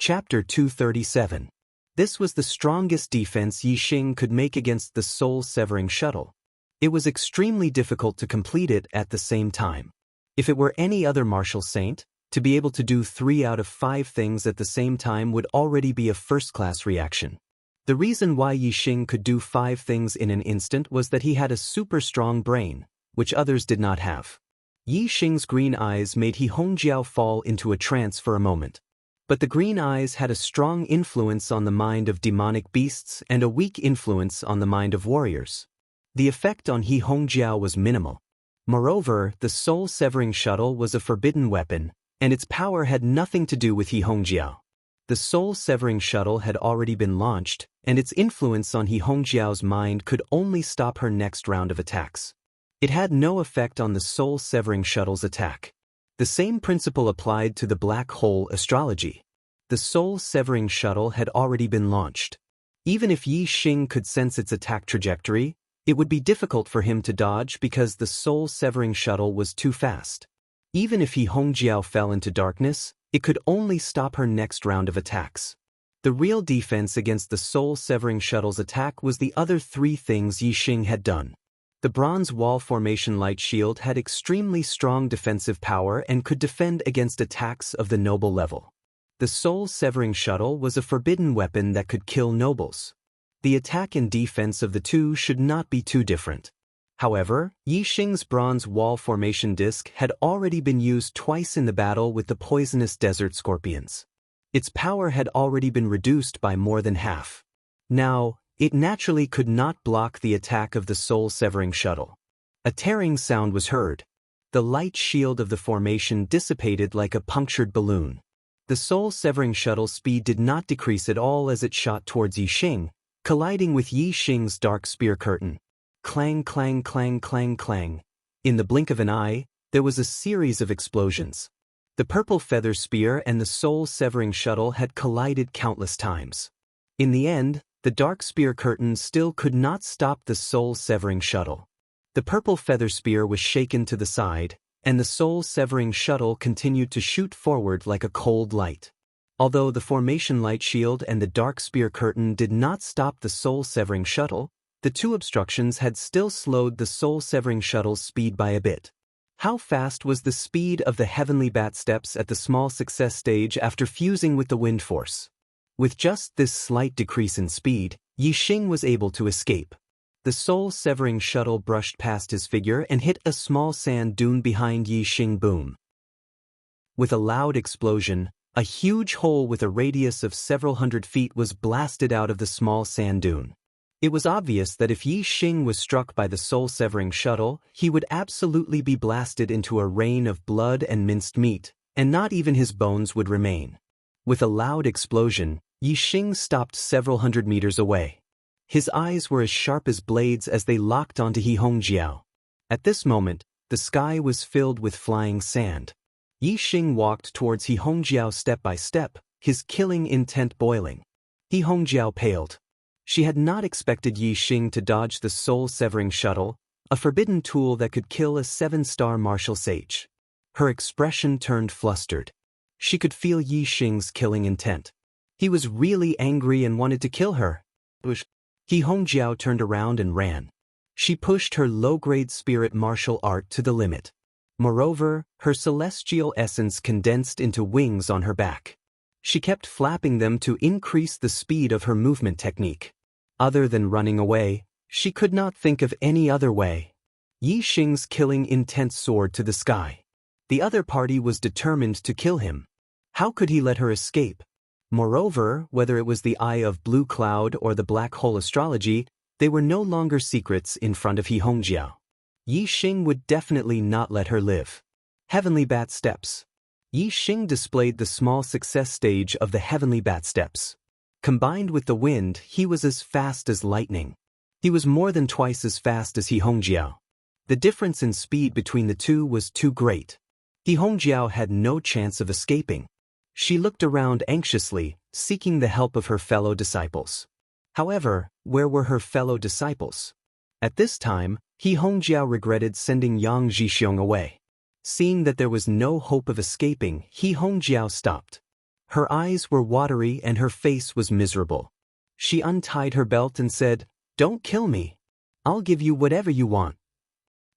Chapter 237. This was the strongest defense Yixing could make against the soul-severing shuttle. It was extremely difficult to complete it at the same time. If it were any other martial saint, to be able to do 3 out of 5 things at the same time would already be a first-class reaction. The reason why Yixing could do 5 things in an instant was that he had a super strong brain, which others did not have. Yixing's green eyes made He Hongjiao fall into a trance for a moment. But the green eyes had a strong influence on the mind of demonic beasts and a weak influence on the mind of warriors. The effect on He Hongjiao was minimal. Moreover, the soul-severing shuttle was a forbidden weapon, and its power had nothing to do with He Hongjiao. The soul-severing shuttle had already been launched, and its influence on He Hongjiao's mind could only stop her next round of attacks. It had no effect on the soul-severing shuttle's attack. The same principle applied to the black hole astrology. The soul-severing shuttle had already been launched. Even if Yixing could sense its attack trajectory, it would be difficult for him to dodge because the soul-severing shuttle was too fast. Even if He Hongjiao fell into darkness, it could only stop her next round of attacks. The real defense against the soul-severing shuttle's attack was the other 3 things Yixing had done. The bronze wall formation light shield had extremely strong defensive power and could defend against attacks of the noble level. The soul-severing shuttle was a forbidden weapon that could kill nobles. The attack and defense of the 2 should not be too different. However, Yixing's bronze wall formation disc had already been used twice in the battle with the poisonous desert scorpions. Its power had already been reduced by more than half. Now, it naturally could not block the attack of the soul-severing shuttle. A tearing sound was heard. The light shield of the formation dissipated like a punctured balloon. The soul-severing shuttle's speed did not decrease at all as it shot towards Yixing, colliding with Yixing's dark spear curtain. Clang, clang, clang, clang, clang. In the blink of an eye, there was a series of explosions. The purple feather spear and the soul-severing shuttle had collided countless times. In the end, the dark spear curtain still could not stop the soul-severing shuttle. The purple feather spear was shaken to the side, and the soul-severing shuttle continued to shoot forward like a cold light. Although the formation light shield and the dark spear curtain did not stop the soul-severing shuttle, the 2 obstructions had still slowed the soul-severing shuttle's speed by a bit. How fast was the speed of the heavenly bat steps at the small success stage after fusing with the wind force? With just this slight decrease in speed, Yixing was able to escape. The soul-severing shuttle brushed past his figure and hit a small sand dune behind Yixing. Boom. With a loud explosion, a huge hole with a radius of several hundred feet was blasted out of the small sand dune. It was obvious that if Yixing was struck by the soul-severing shuttle, he would absolutely be blasted into a rain of blood and minced meat, and not even his bones would remain. With a loud explosion, Yixing stopped several hundred meters away. His eyes were as sharp as blades as they locked onto He Hongjiao. At this moment, the sky was filled with flying sand. Yixing walked towards He Hongjiao step by step, his killing intent boiling. He Hongjiao paled. She had not expected Yixing to dodge the soul-severing shuttle, a forbidden tool that could kill a 7-star martial sage. Her expression turned flustered. She could feel Yixing's killing intent. He was really angry and wanted to kill her. He Hongjiao turned around and ran. She pushed her low-grade spirit martial art to the limit. Moreover, her celestial essence condensed into wings on her back. She kept flapping them to increase the speed of her movement technique. Other than running away, she could not think of any other way. Yixing's killing intent soared to the sky. The other party was determined to kill him. How could he let her escape? Moreover, whether it was the Eye of Blue Cloud or the Black Hole astrology, they were no longer secrets in front of He Hongjiao. Yixing would definitely not let her live. Heavenly Bat Steps. Yixing displayed the small success stage of the Heavenly Bat Steps. Combined with the wind, he was as fast as lightning. He was more than twice as fast as He Hongjiao. The difference in speed between the 2 was too great. He Hongjiao had no chance of escaping. She looked around anxiously, seeking the help of her fellow disciples. However, where were her fellow disciples? At this time, He Hongjiao regretted sending Yang Zhixiong away. Seeing that there was no hope of escaping, He Hongjiao stopped. Her eyes were watery and her face was miserable. She untied her belt and said, "Don't kill me. I'll give you whatever you want."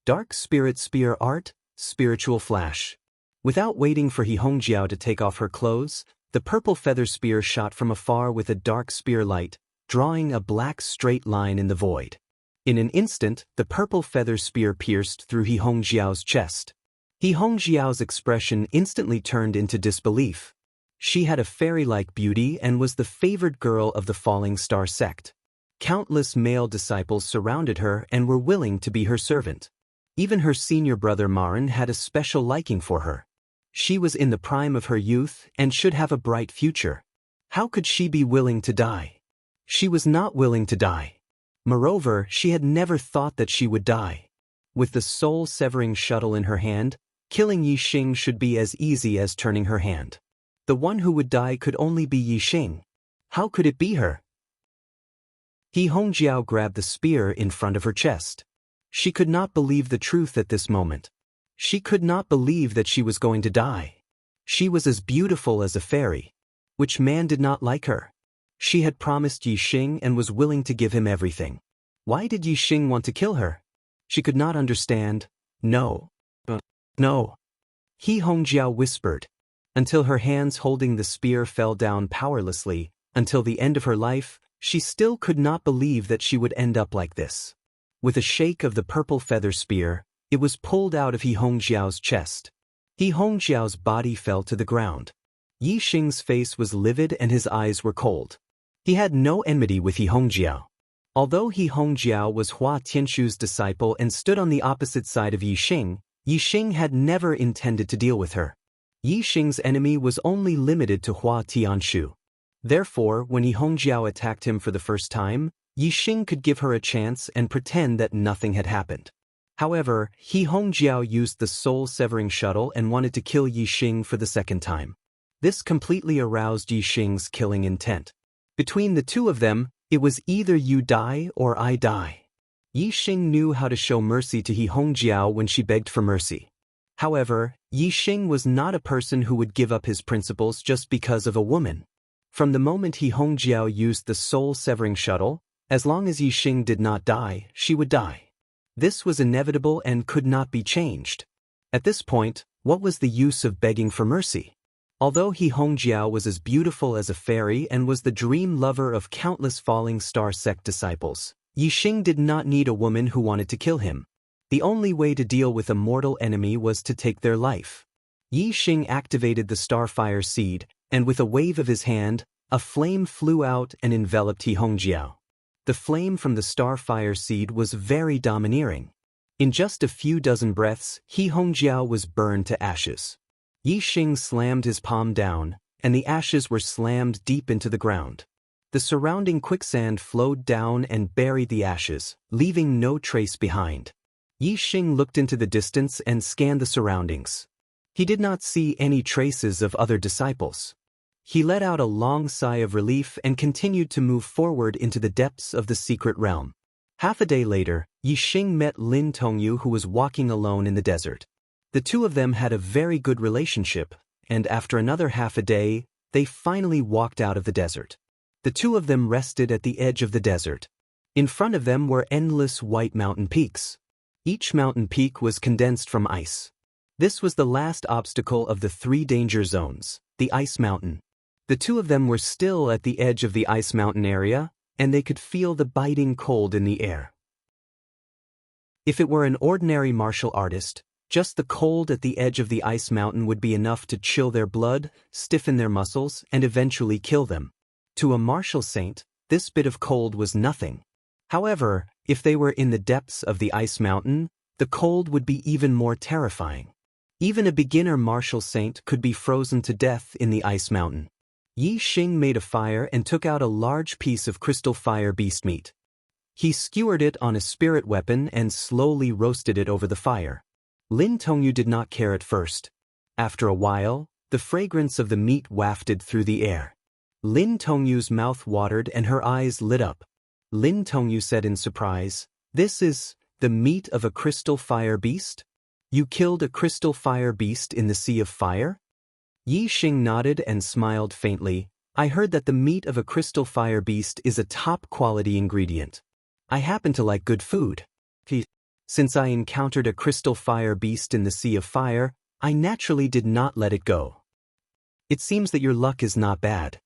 Dark Spirit Spear Art, Spiritual Flash. Without waiting for He Hongjiao to take off her clothes, the purple feather spear shot from afar with a dark spear light, drawing a black straight line in the void. In an instant, the purple feather spear pierced through He Hongjiao's chest. He Hongjiao's expression instantly turned into disbelief. She had a fairy-like beauty and was the favored girl of the Falling Star sect. Countless male disciples surrounded her and were willing to be her servant. Even her senior brother Marin had a special liking for her. She was in the prime of her youth and should have a bright future. How could she be willing to die? She was not willing to die. Moreover, she had never thought that she would die. With the soul-severing shuttle in her hand, killing Yixing should be as easy as turning her hand. The one who would die could only be Yixing. How could it be her? He Hongjiao grabbed the spear in front of her chest. She could not believe the truth at this moment. She could not believe that she was going to die. She was as beautiful as a fairy. Which man did not like her? She had promised Yixing and was willing to give him everything. Why did Yixing want to kill her? She could not understand. No. No. He Hongjiao whispered. Until her hands holding the spear fell down powerlessly, until the end of her life, she still could not believe that she would end up like this. With a shake of the purple feather spear, it was pulled out of He Hongjiao's chest. He Hongjiao's body fell to the ground. Yixing's face was livid and his eyes were cold. He had no enmity with He Hongjiao. Although He Hongjiao was Hua Tianshu's disciple and stood on the opposite side of Yixing, Yixing had never intended to deal with her. Yixing's enemy was only limited to Hua Tianshu. Therefore, when He Hongjiao attacked him for the first time, Yixing could give her a chance and pretend that nothing had happened. However, He Hongjiao used the soul-severing shuttle and wanted to kill Yixing for the second time. This completely aroused Yixing's killing intent. Between the two of them, it was either you die or I die. Yixing knew how to show mercy to He Hongjiao when she begged for mercy. However, Yixing was not a person who would give up his principles just because of a woman. From the moment He Hongjiao used the soul-severing shuttle, as long as Yixing did not die, she would die. This was inevitable and could not be changed. At this point, what was the use of begging for mercy? Although He Hongjiao was as beautiful as a fairy and was the dream lover of countless Falling Star sect disciples, Yixing did not need a woman who wanted to kill him. The only way to deal with a mortal enemy was to take their life. Yixing activated the Starfire Seed, and with a wave of his hand, a flame flew out and enveloped He Hongjiao. The flame from the Starfire Seed was very domineering. In just a few dozen breaths, He Hongjiao was burned to ashes. Yixing slammed his palm down, and the ashes were slammed deep into the ground. The surrounding quicksand flowed down and buried the ashes, leaving no trace behind. Yixing looked into the distance and scanned the surroundings. He did not see any traces of other disciples. He let out a long sigh of relief and continued to move forward into the depths of the secret realm. Half a day later, Yixing met Lin Tongyu, who was walking alone in the desert. The two of them had a very good relationship, and after another half a day, they finally walked out of the desert. The two of them rested at the edge of the desert. In front of them were endless white mountain peaks. Each mountain peak was condensed from ice. This was the last obstacle of the 3 danger zones, the Ice Mountain. The two of them were still at the edge of the Ice Mountain area, and they could feel the biting cold in the air. If it were an ordinary martial artist, just the cold at the edge of the Ice Mountain would be enough to chill their blood, stiffen their muscles, and eventually kill them. To a martial saint, this bit of cold was nothing. However, if they were in the depths of the Ice Mountain, the cold would be even more terrifying. Even a beginner martial saint could be frozen to death in the Ice Mountain. Yixing made a fire and took out a large piece of crystal fire beast meat. He skewered it on a spirit weapon and slowly roasted it over the fire. Lin Tongyu did not care at first. After a while, the fragrance of the meat wafted through the air. Lin Tongyu's mouth watered and her eyes lit up. Lin Tongyu said in surprise, "This is the meat of a crystal fire beast? You killed a crystal fire beast in the Sea of Fire?" Yi Xing nodded and smiled faintly. I heard that the meat of a crystal fire beast is a top-quality ingredient. I happen to like good food. Since I encountered a crystal fire beast in the Sea of Fire, I naturally did not let it go. It seems that your luck is not bad.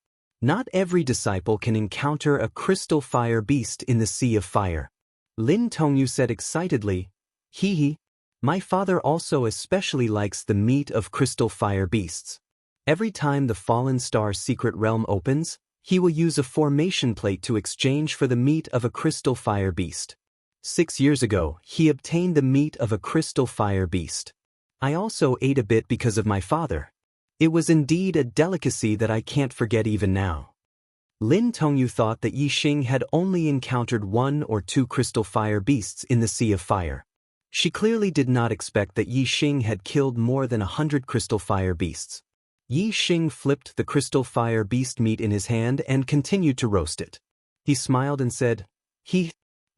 Not every disciple can encounter a crystal fire beast in the Sea of Fire. Lin Tongyu said excitedly, Hee. My father also especially likes the meat of crystal fire beasts. Every time the Fallen Star secret realm opens, he will use a formation plate to exchange for the meat of a crystal fire beast. 6 years ago, he obtained the meat of a crystal fire beast. I also ate a bit because of my father. It was indeed a delicacy that I can't forget even now. Lin Tongyu thought that Yi Xing had only encountered 1 or 2 crystal fire beasts in the Sea of Fire. She clearly did not expect that Yi Xing had killed more than 100 crystal fire beasts. Yi Xing flipped the crystal fire beast meat in his hand and continued to roast it. He smiled and said,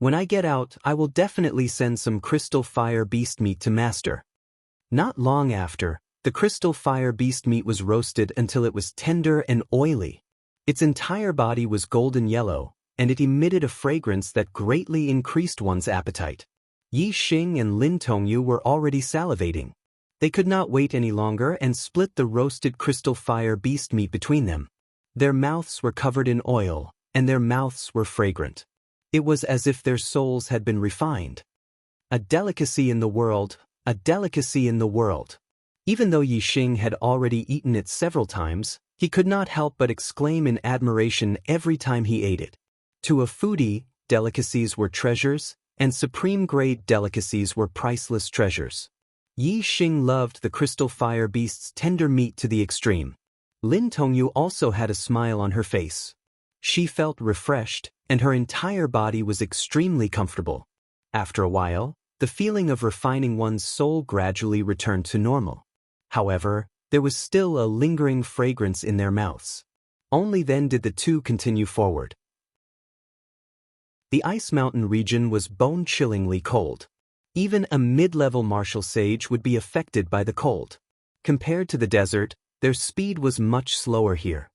When I get out, I will definitely send some crystal fire beast meat to Master. Not long after, the crystal fire beast meat was roasted until it was tender and oily. Its entire body was golden yellow, and it emitted a fragrance that greatly increased one's appetite. Yi Xing and Lin Tongyu were already salivating. They could not wait any longer and split the roasted crystal fire beast meat between them. Their mouths were covered in oil, and their mouths were fragrant. It was as if their souls had been refined. A delicacy in the world, a delicacy in the world. Even though Yi Xing had already eaten it several times, he could not help but exclaim in admiration every time he ate it. To a foodie, delicacies were treasures, and supreme-grade delicacies were priceless treasures. Yi Xing loved the crystal fire beast's tender meat to the extreme. Lin Tongyu also had a smile on her face. She felt refreshed, and her entire body was extremely comfortable. After a while, the feeling of refining one's soul gradually returned to normal. However, there was still a lingering fragrance in their mouths. Only then did the two continue forward. The Ice Mountain region was bone-chillingly cold. Even a mid-level martial sage would be affected by the cold. Compared to the desert, their speed was much slower here.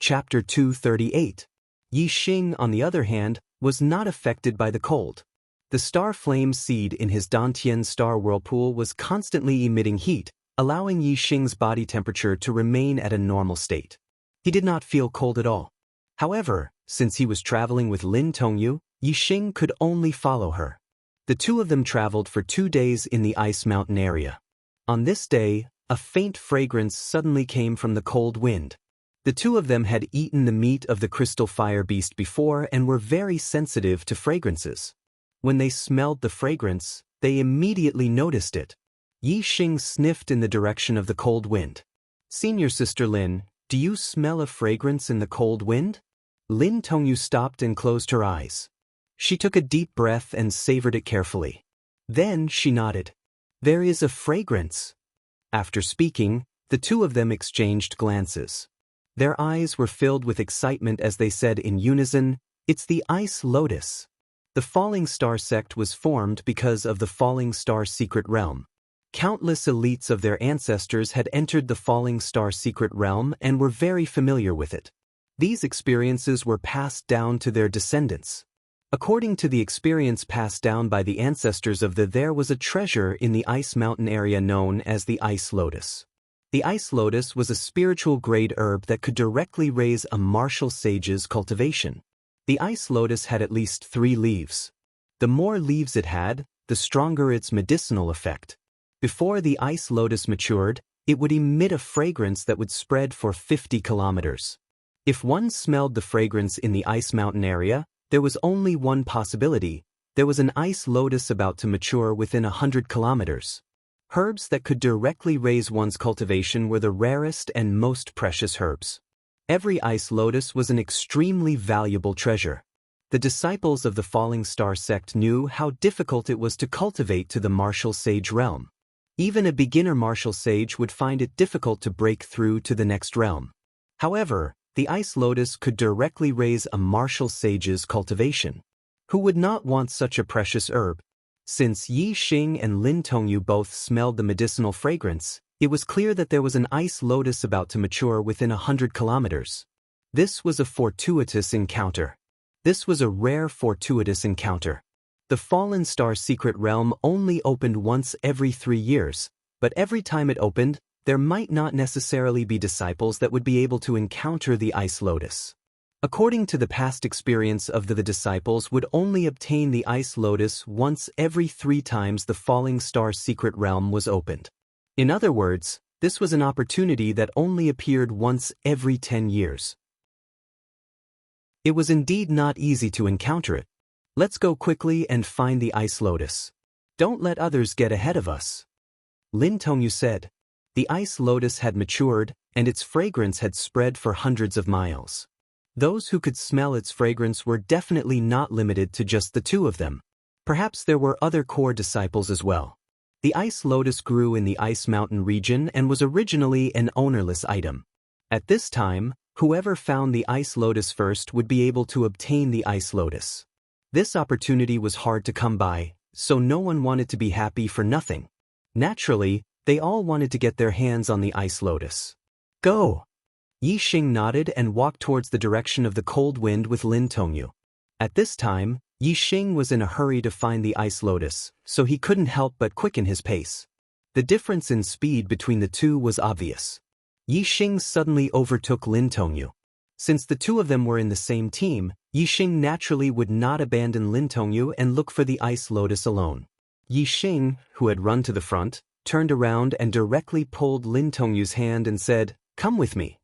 Chapter 238. Yi Xing, on the other hand, was not affected by the cold. The star flame seed in his Dantian star whirlpool was constantly emitting heat, allowing Yi Xing's body temperature to remain at a normal state. He did not feel cold at all. However, since he was traveling with Lin Tongyu, Yi Xing could only follow her. The two of them traveled for 2 days in the Ice Mountain area. On this day, a faint fragrance suddenly came from the cold wind. The two of them had eaten the meat of the crystal fire beast before and were very sensitive to fragrances. When they smelled the fragrance, they immediately noticed it. Yi Xing sniffed in the direction of the cold wind. Senior Sister Lin, do you smell a fragrance in the cold wind? Lin Tongyu stopped and closed her eyes. She took a deep breath and savored it carefully. Then she nodded. There is a fragrance. After speaking, the two of them exchanged glances. Their eyes were filled with excitement as they said in unison, "It's the Ice Lotus." The Falling Star sect was formed because of the Falling Star secret realm. Countless elites of their ancestors had entered the Falling Star secret realm and were very familiar with it. These experiences were passed down to their descendants. According to the experience passed down by the ancestors of there was a treasure in the Ice Mountain area known as the Ice Lotus. The Ice Lotus was a spiritual-grade herb that could directly raise a martial sage's cultivation. The Ice Lotus had at least 3 leaves. The more leaves it had, the stronger its medicinal effect. Before the Ice Lotus matured, it would emit a fragrance that would spread for 50 kilometers. If one smelled the fragrance in the Ice Mountain area, there was only one possibility. There was an Ice Lotus about to mature within 100 kilometers. Herbs that could directly raise one's cultivation were the rarest and most precious herbs. Every Ice Lotus was an extremely valuable treasure. The disciples of the Falling Star sect knew how difficult it was to cultivate to the martial sage realm. Even a beginner martial sage would find it difficult to break through to the next realm. However, the Ice Lotus could directly raise a martial sage's cultivation. Who would not want such a precious herb? Since Yi Xing and Lin Tongyu both smelled the medicinal fragrance, it was clear that there was an ice lotus about to mature within 100 kilometers. This was a fortuitous encounter. This was a rare fortuitous encounter. The Fallen Star Secret Realm only opened once every 3 years, but every time it opened, there might not necessarily be disciples that would be able to encounter the ice lotus. According to the past experience of the disciples would only obtain the ice lotus once every 3 times the Falling Star Secret Realm was opened. In other words, this was an opportunity that only appeared once every 10 years. It was indeed not easy to encounter it. Let's go quickly and find the ice lotus. Don't let others get ahead of us. Lin Tongyu said. The ice lotus had matured, and its fragrance had spread for hundreds of miles. Those who could smell its fragrance were definitely not limited to just the 2 of them. Perhaps there were other core disciples as well. The ice lotus grew in the Ice Mountain region and was originally an ownerless item. At this time, whoever found the ice lotus first would be able to obtain the ice lotus. This opportunity was hard to come by, so no one wanted to be happy for nothing. Naturally, they all wanted to get their hands on the ice lotus. Go! Yi Xing nodded and walked towards the direction of the cold wind with Lin Tongyu. At this time, Yi Xing was in a hurry to find the ice lotus, so he couldn't help but quicken his pace. The difference in speed between the 2 was obvious. Yi Xing suddenly overtook Lin Tongyu. Since the 2 of them were in the same team, Yi Xing naturally would not abandon Lin Tongyu and look for the ice lotus alone. Yi Xing, who had run to the front, turned around and directly pulled Lin Tongyu's hand and said, "Come with me."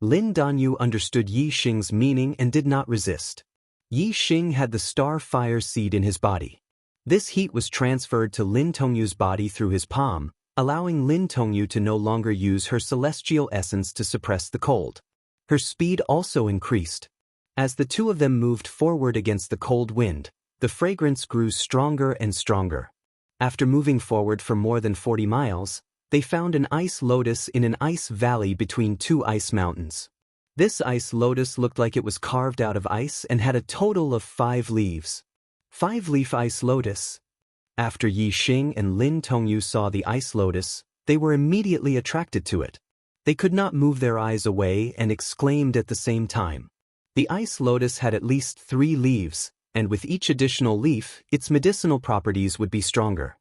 Lin Danyu understood Yi Xing's meaning and did not resist. Yi Xing had the star fire seed in his body. This heat was transferred to Lin Tongyu's body through his palm, allowing Lin Tongyu to no longer use her celestial essence to suppress the cold. Her speed also increased. As the 2 of them moved forward against the cold wind, the fragrance grew stronger and stronger. After moving forward for more than 40 miles, they found an ice lotus in an ice valley between 2 ice mountains. This ice lotus looked like it was carved out of ice and had a total of 5 leaves. 5-leaf ice lotus. After Yi Xing and Lin Tongyu saw the ice lotus, they were immediately attracted to it. They could not move their eyes away and exclaimed at the same time. The ice lotus had at least 3 leaves, and with each additional leaf, its medicinal properties would be stronger.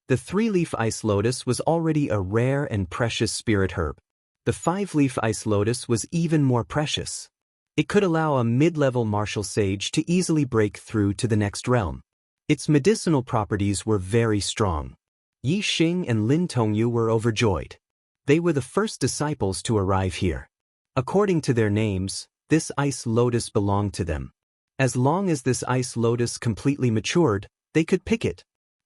The 3-leaf ice lotus was already a rare and precious spirit herb. The 5-leaf ice lotus was even more precious. It could allow a mid-level martial sage to easily break through to the next realm. Its medicinal properties were very strong. Yi Xing and Lin Tongyu were overjoyed. They were the first disciples to arrive here. According to their names, this ice lotus belonged to them. As long as this ice lotus completely matured, they could pick it.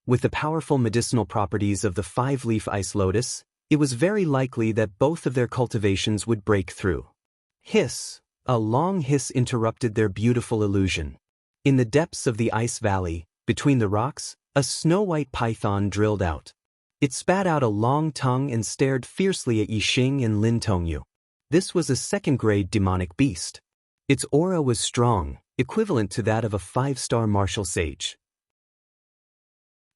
With the powerful medicinal properties of the 5-leaf ice lotus, it was very likely that both of their cultivations would break through. Hiss! A long hiss interrupted their beautiful illusion. In the depths of the ice valley, between the rocks, a snow-white python drilled out. It spat out a long tongue and stared fiercely at Yi Xing and Lin Tongyu. This was a 2nd-grade demonic beast. Its aura was strong, equivalent to that of a 5-star martial sage.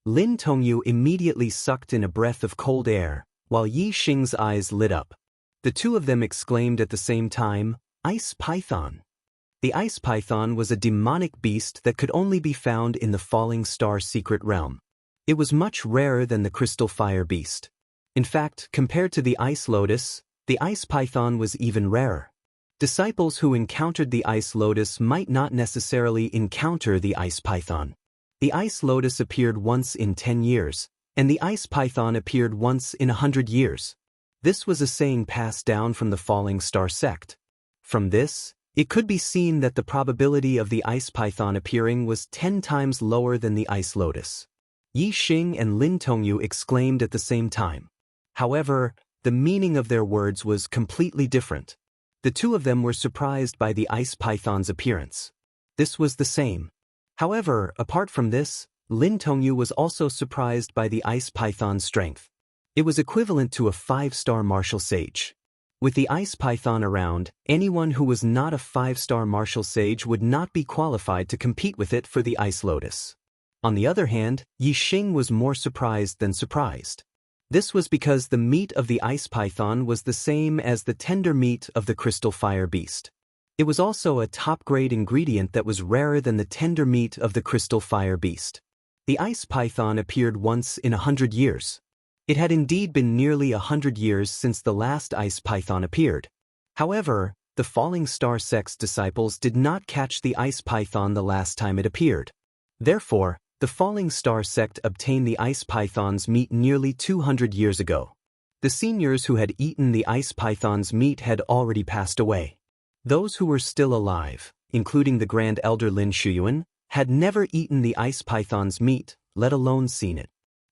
Lin Tongyu immediately sucked in a breath of cold air, while Yi Xing's eyes lit up. The 2 of them exclaimed at the same time, "Ice Python!" The ice python was a demonic beast that could only be found in the Falling Star Secret Realm. It was much rarer than the crystal fire beast. In fact, compared to the ice lotus, the ice python was even rarer. Disciples who encountered the ice lotus might not necessarily encounter the ice python. The ice lotus appeared once in 10 years, and the ice python appeared once in 100 years. This was a saying passed down from the Falling Star sect. From this, it could be seen that the probability of the ice python appearing was 10 times lower than the ice lotus. Yi Xing and Lin Tongyu exclaimed at the same time. However, the meaning of their words was completely different. The 2 of them were surprised by the ice python's appearance. This was the same. However, apart from this, Lin Tongyu was also surprised by the ice python's strength. It was equivalent to a 5-star martial sage. With the ice python around, anyone who was not a 5-star martial sage would not be qualified to compete with it for the ice lotus. On the other hand, Yixing was more surprised than surprised. This was because the meat of the ice python was the same as the tender meat of the crystal fire beast. It was also a top-grade ingredient that was rarer than the tender meat of the crystal fire beast. The ice python appeared once in 100 years. It had indeed been nearly 100 years since the last ice python appeared. However, the Falling Star sect's disciples did not catch the ice python the last time it appeared. Therefore, the Falling Star sect obtained the ice python's meat nearly 200 years ago. The seniors who had eaten the ice python's meat had already passed away. Those who were still alive, including the Grand Elder Lin Shuyuan, had never eaten the ice python's meat, let alone seen it.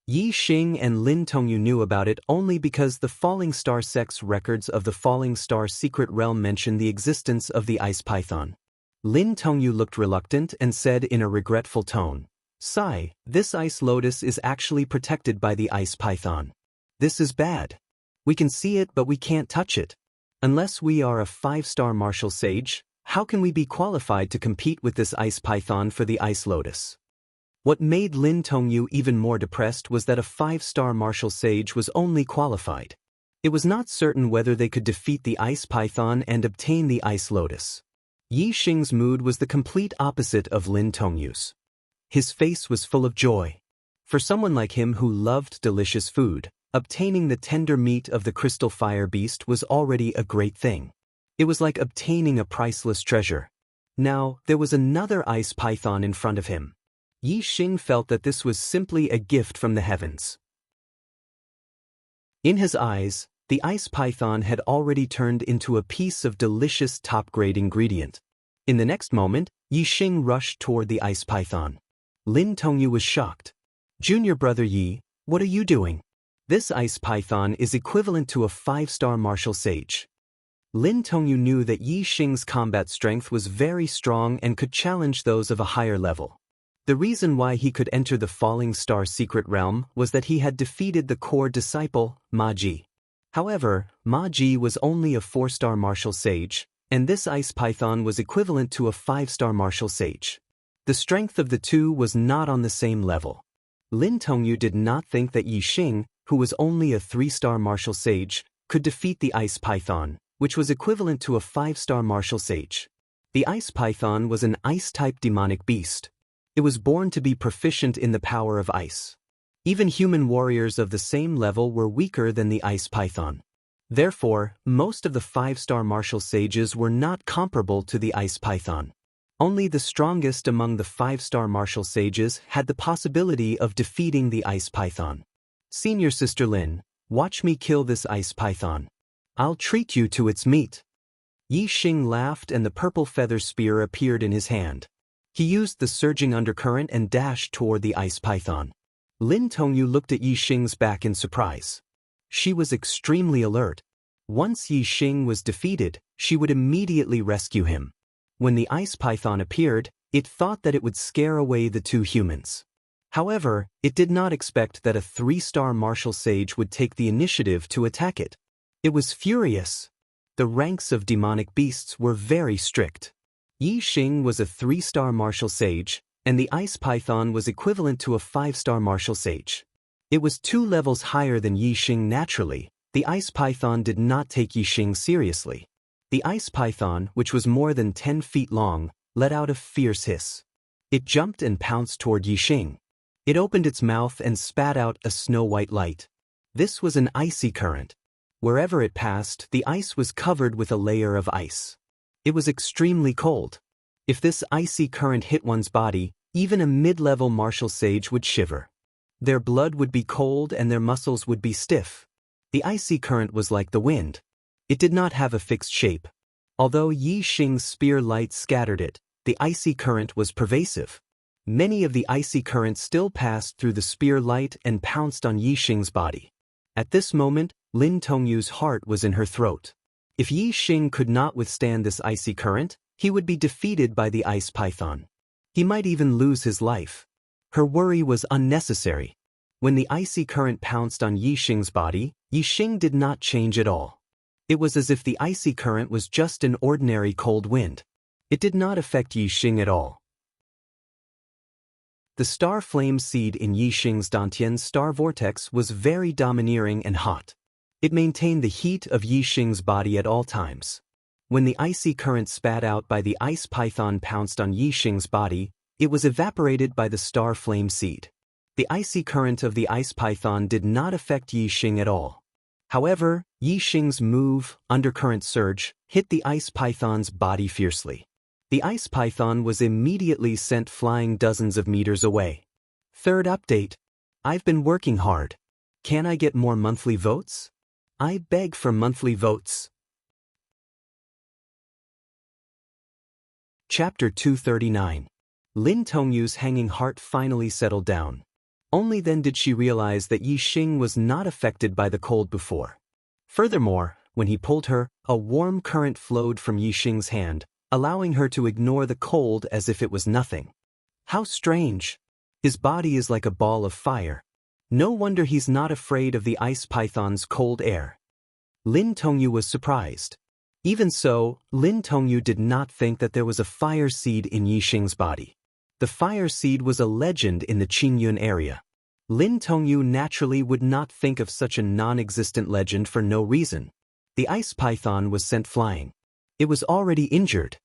Yixing and Lin Tongyu knew about it only because the Falling Star sect's records of the Falling Star secret realm mentioned the existence of the ice python. Lin Tongyu looked reluctant and said in a regretful tone, "Sai, this ice lotus is actually protected by the ice python. This is bad. We can see it but we can't touch it. Unless we are a 5-star martial sage, how can we be qualified to compete with this ice python for the ice lotus?" What made Lin Tongyu even more depressed was that a 5-star martial sage was only qualified. It was not certain whether they could defeat the ice python and obtain the ice lotus. Yixing's mood was the complete opposite of Lin Tongyu's. His face was full of joy. For someone like him who loved delicious food, obtaining the tender meat of the crystal fire beast was already a great thing. It was like obtaining a priceless treasure. Now, there was another ice python in front of him. Yixing felt that this was simply a gift from the heavens. In his eyes, the ice python had already turned into a piece of delicious top-grade ingredient. In the next moment, Yixing rushed toward the ice python. Lin Tongyu was shocked. "Junior brother Yi, what are you doing? This ice python is equivalent to a 5-star martial sage." Lin Tongyu knew that Yixing's combat strength was very strong and could challenge those of a higher level. The reason why he could enter the Falling Star secret realm was that he had defeated the core disciple, Ma Ji. However, Ma Ji was only a 4-star martial sage, and this ice python was equivalent to a 5-star martial sage. The strength of the two was not on the same level. Lin Tongyu did not think that Yixing, who was only a 3-star martial sage, could defeat the ice python, which was equivalent to a 5-star martial sage. The ice python was an ice-type demonic beast. It was born to be proficient in the power of ice. Even human warriors of the same level were weaker than the ice python. Therefore, most of the 5-star martial sages were not comparable to the ice python. Only the strongest among the 5-star martial sages had the possibility of defeating the ice python. "Senior Sister Lin, watch me kill this ice python. I'll treat you to its meat." Yixing laughed and the purple feather spear appeared in his hand. He used the surging undercurrent and dashed toward the ice python. Lin Tongyu looked at Yixing's back in surprise. She was extremely alert. Once Yixing was defeated, she would immediately rescue him. When the ice python appeared, it thought that it would scare away the two humans. However, it did not expect that a 3-star martial sage would take the initiative to attack it. It was furious. The ranks of demonic beasts were very strict. Yixing was a 3-star martial sage, and the ice python was equivalent to a 5-star martial sage. It was 2 levels higher than Yixing naturally. The ice python did not take Yixing seriously. The ice python, which was more than 10 feet long, let out a fierce hiss. It jumped and pounced toward Yixing. It opened its mouth and spat out a snow-white light. This was an icy current. Wherever it passed, the ice was covered with a layer of ice. It was extremely cold. If this icy current hit one's body, even a mid-level martial sage would shiver. Their blood would be cold and their muscles would be stiff. The icy current was like the wind. It did not have a fixed shape. Although Yixing's spear light scattered it, the icy current was pervasive. Many of the icy currents still passed through the spear light and pounced on Yixing's body. At this moment, Lin Tongyu's heart was in her throat. If Yixing could not withstand this icy current, he would be defeated by the ice python. He might even lose his life. Her worry was unnecessary. When the icy current pounced on Yixing's body, Yixing did not change at all. It was as if the icy current was just an ordinary cold wind. It did not affect Yixing at all. The star flame seed in Yixing's Dantian's star vortex was very domineering and hot. It maintained the heat of Yixing's body at all times. When the icy current spat out by the ice python pounced on Yixing's body, it was evaporated by the star flame seed. The icy current of the ice python did not affect Yixing at all. However, Yixing's move, undercurrent surge, hit the ice python's body fiercely. The ice python was immediately sent flying dozens of meters away. Third update. I've been working hard. Can I get more monthly votes? I beg for monthly votes. Chapter 239. Lin Tongyu's hanging heart finally settled down. Only then did she realize that Yixing was not affected by the cold before. Furthermore, when he pulled her, a warm current flowed from Yixing's hand, allowing her to ignore the cold as if it was nothing. How strange. His body is like a ball of fire. No wonder he's not afraid of the ice python's cold air. Lin Tongyu was surprised. Even so, Lin Tongyu did not think that there was a fire seed in Yixing's body. The fire seed was a legend in the Qingyun area. Lin Tongyu naturally would not think of such a non-existent legend for no reason. The ice python was sent flying. It was already injured.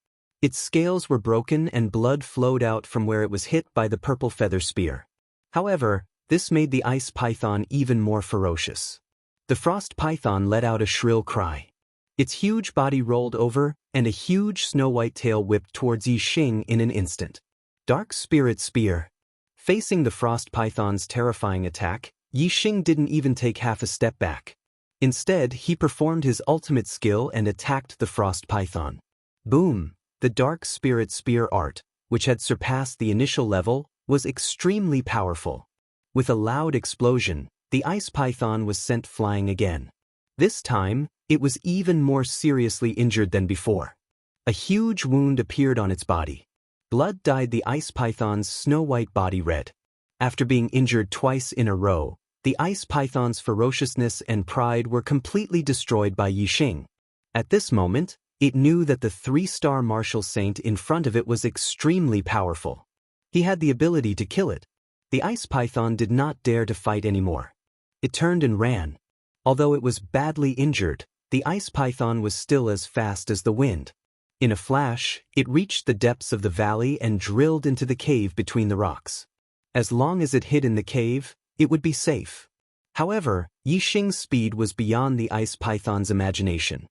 Its scales were broken and blood flowed out from where it was hit by the purple feather spear. However, this made the ice python even more ferocious. The frost python let out a shrill cry. Its huge body rolled over, and a huge snow-white tail whipped towards Yixing in an instant. Dark Spirit Spear. Facing the frost python's terrifying attack, Yixing didn't even take half a step back. Instead, he performed his ultimate skill and attacked the frost python. Boom! The Dark Spirit Spear art, which had surpassed the initial level, was extremely powerful. With a loud explosion, the ice python was sent flying again. This time, it was even more seriously injured than before. A huge wound appeared on its body. Blood dyed the ice python's snow-white body red. After being injured twice in a row, the ice python's ferociousness and pride were completely destroyed by Yixing. At this moment, it knew that the 3-star martial saint in front of it was extremely powerful. He had the ability to kill it. The ice python did not dare to fight anymore. It turned and ran. Although it was badly injured, the ice python was still as fast as the wind. In a flash, it reached the depths of the valley and drilled into the cave between the rocks. As long as it hid in the cave, it would be safe. However, Yixing's speed was beyond the ice python's imagination.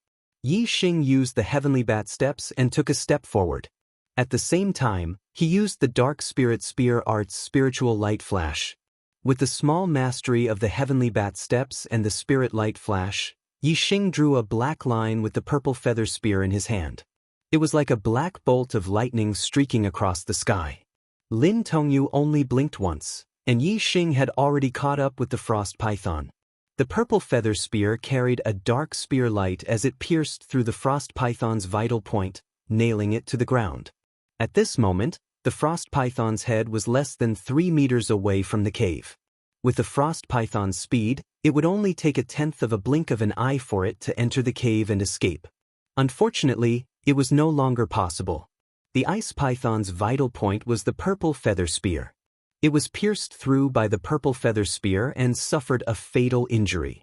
Yixing used the heavenly bat steps and took a step forward. At the same time, he used the Dark Spirit Spear art's spiritual light flash. With the small mastery of the heavenly bat steps and the spirit light flash, Yixing drew a black line with the purple feather spear in his hand. It was like a black bolt of lightning streaking across the sky. Lin Tongyu only blinked once, and Yixing had already caught up with the frost python. The purple feather spear carried a dark spear light as it pierced through the frost python's vital point, nailing it to the ground. At this moment, the frost python's head was less than 3 meters away from the cave. With the frost python's speed, it would only take a tenth of a blink of an eye for it to enter the cave and escape. Unfortunately, it was no longer possible. The ice python's vital point was the purple feather spear. It was pierced through by the purple feather spear and suffered a fatal injury.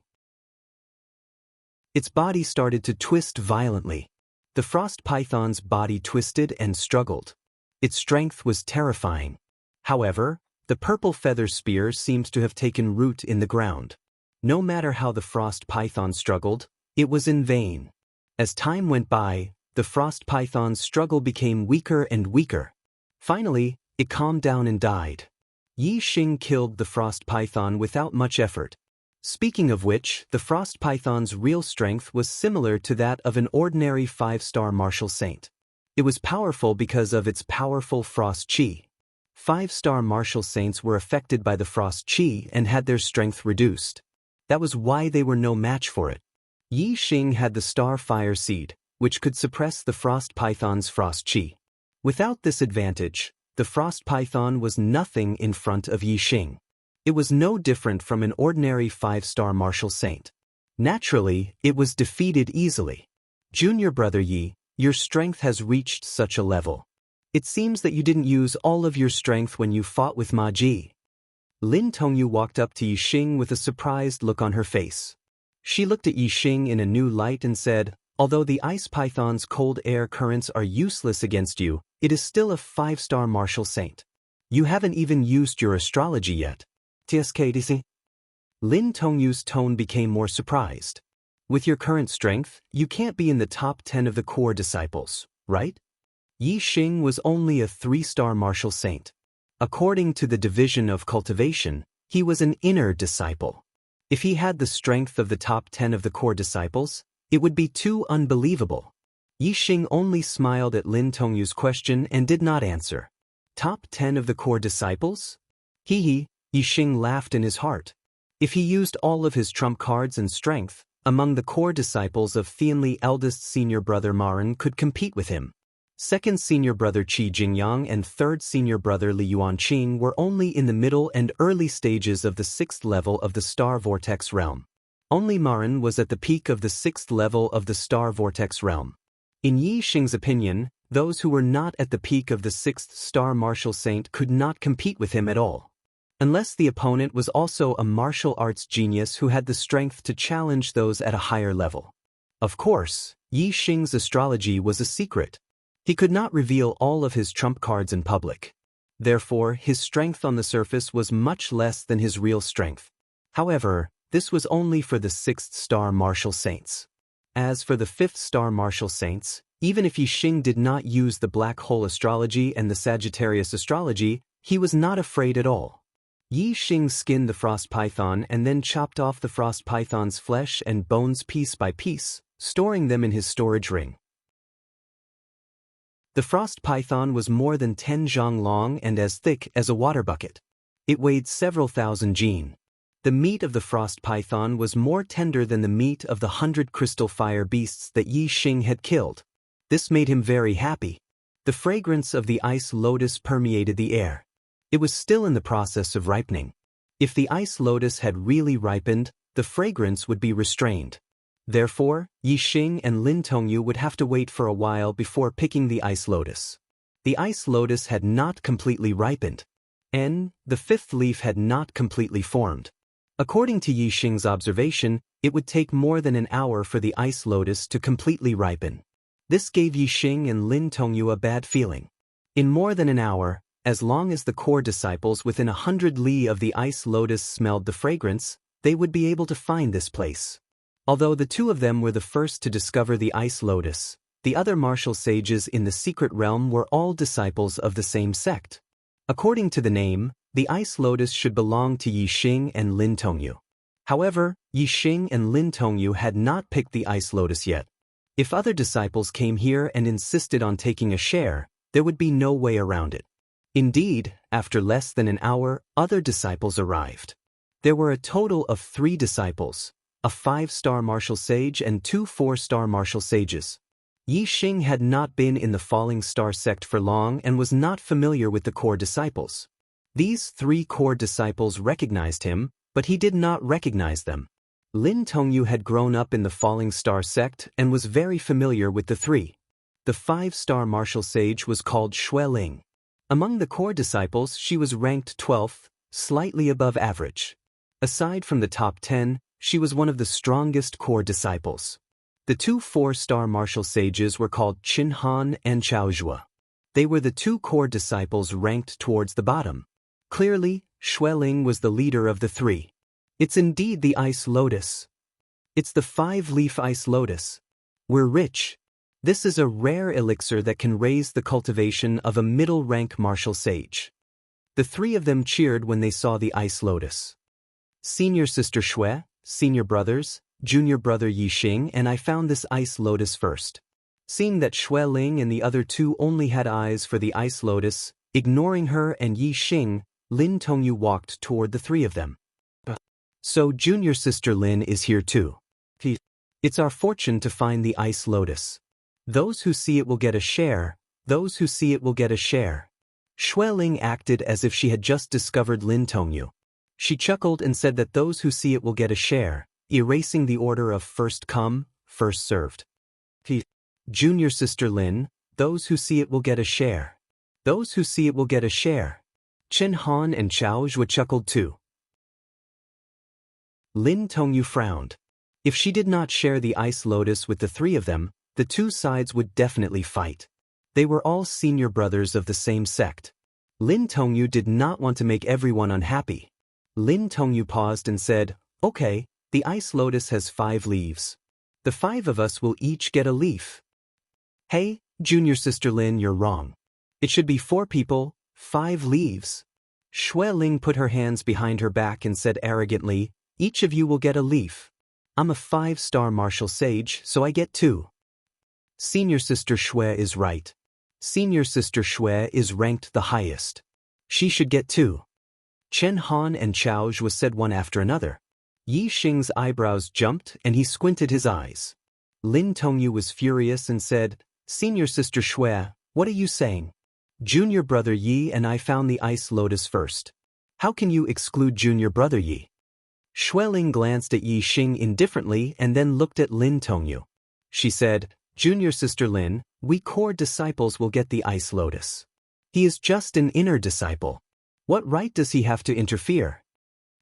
Its body started to twist violently. The frost python's body twisted and struggled. Its strength was terrifying. However, the purple feather spear seemed to have taken root in the ground. No matter how the frost python struggled, it was in vain. As time went by, the frost python's struggle became weaker and weaker. Finally, it calmed down and died. Yixing killed the frost python without much effort. Speaking of which, the frost python's real strength was similar to that of an ordinary 5-star martial saint. It was powerful because of its powerful frost chi. 5-star martial saints were affected by the frost chi and had their strength reduced. That was why they were no match for it. Yixing had the star fire seed, which could suppress the frost python's frost chi. Without this advantage, the frost python was nothing in front of Yixing. It was no different from an ordinary 5-star martial saint. Naturally, it was defeated easily. Junior brother Yi, your strength has reached such a level. It seems that you didn't use all of your strength when you fought with Ma Ji. Lin Tongyu walked up to Yixing with a surprised look on her face. She looked at Yixing in a new light and said, although the ice python's cold air currents are useless against you, it is still a 5-star martial saint. You haven't even used your astrology yet. TSK. Lin Tongyu's tone became more surprised. With your current strength, you can't be in the top 10 of the core disciples, right? Yixing was only a 3-star martial saint. According to the division of cultivation, he was an inner disciple. If he had the strength of the top 10 of the core disciples, it would be too unbelievable. Yixing only smiled at Lin Tongyu's question and did not answer. Top 10 of the core disciples? Yixing laughed in his heart. If he used all of his trump cards and strength, among the core disciples of Thianli, eldest senior brother Maran could compete with him. Second senior brother Qi Jingyang and third senior brother Li Yuanqing were only in the middle and early stages of the 6th level of the Star Vortex realm. Only Maran was at the peak of the 6th level of the Star Vortex realm. In Yixing's opinion, those who were not at the peak of the 6th star martial saint could not compete with him at all. Unless the opponent was also a martial arts genius who had the strength to challenge those at a higher level. Of course, Yixing's astrology was a secret. He could not reveal all of his trump cards in public. Therefore, his strength on the surface was much less than his real strength. However, this was only for the 6th star martial saints. As for the 5th star martial saints, even if Yixing did not use the black hole astrology and the Sagittarius astrology, he was not afraid at all. Yixing skinned the frost python and then chopped off the frost python's flesh and bones piece by piece, storing them in his storage ring. The frost python was more than 10 zhang long and as thick as a water bucket. It weighed several thousand jin. The meat of the frost python was more tender than the meat of the 100 crystal fire beasts that Yixing had killed. This made him very happy. The fragrance of the ice lotus permeated the air. It was still in the process of ripening. If the ice lotus had really ripened, the fragrance would be restrained. Therefore, Yixing and Lin Tongyu would have to wait for a while before picking the ice lotus. The ice lotus had not completely ripened. And the 5th leaf had not completely formed. According to Yixing's observation, it would take more than an hour for the ice lotus to completely ripen. This gave Yixing and Lin Tongyu a bad feeling. In more than an hour, as long as the core disciples within 100 li of the ice lotus smelled the fragrance, they would be able to find this place. Although the two of them were the first to discover the ice lotus, the other martial sages in the secret realm were all disciples of the same sect. According to the name, the ice lotus should belong to Yixing and Lin Tongyu. However, Yixing and Lin Tongyu had not picked the ice lotus yet. If other disciples came here and insisted on taking a share, there would be no way around it. Indeed, after less than an hour, other disciples arrived. There were a total of 3 disciples, a 5-star martial sage and 2 4-star martial sages. Yixing had not been in the Falling Star sect for long and was not familiar with the core disciples. These 3 core disciples recognized him, but he did not recognize them. Lin Tongyu had grown up in the Falling Star sect and was very familiar with the 3. The 5-star martial sage was called Xueling. Among the core disciples, she was ranked 12th, slightly above average. Aside from the top 10, she was one of the strongest core disciples. The 2 4-star martial sages were called Qin Han and Chaozhua. They were the 2 core disciples ranked towards the bottom. Clearly, Xueling was the leader of the 3. It's indeed the ice lotus. It's the 5-leaf ice lotus. We're rich. This is a rare elixir that can raise the cultivation of a middle-rank martial sage. The 3 of them cheered when they saw the ice lotus. Senior sister Xue, senior brothers, junior brother Yixing and I found this ice lotus first. Seeing that Xueling and the other 2 only had eyes for the ice lotus, ignoring her and Yixing, Lin Tongyu walked toward the 3 of them. So junior sister Lin is here too. It's our fortune to find the ice lotus. Those who see it will get a share, those who see it will get a share. Xueling acted as if she had just discovered Lin Tongyu. She chuckled and said that those who see it will get a share, erasing the order of first come, first served. Junior sister Lin, those who see it will get a share. Those who see it will get a share. Chen Han and Chao Zhua chuckled too. Lin Tongyu frowned. If she did not share the ice lotus with the three of them, the two sides would definitely fight. They were all senior brothers of the same sect. Lin Tongyu did not want to make everyone unhappy. Lin Tongyu paused and said, "Okay, the ice lotus has 5 leaves. The 5 of us will each get a leaf." "Hey, junior sister Lin, you're wrong. It should be 4 people, 5 leaves." Xue Ling put her hands behind her back and said arrogantly, "Each of you will get a leaf. I'm a 5-star martial sage, so I get 2. Senior sister Xue is right. Senior sister Xue is ranked the highest. She should get 2. Chen Han and Chao Zhua said one after another. Yi Xing's eyebrows jumped and he squinted his eyes. Lin Tongyu was furious and said, "Senior sister Xue, what are you saying? Junior brother Yi and I found the ice lotus first. How can you exclude junior brother Yi?" Xue Ling glanced at Yi Xing indifferently and then looked at Lin Tongyu. She said, "Junior sister Lin, we core disciples will get the ice lotus. He is just an inner disciple. What right does he have to interfere?"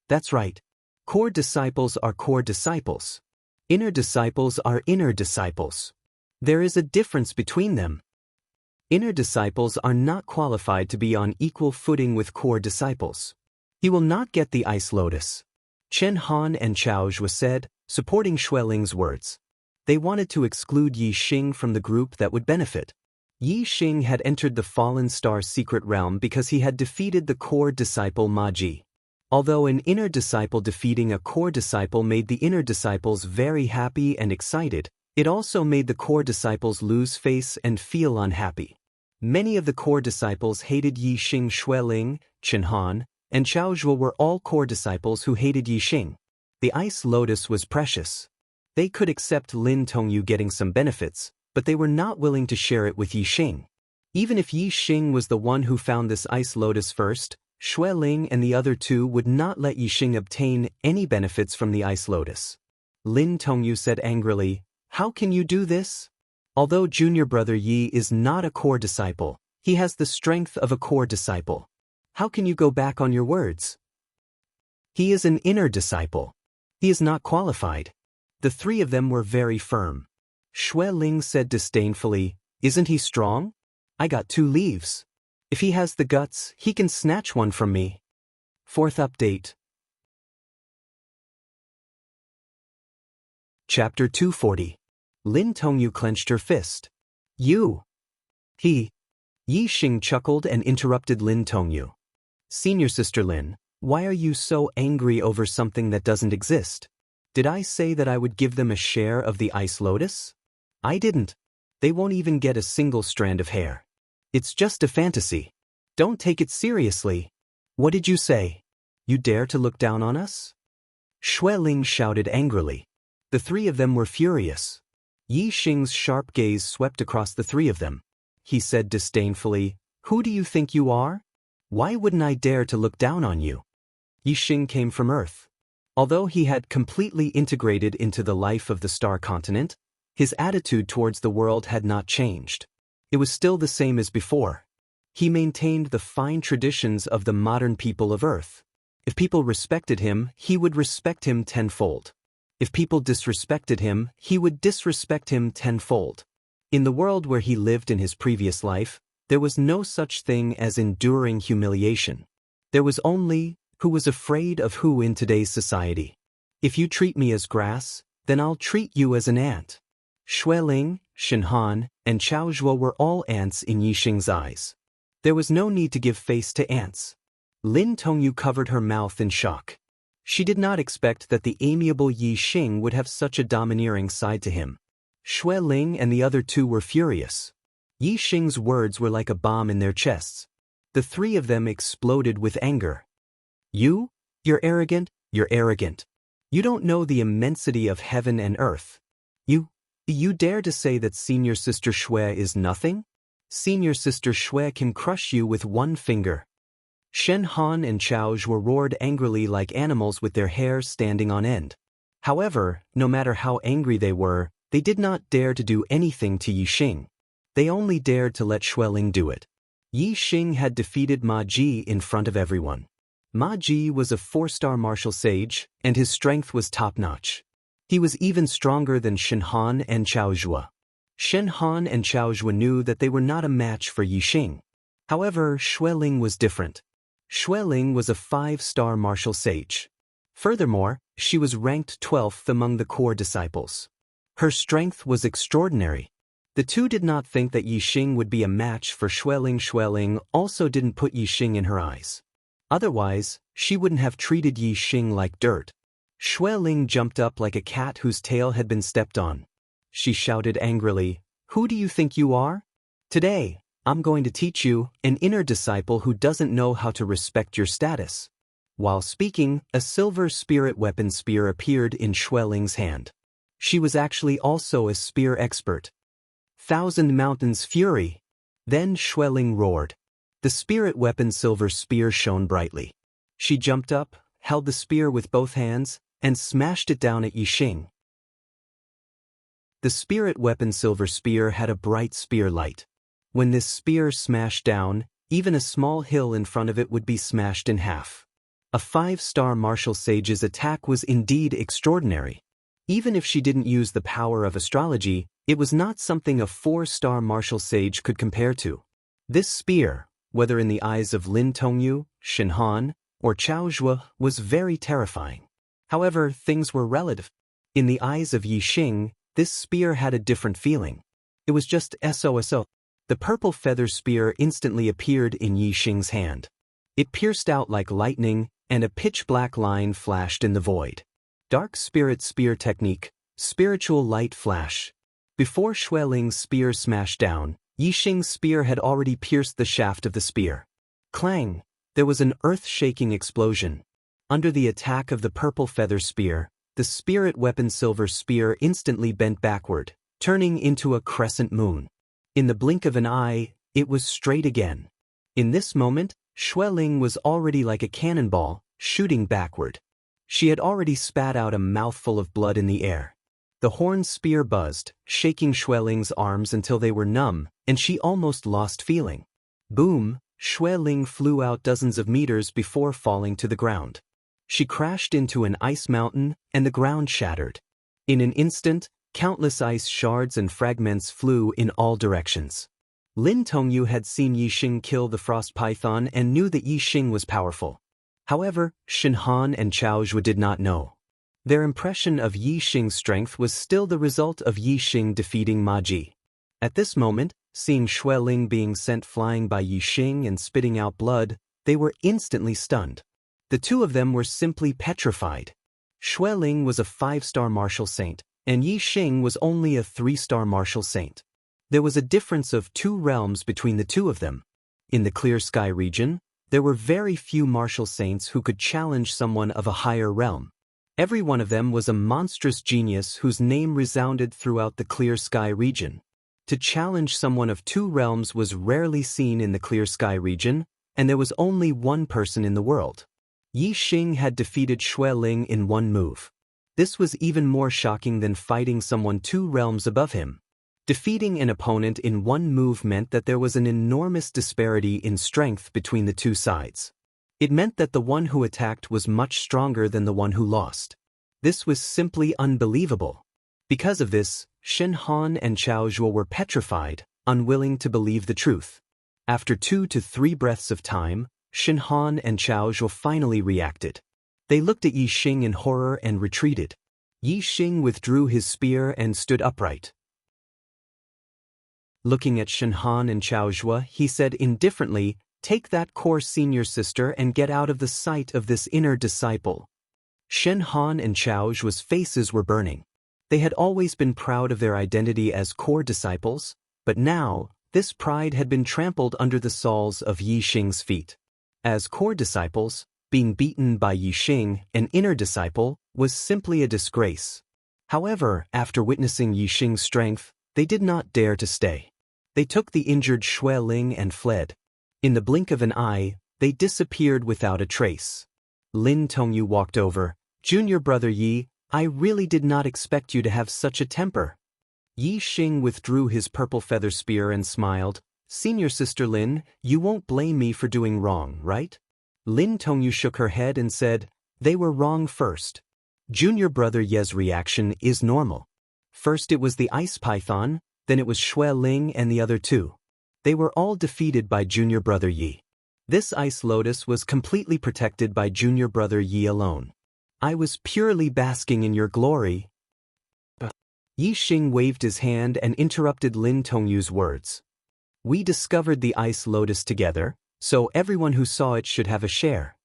"That's right. Core disciples are core disciples. Inner disciples are inner disciples. There is a difference between them. Inner disciples are not qualified to be on equal footing with core disciples. He will not get the ice lotus." Chen Han and Chao Zhua said, supporting Xue Ling's words. They wanted to exclude Yi Xing from the group that would benefit. Yi Xing had entered the Fallen Star secret realm because he had defeated the core disciple Ma Ji. Although an inner disciple defeating a core disciple made the inner disciples very happy and excited, it also made the core disciples lose face and feel unhappy. Many of the core disciples hated Yi Xing. Xue Ling, Chen Han, and Chao Zhua were all core disciples who hated Yi Xing. The ice lotus was precious. They could accept Lin Tongyu getting some benefits, but they were not willing to share it with Yi Xing. Even if Yi Xing was the one who found this ice lotus first, Xue Ling and the other 2 would not let Yi Xing obtain any benefits from the ice lotus. Lin Tongyu said angrily, "How can you do this? Although junior brother Yi is not a core disciple, he has the strength of a core disciple. How can you go back on your words? He is an inner disciple. He is not qualified." The 3 of them were very firm. Xue Ling said disdainfully, "Isn't he strong? I got 2 leaves. If he has the guts, he can snatch one from me." 4th update. Chapter 240. Lin Tongyu clenched her fist. "You!" Yi Xing chuckled and interrupted Lin Tongyu. "Senior sister Lin, why are you so angry over something that doesn't exist? Did I say that I would give them a share of the ice lotus? I didn't. They won't even get a single strand of hair. It's just a fantasy. Don't take it seriously." "What did you say? You dare to look down on us?" Xue Ling shouted angrily. The 3 of them were furious. Yi Xing's sharp gaze swept across the 3 of them. He said disdainfully, "Who do you think you are? Why wouldn't I dare to look down on you?" Yi Xing came from Earth. Although he had completely integrated into the life of the Star Continent, his attitude towards the world had not changed. It was still the same as before. He maintained the fine traditions of the modern people of Earth. If people respected him, he would respect him tenfold. If people disrespected him, he would disrespect him tenfold. In the world where he lived in his previous life, there was no such thing as enduring humiliation. There was only, who was afraid of who in today's society. If you treat me as grass, then I'll treat you as an ant. Xue Ling, Chen Han, and Chao Zhua were all ants in Yi Xing's eyes. There was no need to give face to ants. Lin Tongyu covered her mouth in shock. She did not expect that the amiable Yi Xing would have such a domineering side to him. Xue Ling and the other 2 were furious. Yi Xing's words were like a bomb in their chests. The 3 of them exploded with anger. You're arrogant, you're arrogant. You don't know the immensity of heaven and earth. You dare to say that senior sister Xue is nothing? Senior sister Xue can crush you with 1 finger. Shen Han and Chao Zhua roared angrily like animals with their hair standing on end. However, no matter how angry they were, they did not dare to do anything to Yi Xing. They only dared to let Xue Ling do it. Yi Xing had defeated Ma Ji in front of everyone. Ma Ji was a 4-star martial sage, and his strength was top-notch. He was even stronger than Shen Han and Chao Zhuo. Shen Han and Chao Zhuo knew that they were not a match for Yi Xing. However, Xueling was different. Xueling was a 5-star martial sage. Furthermore, she was ranked 12th among the core disciples. Her strength was extraordinary. The two did not think that Yi Xing would be a match for Xueling. Xueling also didn't put Yi Xing in her eyes. Otherwise, she wouldn't have treated Yi Xing like dirt. Xueling jumped up like a cat whose tail had been stepped on. She shouted angrily, "Who do you think you are? Today, I'm going to teach you, an inner disciple who doesn't know how to respect your status." While speaking, a silver spirit weapon spear appeared in Xueling's hand. She was actually also a spear expert. "Thousand Mountains Fury!" Then Xueling roared. The spirit weapon silver spear shone brightly. She jumped up, held the spear with both hands, and smashed it down at Yi Xing. The spirit weapon silver spear had a bright spear light. When this spear smashed down, even a small hill in front of it would be smashed in half. A 5-star martial sage's attack was indeed extraordinary. Even if she didn't use the power of astrology, it was not something a 4-star martial sage could compare to. This spear, whether in the eyes of Lin Tongyu, Shen Han, or Chao Zhuo, was very terrifying. However, things were relative. In the eyes of Yi Xing, this spear had a different feeling. It was just SOSO. The purple feather spear instantly appeared in Yi Xing's hand. It pierced out like lightning, and a pitch-black line flashed in the void. Dark Spirit Spear Technique, Spiritual Light Flash. Before Xueling's spear smashed down, Yi Xing's spear had already pierced the shaft of the spear. Clang! There was an earth-shaking explosion. Under the attack of the purple feather spear, the spirit weapon silver spear instantly bent backward, turning into a crescent moon. In the blink of an eye, it was straight again. In this moment, Xueling was already like a cannonball, shooting backward. She had already spat out a mouthful of blood in the air. The horn spear buzzed, shaking Xueling's arms until they were numb, and she almost lost feeling. Boom! Xueling flew out dozens of meters before falling to the ground. She crashed into an ice mountain, and the ground shattered. In an instant, countless ice shards and fragments flew in all directions. Lin Tongyu had seen Yi Xing kill the frost python and knew that Yi Xing was powerful. However, Shen Han and Chao Zhuo did not know. Their impression of Yi Xing's strength was still the result of Yi Xing defeating Ma Ji. At this moment, seeing Xueling being sent flying by Yi Xing and spitting out blood, they were instantly stunned. The two of them were simply petrified. Xueling was a 5-star martial saint, and Yi Xing was only a 3-star martial saint. There was a difference of 2 realms between the two of them. In the Clear Sky region, there were very few martial saints who could challenge someone of a higher realm. Every one of them was a monstrous genius whose name resounded throughout the Clear Sky region. To challenge someone of 2 realms was rarely seen in the Clear Sky region, and there was only one person in the world. Yi Xing had defeated Xueling in one move. This was even more shocking than fighting someone 2 realms above him. Defeating an opponent in one move meant that there was an enormous disparity in strength between the two sides. It meant that the one who attacked was much stronger than the one who lost. This was simply unbelievable. Because of this, Shen Han and Chao Zhuo were petrified, unwilling to believe the truth. After 2 to 3 breaths of time, Shen Han and Chao Zhuo finally reacted. They looked at Yi Xing in horror and retreated. Yi Xing withdrew his spear and stood upright. Looking at Shen Han and Chao Zhuo, he said indifferently, "Take that core senior sister and get out of the sight of this inner disciple." Shen Han and Chao Zhuo's faces were burning. They had always been proud of their identity as core disciples, but now, this pride had been trampled under the soles of Yi Xing's feet. As core disciples, being beaten by Yi Xing, an inner disciple, was simply a disgrace. However, after witnessing Yi Xing's strength, they did not dare to stay. They took the injured Xueling and fled. In the blink of an eye, they disappeared without a trace. Lin Tongyu walked over. "Junior brother Yi, I really did not expect you to have such a temper." Yi Xing withdrew his purple feather spear and smiled. Senior Sister Lin, you won't blame me for doing wrong, right? Lin Tongyu shook her head and said, they were wrong first. Junior Brother Ye's reaction is normal. First it was the ice python, then it was Xue Ling and the other two. They were all defeated by Junior Brother Yi. This ice lotus was completely protected by Junior Brother Yi alone. I was purely basking in your glory. Yi Xing waved his hand and interrupted Lin Tongyu's words. We discovered the ice lotus together, so everyone who saw it should have a share.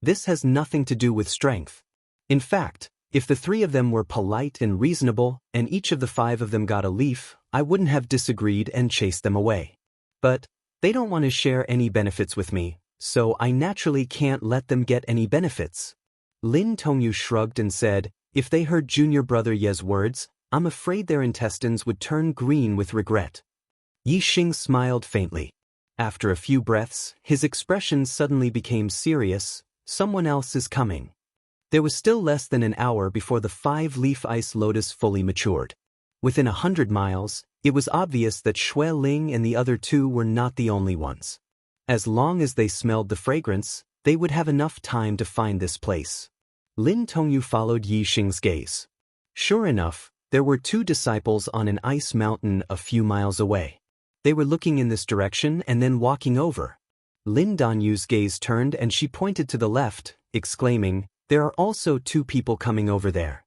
This has nothing to do with strength. In fact, if the three of them were polite and reasonable, and each of the five of them got a leaf, I wouldn't have disagreed and chased them away. But they don't want to share any benefits with me, so I naturally can't let them get any benefits. Lin Tongyu shrugged and said, if they heard Junior Brother Ye's words, I'm afraid their intestines would turn green with regret. Yi Xing smiled faintly. After a few breaths, his expression suddenly became serious. Someone else is coming. There was still less than an hour before the 5-leaf ice lotus fully matured. Within 100 miles, it was obvious that Xue Ling and the other two were not the only ones. As long as they smelled the fragrance, they would have enough time to find this place. Lin Tongyu followed Yi Xing's gaze. Sure enough, there were 2 disciples on an ice mountain a few miles away. They were looking in this direction and then walking over. Lin Danyu's gaze turned and she pointed to the left, exclaiming, there are also 2 people coming over there.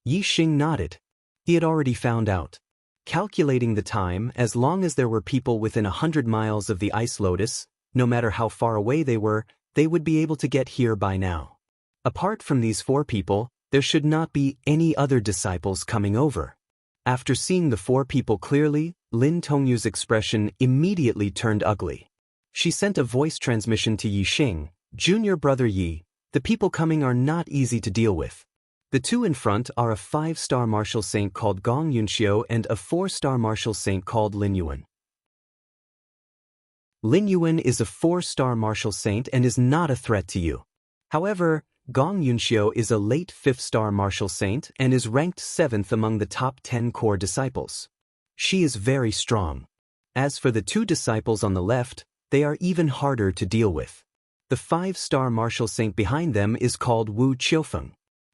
Yi Xing nodded. He had already found out. Calculating the time, as long as there were people within 100 miles of the ice lotus, no matter how far away they would be able to get here by now. Apart from these 4 people, there should not be any other disciples coming over. After seeing the 4 people clearly, Lin Tongyu's expression immediately turned ugly. She sent a voice transmission to Yi Xing, Junior Brother Yi, the people coming are not easy to deal with. The 2 in front are a 5-star martial saint called Gong Yunxiu and a 4-star martial saint called Lin Yuan. Lin Yuan is a 4-star martial saint and is not a threat to you. However, Gong Yunxiu is a late 5th-star martial saint and is ranked 7th among the top 10 core disciples. She is very strong. As for the 2 disciples on the left, they are even harder to deal with. The 5-star martial saint behind them is called Wu Qiufeng.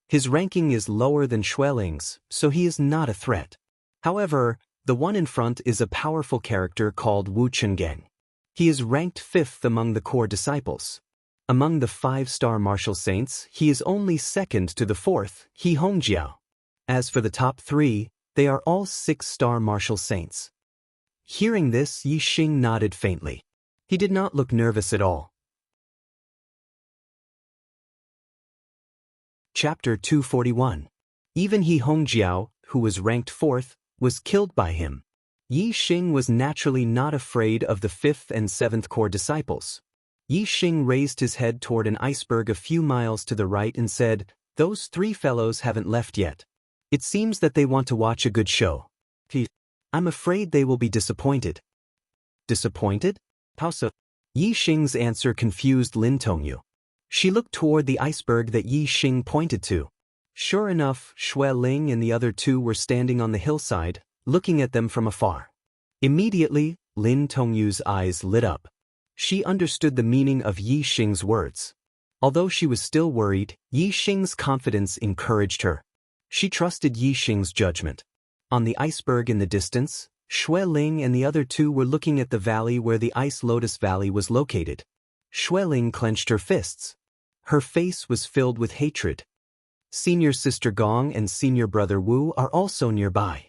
His ranking is lower than Xue Ling's, so he is not a threat. However, the one in front is a powerful character called Wu Chenggang. He is ranked 5th among the core disciples. Among the 5-star martial saints, he is only 2nd to the 4th, He Hongjiao. As for the top 3, they are all 6-star martial saints. Hearing this, Yi Xing nodded faintly. He did not look nervous at all. Chapter 241. Even He Hongjiao, who was ranked 4th, was killed by him. Yi Xing was naturally not afraid of the 5th and 7th core disciples. Yi Xing raised his head toward an iceberg a few miles to the right and said, those 3 fellows haven't left yet. It seems that they want to watch a good show. I'm afraid they will be disappointed. Disappointed? How so? Yi Xing's answer confused Lin Tongyu. She looked toward the iceberg that Yi Xing pointed to. Sure enough, Xue Ling and the other 2 were standing on the hillside, looking at them from afar. Immediately, Lin Tongyu's eyes lit up. She understood the meaning of Yi Xing's words. Although she was still worried, Yi Xing's confidence encouraged her. She trusted Yi Xing's judgment. On the iceberg in the distance, Xue Ling and the other 2 were looking at the valley where the Ice Lotus Valley was located. Xue Ling clenched her fists. Her face was filled with hatred. Senior Sister Gong and Senior Brother Wu are also nearby.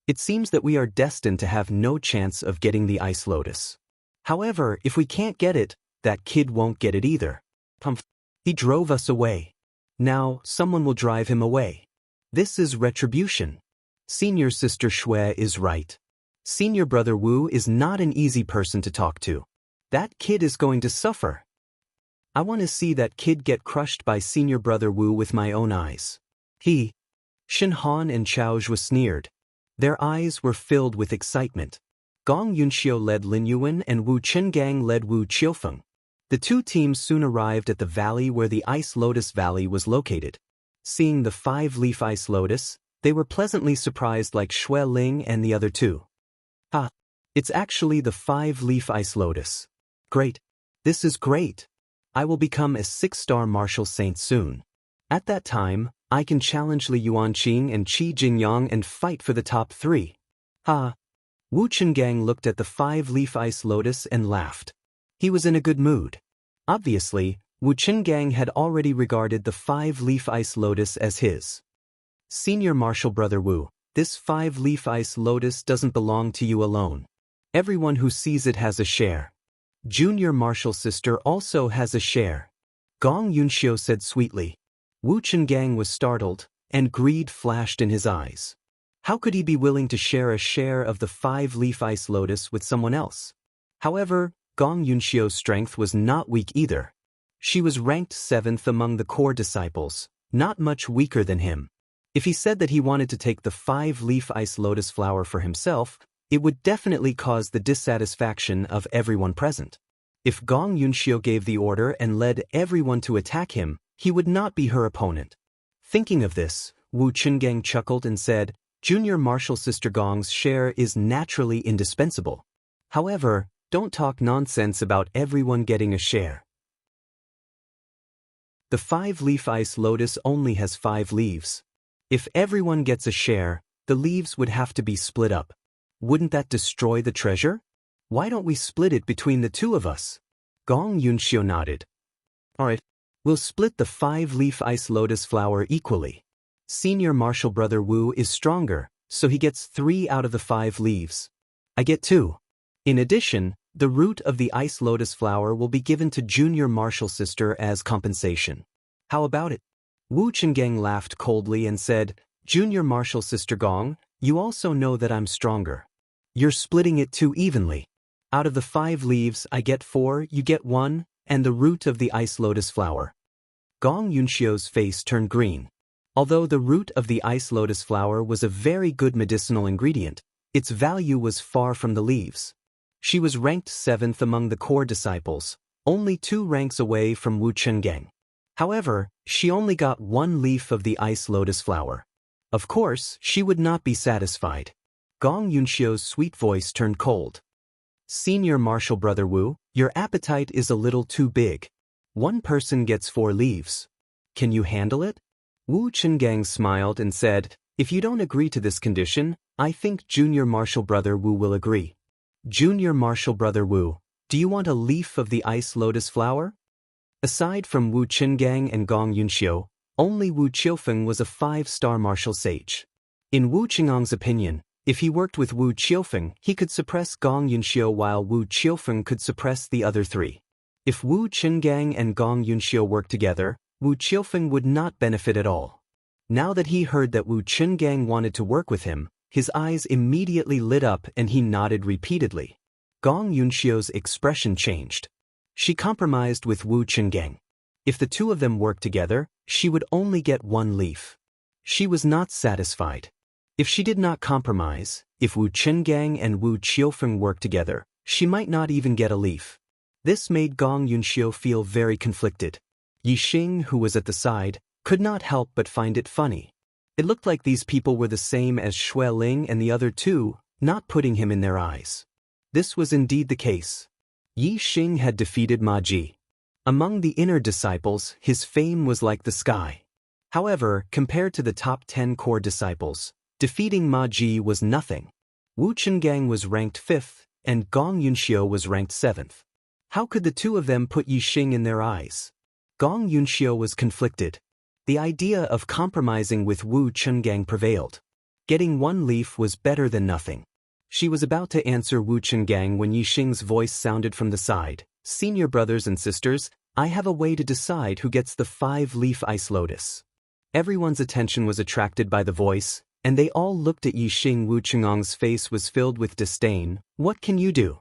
It seems that we are destined to have no chance of getting the Ice Lotus. However, if we can't get it, that kid won't get it either. He drove us away. Now, someone will drive him away. This is retribution. Senior Sister Xue is right. Senior Brother Wu is not an easy person to talk to. That kid is going to suffer. I want to see that kid get crushed by Senior Brother Wu with my own eyes. Shen Han and Chao Zhuo sneered. Their eyes were filled with excitement. Gong Yunxiu led Lin Yuan and Wu Chenggang led Wu Qiufeng. The 2 teams soon arrived at the valley where the Ice Lotus Valley was located. Seeing the 5-leaf ice lotus, they were pleasantly surprised like Xue Ling and the other 2. It's actually the 5-leaf ice lotus. Great. This is great. I will become a 6-star martial saint soon. At that time, I can challenge Li Yuanqing and Qi Jingyang and fight for the top 3. Ha! Wu Chengang looked at the 5-leaf ice lotus and laughed. He was in a good mood. Obviously, Wu Chengang had already regarded the 5-leaf ice lotus as his. Senior Martial Brother Wu, this 5-leaf ice lotus doesn't belong to you alone. Everyone who sees it has a share. Junior Martial Sister also has a share. Gong Yunxiu said sweetly. Wu Chengang was startled, and greed flashed in his eyes. How could he be willing to share a share of the 5-leaf ice lotus with someone else? However, Gong Yunxiu's strength was not weak either. She was ranked 7th among the core disciples, not much weaker than him. If he said that he wanted to take the 5-leaf ice lotus flower for himself, it would definitely cause the dissatisfaction of everyone present. If Gong Yunxiu gave the order and led everyone to attack him, he would not be her opponent. Thinking of this, Wu Chengang chuckled and said, Junior Martial Sister Gong's share is naturally indispensable. However, don't talk nonsense about everyone getting a share. The 5-leaf ice lotus only has 5 leaves. If everyone gets a share, the leaves would have to be split up. Wouldn't that destroy the treasure? Why don't we split it between the 2 of us? Gong Yunxiu nodded. Alright, we'll split the 5-leaf ice lotus flower equally. Senior Martial Brother Wu is stronger, so he gets 3 out of the 5 leaves. I get 2. In addition, the root of the ice lotus flower will be given to Junior Martial Sister as compensation. How about it? Wu Chengang laughed coldly and said, Junior Martial Sister Gong, you also know that I'm stronger. You're splitting it too evenly. Out of the 5 leaves, I get 4, you get 1, and the root of the ice lotus flower. Gong Yunxiu's face turned green. Although the root of the ice lotus flower was a very good medicinal ingredient, its value was far from the leaves. She was ranked 7th among the core disciples, only 2 ranks away from Wu Chengang. However, she only got 1 leaf of the ice lotus flower. Of course, she would not be satisfied. Gong Yunxiu's sweet voice turned cold. Senior Martial Brother Wu, your appetite is a little too big. 1 person gets 4 leaves. Can you handle it? Wu Chengang smiled and said, if you don't agree to this condition, I think Junior Martial Brother Wu will agree. Junior Martial Brother Wu, do you want a leaf of the ice lotus flower? Aside from Wu Chengang and Gong Yunxiu, only Wu Qiufeng was a 5-star martial sage. In Wu Qinggang's opinion, if he worked with Wu Qiufeng, he could suppress Gong Yunxiu while Wu Qiufeng could suppress the other 3. If Wu Chengang and Gong Yunxiu worked together, Wu Qiufeng would not benefit at all. Now that he heard that Wu Chengang wanted to work with him, his eyes immediately lit up and he nodded repeatedly. Gong Yunxiu's expression changed. She compromised with Wu Chengang. If the 2 of them worked together, she would only get 1 leaf. She was not satisfied. If she did not compromise, if Wu Chengang and Wu Qiufeng worked together, she might not even get a leaf. This made Gong Yunxiu feel very conflicted. Yi Xing, who was at the side, could not help but find it funny. It looked like these people were the same as Xue Ling and the other 2, not putting him in their eyes. This was indeed the case. Yi Xing had defeated Ma Ji. Among the inner disciples, his fame was like the sky. However, compared to the top 10 core disciples, defeating Ma Ji was nothing. Wu Chengang was ranked 5th, and Gong Yunxiu was ranked 7th. How could the 2 of them put Yi Xing in their eyes? Gong Yunxiu was conflicted. The idea of compromising with Wu Chengang prevailed. Getting 1 leaf was better than nothing. She was about to answer Wu Chengang when Yi Xing's voice sounded from the side. Senior brothers and sisters, I have a way to decide who gets the 5-leaf ice lotus. Everyone's attention was attracted by the voice, and they all looked at Yi Xing. Wu Chenggang's face was filled with disdain. What can you do?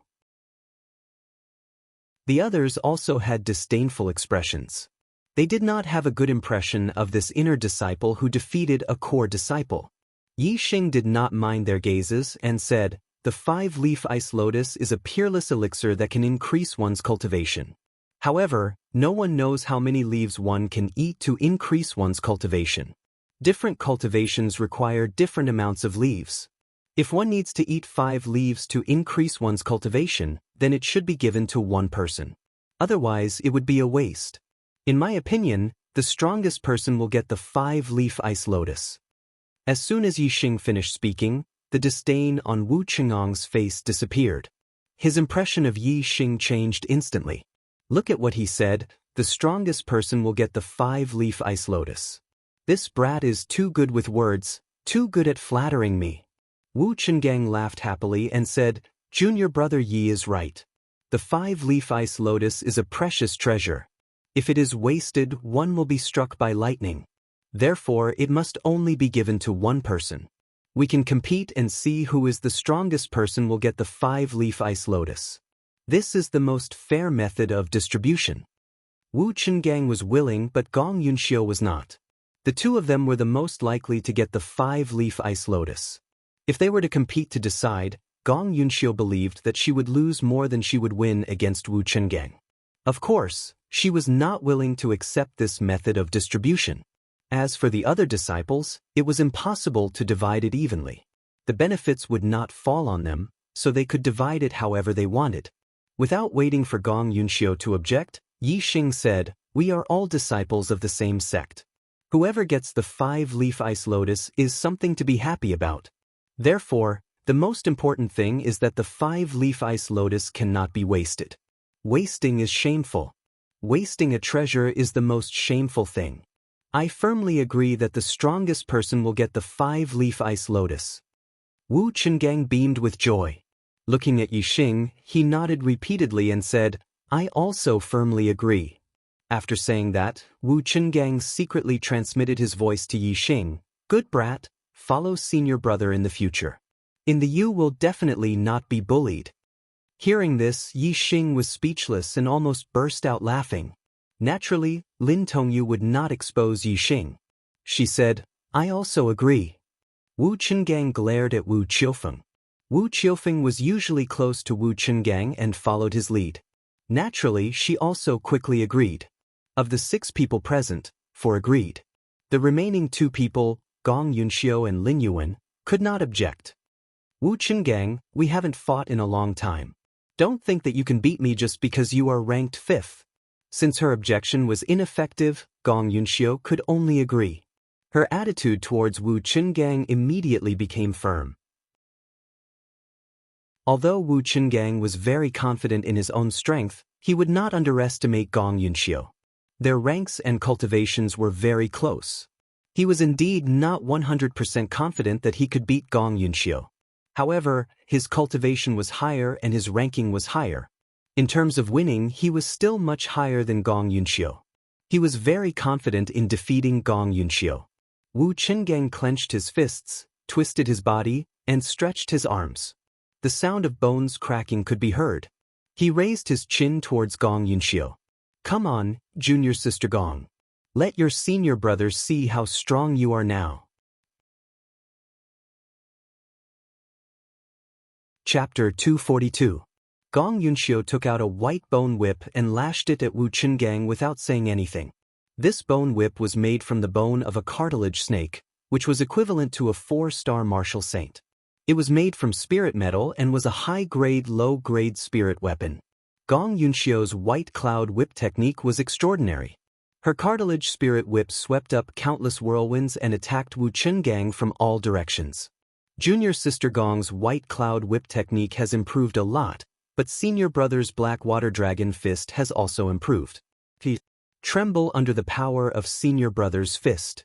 The others also had disdainful expressions. They did not have a good impression of this inner disciple who defeated a core disciple. Yi Xing did not mind their gazes and said, the 5-leaf ice lotus is a peerless elixir that can increase one's cultivation. However, no one knows how many leaves one can eat to increase one's cultivation. Different cultivations require different amounts of leaves. If one needs to eat 5 leaves to increase one's cultivation, then it should be given to one person. Otherwise, it would be a waste. In my opinion, the strongest person will get the 5-leaf ice lotus. As soon as Yixing finished speaking, the disdain on Wu Qingong's face disappeared. His impression of Yixing changed instantly. Look at what he said, the strongest person will get the 5-leaf ice lotus. This brat is too good with words, too good at flattering me. Wu Qingong laughed happily and said, Junior brother Yi is right. The 5-leaf ice lotus is a precious treasure. If it is wasted, one will be struck by lightning. Therefore, it must only be given to one person. We can compete and see who is the strongest person will get the 5-leaf ice lotus. This is the most fair method of distribution. Wu Qingong was willing, but Gong Yunxiu was not. The two of them were the most likely to get the 5-leaf ice lotus. If they were to compete to decide, Gong Yunxiu believed that she would lose more than she would win against Wu Qingong. Of course, she was not willing to accept this method of distribution. As for the other disciples, it was impossible to divide it evenly. The benefits would not fall on them, so they could divide it however they wanted. Without waiting for Gong Yunxiu to object, Yixing said, We are all disciples of the same sect. Whoever gets the 5-leaf ice lotus is something to be happy about. Therefore, the most important thing is that the 5-leaf ice lotus cannot be wasted. Wasting is shameful. Wasting a treasure is the most shameful thing. I firmly agree that the strongest person will get the 5-leaf ice lotus. Wu Qingong beamed with joy. Looking at Yixing, he nodded repeatedly and said, I also firmly agree. After saying that, Wu Qingong secretly transmitted his voice to Yixing, Good brat, follow senior brother in the future. In the you will definitely not be bullied. Hearing this, Yixing was speechless and almost burst out laughing. Naturally, Lin Tongyu would not expose Yixing. She said, I also agree. Wu Qingong glared at Wu Qiufeng. Wu Qiufeng was usually close to Wu Qingong and followed his lead. Naturally, she also quickly agreed. Of the 6 people present, 4 agreed. The remaining 2 people, Gong Yunxiu and Lin Yuan, could not object. Wu Qingong, we haven't fought in a long time. Don't think that you can beat me just because you are ranked 5th. Since her objection was ineffective, Gong Yunxiu could only agree. Her attitude towards Wu Qingong immediately became firm. Although Wu Qingong was very confident in his own strength, he would not underestimate Gong Yunxiu. Their ranks and cultivations were very close. He was indeed not 100% confident that he could beat Gong Yunxiu. However, his cultivation was higher and his ranking was higher. In terms of winning, he was still much higher than Gong Yunxiu. He was very confident in defeating Gong Yunxiu. Wu Qingong clenched his fists, twisted his body, and stretched his arms. The sound of bones cracking could be heard. He raised his chin towards Gong Yunxiu. Come on, junior sister Gong. Let your senior brothers see how strong you are now. Chapter 242. Gong Yunxiu took out a white bone whip and lashed it at Wu Qingong without saying anything. This bone whip was made from the bone of a cartilage snake, which was equivalent to a 4-star martial saint. It was made from spirit metal and was a high-grade, low-grade spirit weapon. Gong Yunxiu's white cloud whip technique was extraordinary. Her cartilage spirit whip swept up countless whirlwinds and attacked Wu Qingong from all directions. Junior sister Gong's white cloud whip technique has improved a lot, but senior brother's black water dragon fist has also improved. He trembled under the power of senior brother's fist.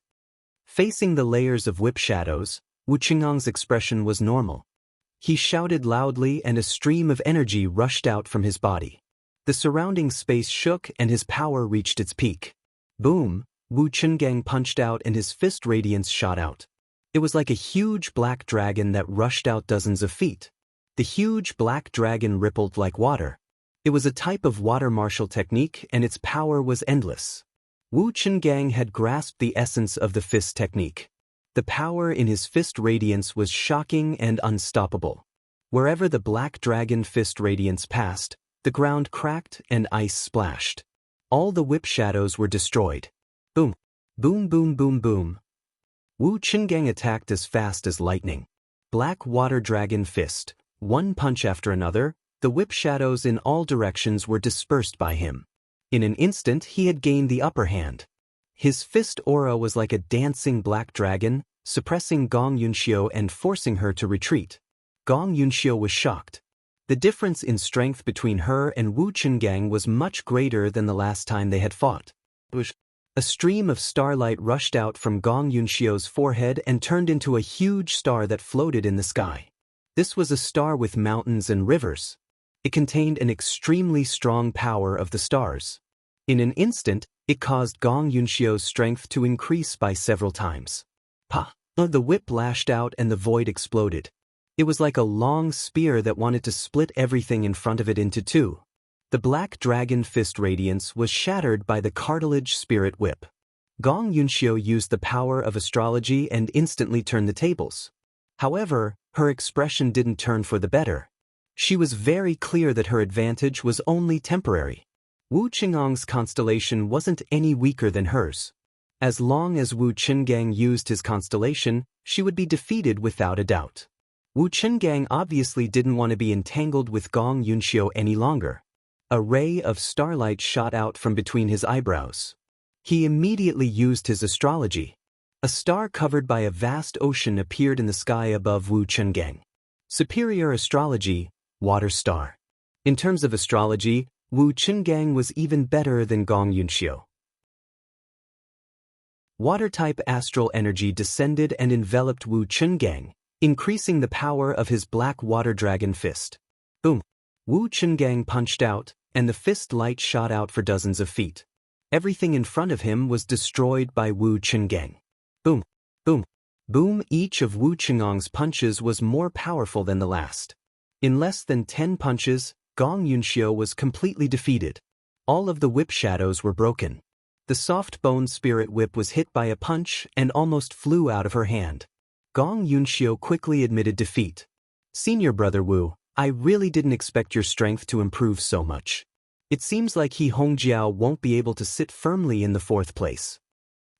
Facing the layers of whip shadows, Wu Qingong's expression was normal. He shouted loudly and a stream of energy rushed out from his body. The surrounding space shook and his power reached its peak. Boom! Wu Qingong punched out and his fist radiance shot out. It was like a huge black dragon that rushed out dozens of feet. The huge black dragon rippled like water. It was a type of water martial technique and its power was endless. Wu Qingong had grasped the essence of the fist technique. The power in his fist radiance was shocking and unstoppable. Wherever the black dragon fist radiance passed, the ground cracked and ice splashed. All the whip shadows were destroyed. Boom! Boom boom boom boom. Wu Qingong attacked as fast as lightning. Black Water Dragon Fist. One punch after another, the whip shadows in all directions were dispersed by him. In an instant he had gained the upper hand. His fist aura was like a dancing black dragon, suppressing Gong Yunxiu and forcing her to retreat. Gong Yunxiu was shocked. The difference in strength between her and Wu Qingang was much greater than the last time they had fought. A stream of starlight rushed out from Gong Yunxiu's forehead and turned into a huge star that floated in the sky. This was a star with mountains and rivers. It contained an extremely strong power of the stars. In an instant, it caused Gong Yunxiu's strength to increase by several times. Pa! The whip lashed out and the void exploded. It was like a long spear that wanted to split everything in front of it into two. The black dragon fist radiance was shattered by the cartilage spirit whip. Gong Yunxiu used the power of astrology and instantly turned the tables. However, her expression didn't turn for the better. She was very clear that her advantage was only temporary. Wu Qinggang's constellation wasn't any weaker than hers. As long as Wu Qingang used his constellation, she would be defeated without a doubt. Wu Qingang obviously didn't want to be entangled with Gong Yunxiu any longer. A ray of starlight shot out from between his eyebrows. He immediately used his astrology. A star covered by a vast ocean appeared in the sky above Wu Qingang. Superior astrology, water star. In terms of astrology, Wu Qingang was even better than Gong Yunxiu. Water-type astral energy descended and enveloped Wu Qingang, increasing the power of his black water dragon fist. Boom! Wu Qingang punched out, and the fist light shot out for dozens of feet. Everything in front of him was destroyed by Wu Qingang. Boom! Boom! Boom! Each of Wu Qinggang's punches was more powerful than the last. In less than 10 punches, Gong Yunxiu was completely defeated. All of the whip shadows were broken. The soft bone spirit whip was hit by a punch and almost flew out of her hand. Gong Yunxiu quickly admitted defeat. Senior brother Wu, I really didn't expect your strength to improve so much. It seems like He Hongjiao won't be able to sit firmly in the 4th place.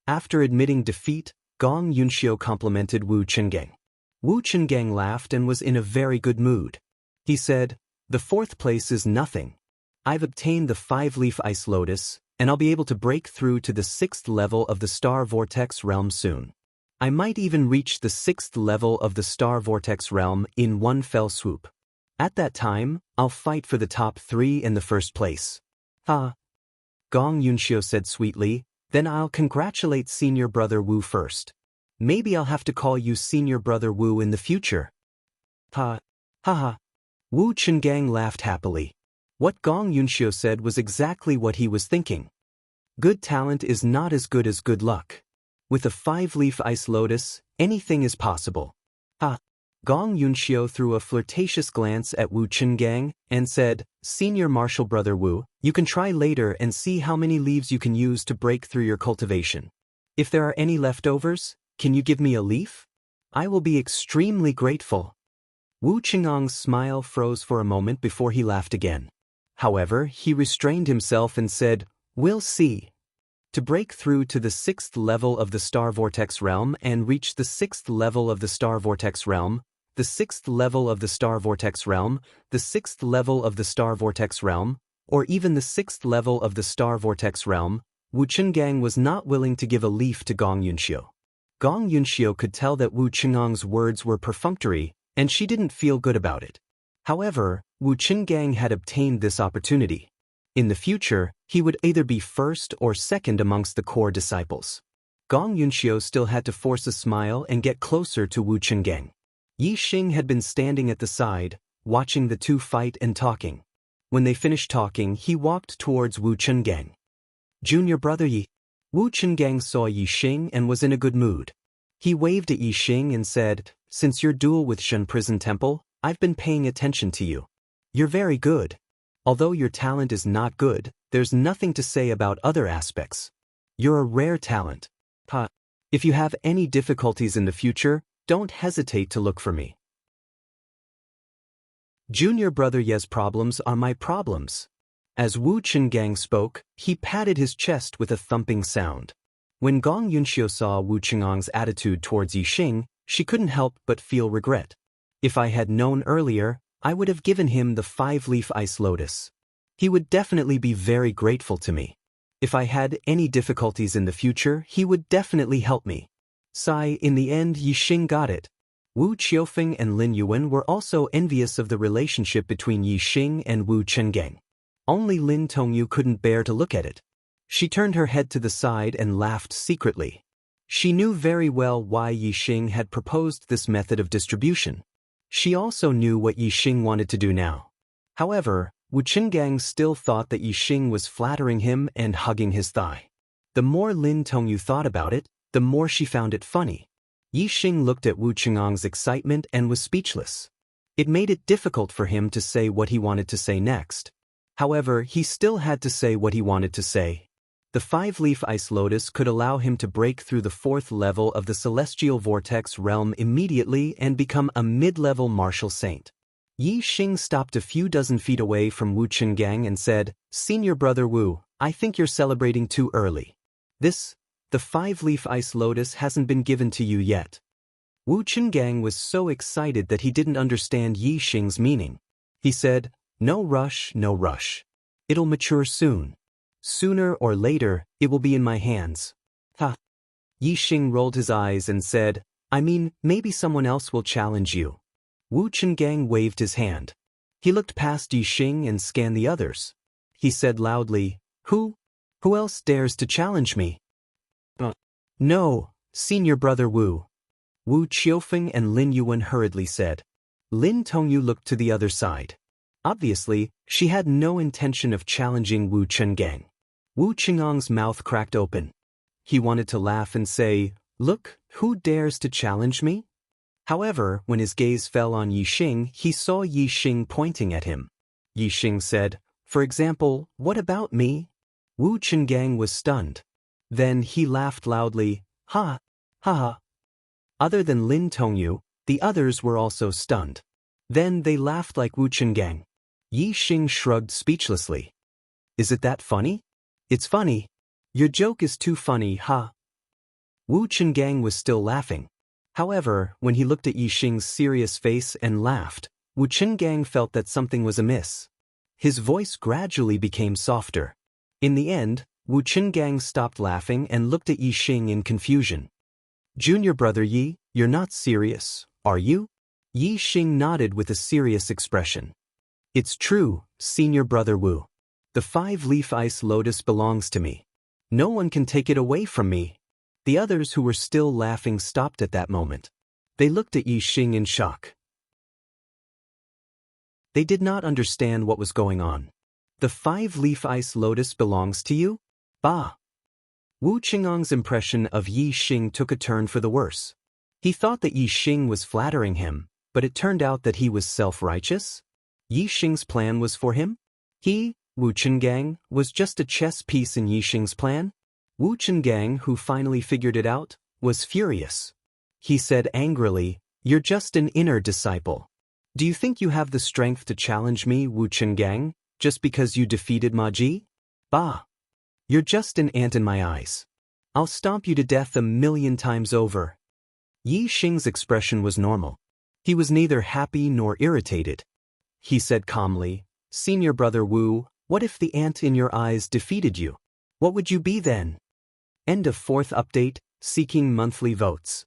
After admitting defeat, Gong Yunxiu complimented Wu Qingang. Wu Qingang laughed and was in a very good mood. He said, "The 4th place is nothing. I've obtained the 5-leaf ice lotus, and I'll be able to break through to the 6th level of the star vortex realm soon. I might even reach the 6th level of the star vortex realm in one fell swoop. At that time, I'll fight for the top 3 in the 1st place." "Ah," Gong Yunxiu said sweetly, "then I'll congratulate senior brother Wu first. Maybe I'll have to call you senior brother Wu in the future." "Ha, ha ha." Wu Qingang laughed happily. What Gong Yunxiu said was exactly what he was thinking. Good talent is not as good as good luck. With a 5-leaf ice lotus, anything is possible. "Ha." Gong Yunxiu threw a flirtatious glance at Wu Qingang and said, "Senior martial brother Wu, you can try later and see how many leaves you can use to break through your cultivation. If there are any leftovers, can you give me a leaf? I will be extremely grateful." Wu Qinggang's smile froze for a moment before he laughed again. However, he restrained himself and said, "We'll see." To break through to the 6th level of the star vortex realm and reach the 6th level of the star vortex realm, the 6th level of the star vortex realm, the 6th level of the star vortex realm, or even the 6th level of the star vortex realm, Wu Qingang was not willing to give a leaf to Gong Yunxiu. Gong Yunxiu could tell that Wu Qinggang's words were perfunctory, and she didn't feel good about it. However, Wu Qingang had obtained this opportunity. In the future, he would either be 1st or 2nd amongst the core disciples. Gong Yunxiu still had to force a smile and get closer to Wu Qingang. Yi Xing had been standing at the side, watching the two fight and talking. When they finished talking, he walked towards Wu Qingang. "Junior brother Yi." Wu Qingang saw Yi Xing and was in a good mood. He waved at Yi Xing and said, "Since your duel with Shen Prison Temple, I've been paying attention to you. You're very good. Although your talent is not good, there's nothing to say about other aspects. You're a rare talent. Ha. If you have any difficulties in the future, don't hesitate to look for me." Junior brother Ye's problems are my problems. As Wu Qingang spoke, he patted his chest with a thumping sound. When Gong Yunxiu saw Wu Qinggang's attitude towards Yi Xing, She couldn't help but feel regret. If I had known earlier, I would have given him the 5-leaf ice lotus. He would definitely be very grateful to me. If I had any difficulties in the future, he would definitely help me. Sigh, in the end Yixing got it. Wu Qiufeng and Lin Yuan were also envious of the relationship between Yixing and Wu Chenggang. Only Lin Tongyu couldn't bear to look at it. She turned her head to the side and laughed secretly. She knew very well why Yixing had proposed this method of distribution. She also knew what Yixing wanted to do now. However, Wu Chenggang still thought that Yixing was flattering him and hugging his thigh. The more Lin Tongyu thought about it, the more she found it funny. Yixing looked at Wu Chengang's excitement and was speechless. It made it difficult for him to say what he wanted to say next. However, he still had to say what he wanted to say. The 5-leaf ice lotus could allow him to break through the 4th level of the celestial vortex realm immediately and become a mid-level martial saint. Yixing stopped a few dozen feet away from Wu Chenggang and said, "Senior brother Wu, I think you're celebrating too early. The 5-leaf ice lotus hasn't been given to you yet." Wu Chenggang was so excited that he didn't understand Yixing's meaning. He said, "No rush, no rush. It'll mature soon. Sooner or later, it will be in my hands." Ha! Yixing rolled his eyes and said, "I mean, maybe someone else will challenge you." Wu Chenggang waved his hand. He looked past Yixing and scanned the others. He said loudly, Who else dares to challenge me?" "No, Senior Brother Wu." Wu Qiufeng and Lin Yuan hurriedly said. Lin Tongyu looked to the other side. Obviously, she had no intention of challenging Wu Chenggang. Wu Chengang's mouth cracked open. He wanted to laugh and say, "Look, who dares to challenge me?" However, when his gaze fell on Yixing, he saw Yixing pointing at him. Yixing said, "For example, what about me?" Wu Chenggang was stunned. Then he laughed loudly, "Ha, ha ha." Other than Lin Tongyu, the others were also stunned. Then they laughed like Wu Chenggang. Yixing shrugged speechlessly. "Is it that funny?" "It's funny. Your joke is too funny, ha." Wu Chenggang was still laughing. However, when he looked at Yixing's serious face and laughed, Wu Chenggang felt that something was amiss. His voice gradually became softer. In the end, Wu Chenggang stopped laughing and looked at Yixing in confusion. "Junior brother Yi, you're not serious, are you?" Yixing nodded with a serious expression. "It's true, Senior brother Wu. The 5-leaf ice lotus belongs to me. No one can take it away from me." The others who were still laughing stopped at that moment. They looked at Yixing in shock. They did not understand what was going on. "The 5-leaf ice lotus belongs to you? Bah!" Wu Chengang's impression of Yixing took a turn for the worse. He thought that Yixing was flattering him, but it turned out that he was self-righteous. Yixing's plan was for him? He, Wu Chenggang, was just a chess piece in Yixing's plan? Wu Chenggang, who finally figured it out, was furious. He said angrily, "You're just an inner disciple. Do you think you have the strength to challenge me, Wu Chenggang, just because you defeated Ma Ji? Bah! You're just an ant in my eyes. I'll stomp you to death 1,000,000 times over." Yixing's expression was normal. He was neither happy nor irritated. He said calmly, "Senior brother Wu, what if the ant in your eyes defeated you? What would you be then?" End of 4th update, seeking monthly votes.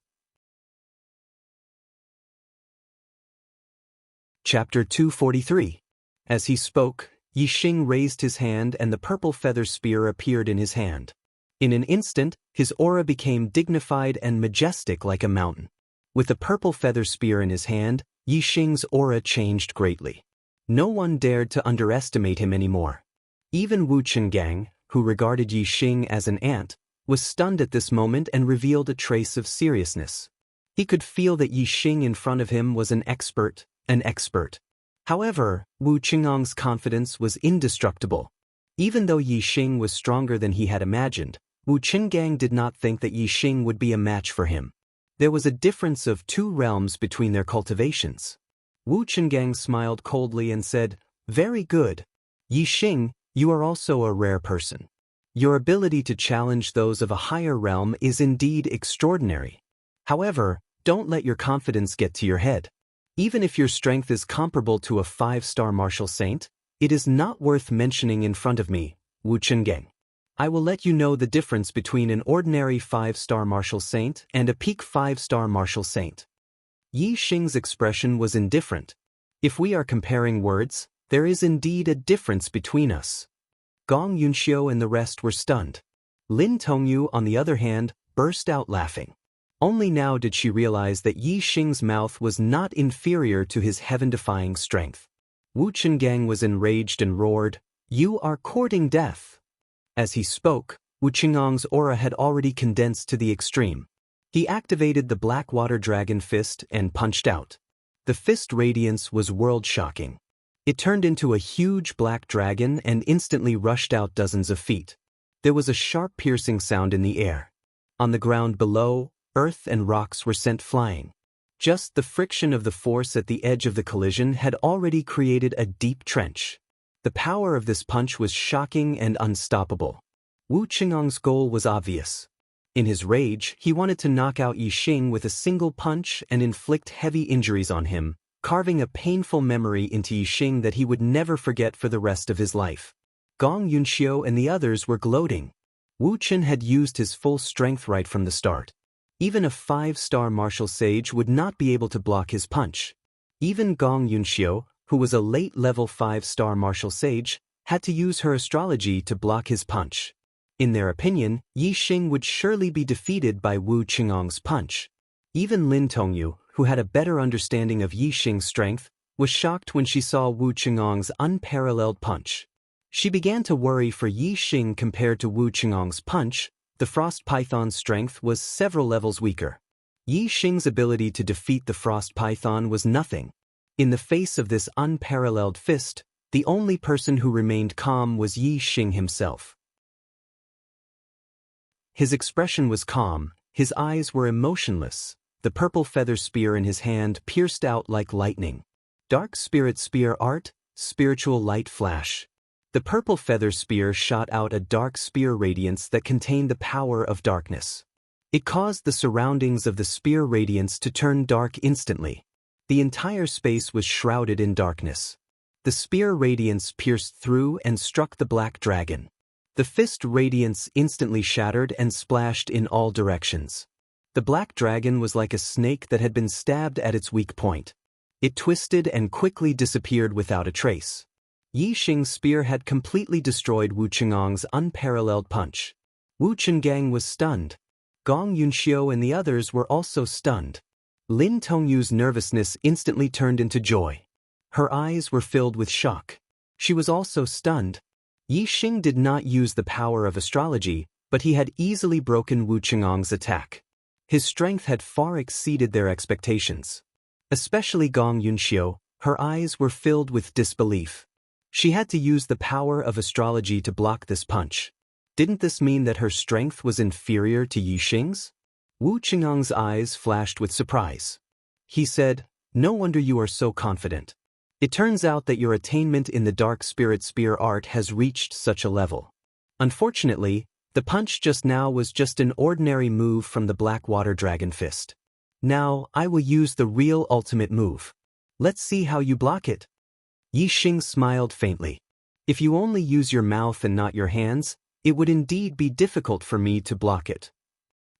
Chapter 243. As he spoke, Yixing raised his hand and the purple feather spear appeared in his hand. In an instant, his aura became dignified and majestic like a mountain. With the purple feather spear in his hand, Yixing's aura changed greatly. No one dared to underestimate him anymore. Even Wu Chenggang, who regarded Yixing as an ant, was stunned at this moment and revealed a trace of seriousness. He could feel that Yixing in front of him was an expert. However, Wu Chengang's confidence was indestructible. Even though Yixing was stronger than he had imagined, Wu Chenggang did not think that Yixing would be a match for him. There was a difference of 2 realms between their cultivations. Wu Chenggang smiled coldly and said, "Very good. Yixing, you are also a rare person. Your ability to challenge those of a higher realm is indeed extraordinary. However, Don't let your confidence get to your head. Even if your strength is comparable to a 5-star martial saint, it is not worth mentioning in front of me, Wu Chenggang. I will let you know the difference between an ordinary 5-star martial saint and a peak 5-star martial saint. Yi Xing's expression was indifferent. If we are comparing words, there is indeed a difference between us. Gong Yunxiu and the rest were stunned. Lin Tongyu, on the other hand, burst out laughing. Only now did she realize that Yi Xing's mouth was not inferior to his heaven-defying strength. Wu Chenggang was enraged and roared, "You are courting death." As he spoke, Wu Qingong's aura had already condensed to the extreme. He activated the Black Water Dragon Fist and punched out. The fist radiance was world-shocking. It turned into a huge black dragon and instantly rushed out dozens of feet. There was a sharp piercing sound in the air. On the ground below, earth and rocks were sent flying. Just the friction of the force at the edge of the collision had already created a deep trench. The power of this punch was shocking and unstoppable. Wu Qingong's goal was obvious. In his rage, he wanted to knock out Yi Xing with a single punch and inflict heavy injuries on him, carving a painful memory into Yi Xing that he would never forget for the rest of his life. Gong Yunxiu and the others were gloating. Wu Chen had used his full strength right from the start. Even a 5-star martial sage would not be able to block his punch. Even Gong Yunxiu, who was a late-level 5-star martial sage, had to use her astrology to block his punch. In their opinion, Yi Xing would surely be defeated by Wu Qingong's punch. Even Lin Tongyu, who had a better understanding of Yi Xing's strength, was shocked when she saw Wu Qingong's unparalleled punch. She began to worry for Yi Xing compared to Wu Qingong's punch. The Frost Python's strength was several levels weaker. Yi Xing's ability to defeat the Frost Python was nothing. In the face of this unparalleled fist, the only person who remained calm was Yi Xing himself. His expression was calm, his eyes were emotionless. The purple feather spear in his hand pierced out like lightning. Dark Spirit Spear Art, Spiritual Light Flash. The purple feather spear shot out a dark spear radiance that contained the power of darkness. It caused the surroundings of the spear radiance to turn dark instantly. The entire space was shrouded in darkness. The spear radiance pierced through and struck the black dragon. The fist radiance instantly shattered and splashed in all directions. The black dragon was like a snake that had been stabbed at its weak point. It twisted and quickly disappeared without a trace. Yi Xing's spear had completely destroyed Wu Qingong's unparalleled punch. Wu Chenggang was stunned. Gong Yunxiu and the others were also stunned. Lin Tongyu's nervousness instantly turned into joy. Her eyes were filled with shock. She was also stunned. Yi Xing did not use the power of astrology, but he had easily broken Wu Qingong's attack. His strength had far exceeded their expectations. Especially Gong Yunxiu, her eyes were filled with disbelief. She had to use the power of astrology to block this punch. Didn't this mean that her strength was inferior to Yi Xing's? Wu Qingong's eyes flashed with surprise. He said, "No wonder you are so confident. It turns out that your attainment in the Dark Spirit Spear art has reached such a level. Unfortunately, the punch just now was just an ordinary move from the Black Water Dragon Fist. Now, I will use the real ultimate move. Let's see how you block it." Yi Xing smiled faintly. "If you only use your mouth and not your hands, it would indeed be difficult for me to block it."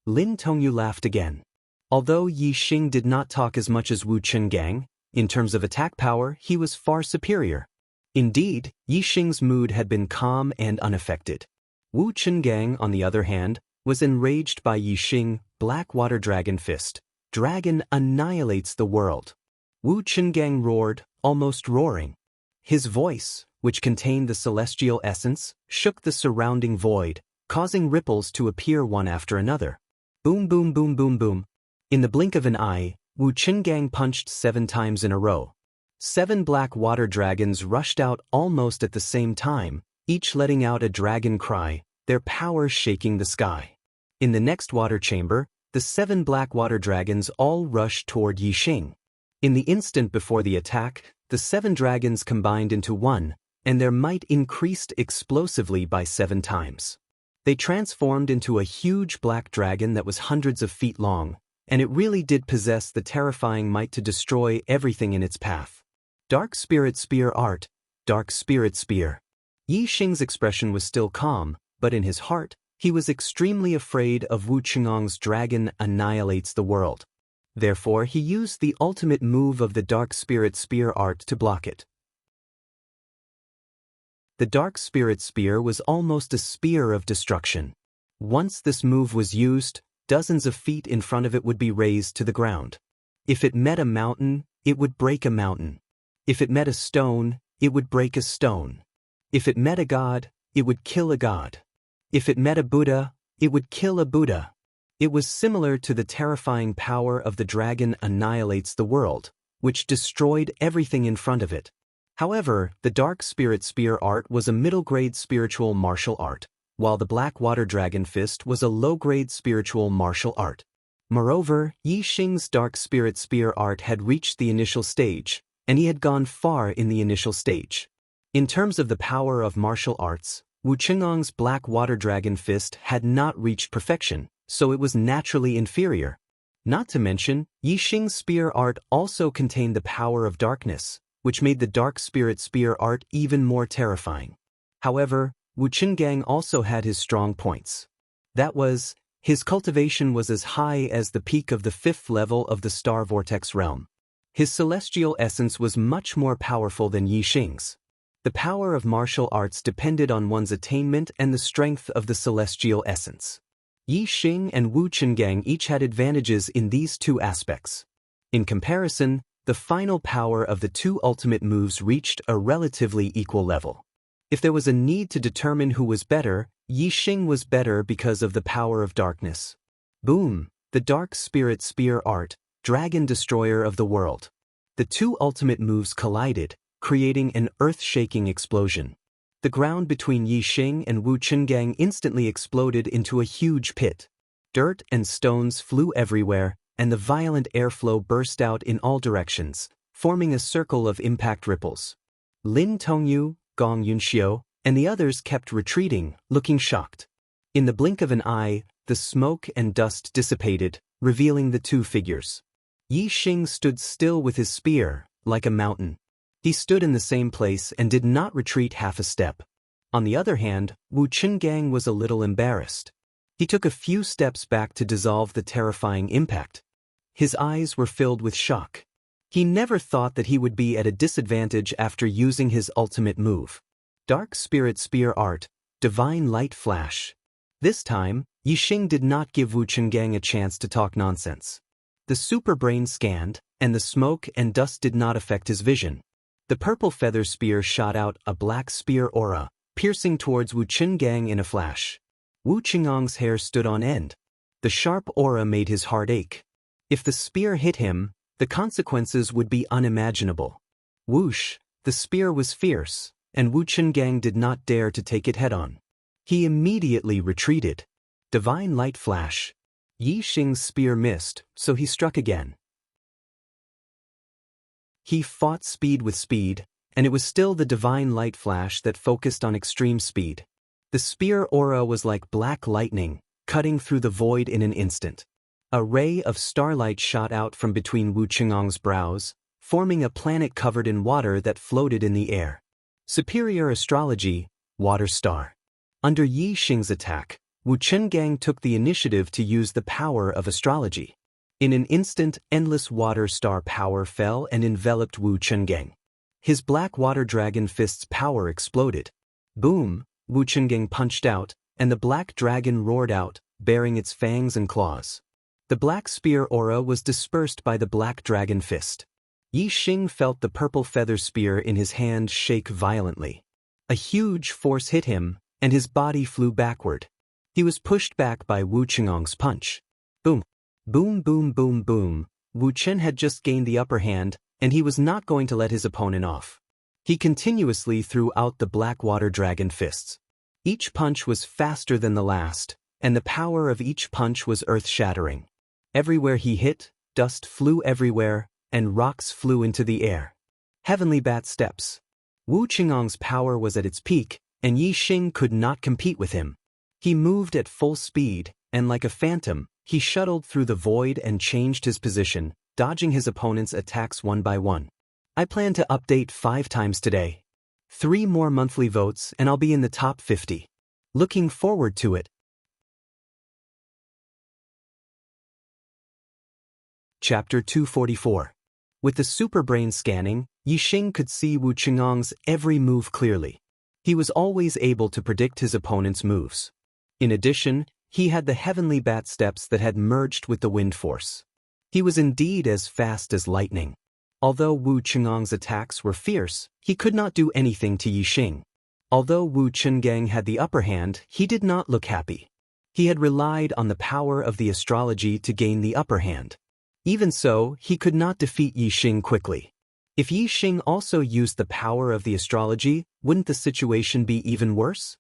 Lin Tongyu laughed again. Although Yi Xing did not talk as much as Wu Chenggang, in terms of attack power, he was far superior. Indeed, Yi Xing's mood had been calm and unaffected. Wu Chenggang, on the other hand, was enraged by Yi Xing. Black Water Dragon Fist. Dragon annihilates the world. Wu Chenggang roared, almost roaring. His voice, which contained the celestial essence, shook the surrounding void, causing ripples to appear one after another. Boom boom boom boom boom. In the blink of an eye, Wu Chenggang punched 7 times in a row. 7 black water dragons rushed out almost at the same time, each letting out a dragon cry, their power shaking the sky. In the next water chamber, the 7 black water dragons all rushed toward Yi Xing. In the instant before the attack, the 7 dragons combined into one, and their might increased explosively by 7 times. They transformed into a huge black dragon that was hundreds of feet long, and it really did possess the terrifying might to destroy everything in its path. Dark Spirit Spear Art, Dark Spirit Spear. Yi Xing's expression was still calm, but in his heart, he was extremely afraid of Wu Qingong's dragon annihilates the world. Therefore, he used the ultimate move of the Dark Spirit Spear Art to block it. The Dark Spirit Spear was almost a spear of destruction. Once this move was used, dozens of feet in front of it would be razed to the ground. If it met a mountain, it would break a mountain. If it met a stone, it would break a stone. If it met a god, it would kill a god. If it met a Buddha, it would kill a Buddha. It was similar to the terrifying power of the dragon annihilates the world, which destroyed everything in front of it. However, the Dark Spirit Spear Art was a middle-grade spiritual martial art, while the Black Water Dragon Fist was a low-grade spiritual martial art. Moreover, Yi Xing's Dark Spirit Spear Art had reached the initial stage, and he had gone far in the initial stage. In terms of the power of martial arts, Wu Qingong's Black Water Dragon Fist had not reached perfection, so it was naturally inferior. Not to mention, Yi Xing's Spear Art also contained the power of darkness, which made the Dark Spirit Spear Art even more terrifying. However, Wu Qingong also had his strong points. That was, his cultivation was as high as the peak of the 5th level of the Star Vortex realm. His celestial essence was much more powerful than Yi Xing's. The power of martial arts depended on one's attainment and the strength of the celestial essence. Yi Xing and Wu Qingong each had advantages in these two aspects. In comparison, the final power of the two ultimate moves reached a relatively equal level. If there was a need to determine who was better, Yi Xing was better because of the power of darkness. Boom! The Dark Spirit Spear Art, Dragon Destroyer of the World. The two ultimate moves collided, creating an earth-shaking explosion. The ground between Yi Xing and Wu Qingong instantly exploded into a huge pit. Dirt and stones flew everywhere, and the violent airflow burst out in all directions, forming a circle of impact ripples. Lin Tongyu, Gong Yunxiu, and the others kept retreating, looking shocked. In the blink of an eye, the smoke and dust dissipated, revealing the two figures. Yi Xing stood still with his spear, like a mountain. He stood in the same place and did not retreat half a step. On the other hand, Wu Qingong was a little embarrassed. He took a few steps back to dissolve the terrifying impact. His eyes were filled with shock. He never thought that he would be at a disadvantage after using his ultimate move. Dark Spirit Spear Art, Divine Light Flash. This time, Yi Xing did not give Wu Qingong a chance to talk nonsense. The super brain scanned, and the smoke and dust did not affect his vision. The purple feather spear shot out a black spear aura, piercing towards Wu Qingong in a flash. Wu Qingong's hair stood on end. The sharp aura made his heart ache. If the spear hit him, the consequences would be unimaginable. Whoosh! The spear was fierce, and Wu Qingong did not dare to take it head-on. He immediately retreated. Divine Light Flash. Yi Xing's spear missed, so he struck again. He fought speed with speed, and it was still the Divine Light Flash that focused on extreme speed. The spear aura was like black lightning, cutting through the void in an instant. A ray of starlight shot out from between Wu Qingong's brows, forming a planet covered in water that floated in the air. Superior astrology, Water Star. Under Yi Xing's attack, Wu Qingong took the initiative to use the power of astrology. In an instant, endless water star power fell and enveloped Wu Qingong. His Black Water Dragon Fist's power exploded. Boom! Wu Qingong punched out, and the black dragon roared out, baring its fangs and claws. The black spear aura was dispersed by the Black Dragon Fist. Yi Xing felt the purple feather spear in his hand shake violently. A huge force hit him, and his body flew backward. He was pushed back by Wu Qingong's punch. Boom! Boom boom boom boom. Wu Qin had just gained the upper hand, and he was not going to let his opponent off. He continuously threw out the Black Water Dragon Fists. Each punch was faster than the last, and the power of each punch was earth-shattering. Everywhere he hit, dust flew everywhere, and rocks flew into the air. Heavenly Bat Steps. Wu Qingong's power was at its peak, and Yi Xing could not compete with him. He moved at full speed, and like a phantom, he shuttled through the void and changed his position, dodging his opponent's attacks one by one. I plan to update 5 times today. 3 more monthly votes and I'll be in the top 50. Looking forward to it. Chapter 244. With the superbrain scanning, Yixing could see Wu Qingong's every move clearly. He was always able to predict his opponent's moves. In addition, he had the heavenly bat steps that had merged with the wind force. He was indeed as fast as lightning. Although Wu Qingong's attacks were fierce, he could not do anything to Yixing. Although Wu Qingong had the upper hand, he did not look happy. He had relied on the power of the astrology to gain the upper hand. Even so, he could not defeat Yixing quickly. If Yixing also used the power of the astrology, wouldn't the situation be even worse?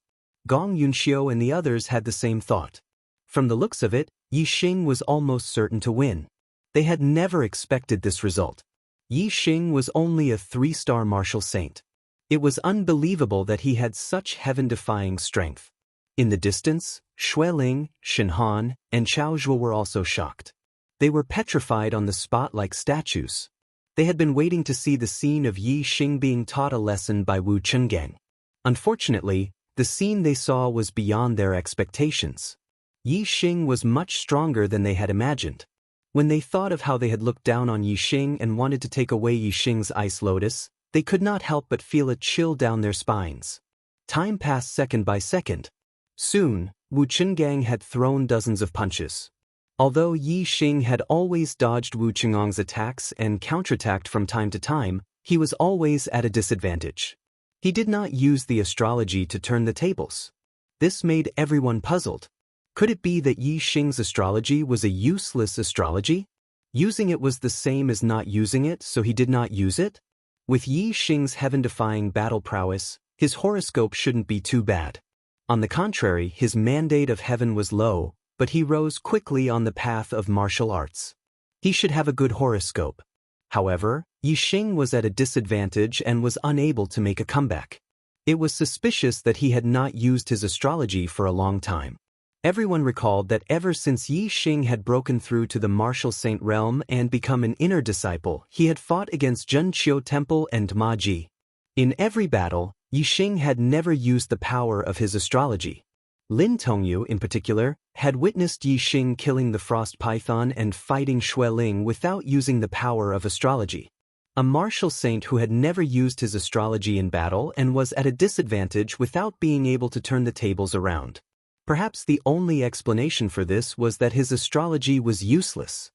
Gong Yunxiu and the others had the same thought. From the looks of it, Yixing was almost certain to win. They had never expected this result. Yixing was only a 3-star martial saint. It was unbelievable that he had such heaven-defying strength. In the distance, Xueling, Shenhan, and Chao Zhuo were also shocked. They were petrified on the spot like statues. They had been waiting to see the scene of Yixing being taught a lesson by Wu Qingong. Unfortunately, the scene they saw was beyond their expectations. Yixing was much stronger than they had imagined. When they thought of how they had looked down on Yixing and wanted to take away Yixing's ice lotus, they could not help but feel a chill down their spines. Time passed second by second. Soon, Wu Qingong had thrown dozens of punches. Although Yixing had always dodged Wu Qingong's attacks and counterattacked from time to time, he was always at a disadvantage. He did not use the astrology to turn the tables. This made everyone puzzled. Could it be that Yixing's astrology was a useless astrology? Using it was the same as not using it, so he did not use it? With Yixing's heaven-defying battle prowess, his horoscope shouldn't be too bad. On the contrary, his mandate of heaven was low, but he rose quickly on the path of martial arts. He should have a good horoscope. However, Yixing was at a disadvantage and was unable to make a comeback. It was suspicious that he had not used his astrology for a long time. Everyone recalled that ever since Yixing had broken through to the martial saint realm and become an inner disciple, he had fought against Zhenqiu Temple and Ma Ji. In every battle, Yixing had never used the power of his astrology. Lin Tongyu, in particular, had witnessed Yixing killing the frost python and fighting Xueling without using the power of astrology. A martial saint who had never used his astrology in battle and was at a disadvantage without being able to turn the tables around. Perhaps the only explanation for this was that his astrology was useless.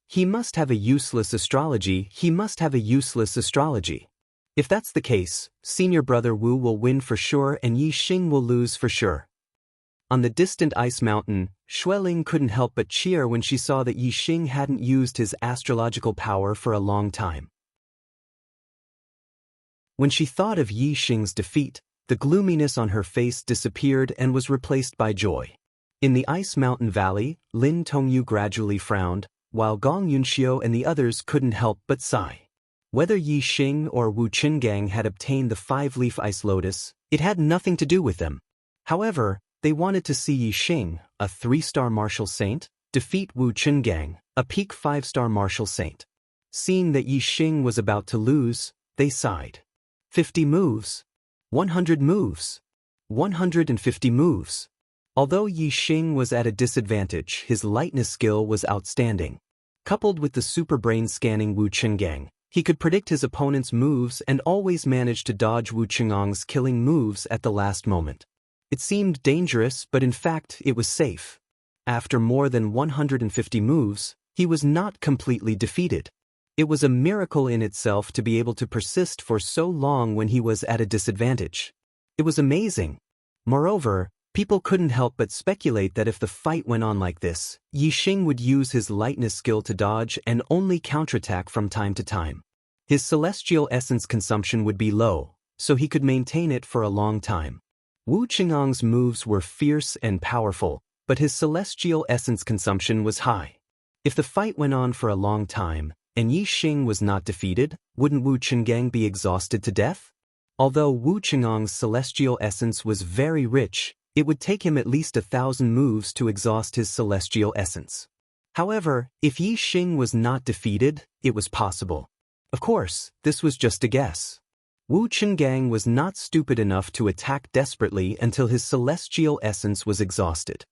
He must have a useless astrology, If that's the case, senior brother Wu will win for sure and Yixing will lose for sure. On the distant ice mountain, Xueling couldn't help but cheer when she saw that Yixing hadn't used his astrological power for a long time. When she thought of Yixing's defeat, the gloominess on her face disappeared and was replaced by joy. In the ice mountain valley, Lin Tongyu gradually frowned, while Gong Yunxiu and the others couldn't help but sigh. Whether Yixing or Wu Qingong had obtained the 5-leaf ice lotus, it had nothing to do with them. However, they wanted to see Yixing, a 3-star martial saint, defeat Wu Qingong, a peak 5-star martial saint. Seeing that Yixing was about to lose, they sighed. 50 moves. 100 moves. 150 moves. Although Yixing was at a disadvantage, his lightness skill was outstanding. Coupled with the super brain scanning Wu Qingong, he could predict his opponent's moves and always managed to dodge Wu Qingong's killing moves at the last moment. It seemed dangerous, but in fact, it was safe. After more than 150 moves, he was not completely defeated. It was a miracle in itself to be able to persist for so long when he was at a disadvantage. It was amazing. Moreover, people couldn't help but speculate that if the fight went on like this, Yixing would use his lightness skill to dodge and only counterattack from time to time. His celestial essence consumption would be low, so he could maintain it for a long time. Wu Qingong's moves were fierce and powerful, but his celestial essence consumption was high. If the fight went on for a long time, and Yixing was not defeated, wouldn't Wu Qingong be exhausted to death? Although Wu Qingong's celestial essence was very rich, It would take him at least 1,000 moves to exhaust his celestial essence. However, if Yi Xing was not defeated, it was possible. Of course, this was just a guess. Wu Chenggang was not stupid enough to attack desperately until his celestial essence was exhausted.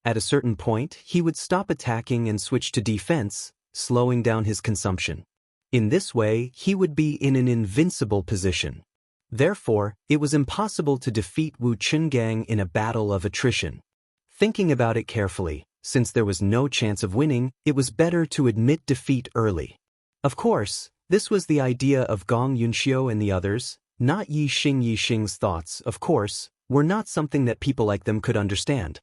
At a certain point, he would stop attacking and switch to defense, slowing down his consumption. In this way, he would be in an invincible position. Therefore, it was impossible to defeat Wu Chenggang in a battle of attrition. Thinking about it carefully, since there was no chance of winning, it was better to admit defeat early. Of course, this was the idea of Gong Yunxiu and the others, not Yi Xing. Yi Xing's thoughts, of course, were not something that people like them could understand.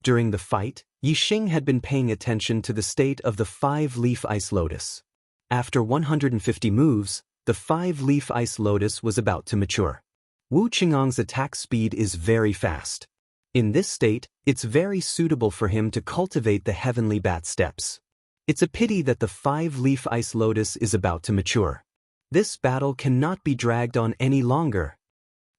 During the fight, Yi Xing had been paying attention to the state of the 5-leaf ice lotus. After 150 moves, the 5-leaf ice lotus was about to mature. Wu Qingong's attack speed is very fast. In this state, it's very suitable for him to cultivate the heavenly bat steps. It's a pity that the 5-leaf ice lotus is about to mature. This battle cannot be dragged on any longer.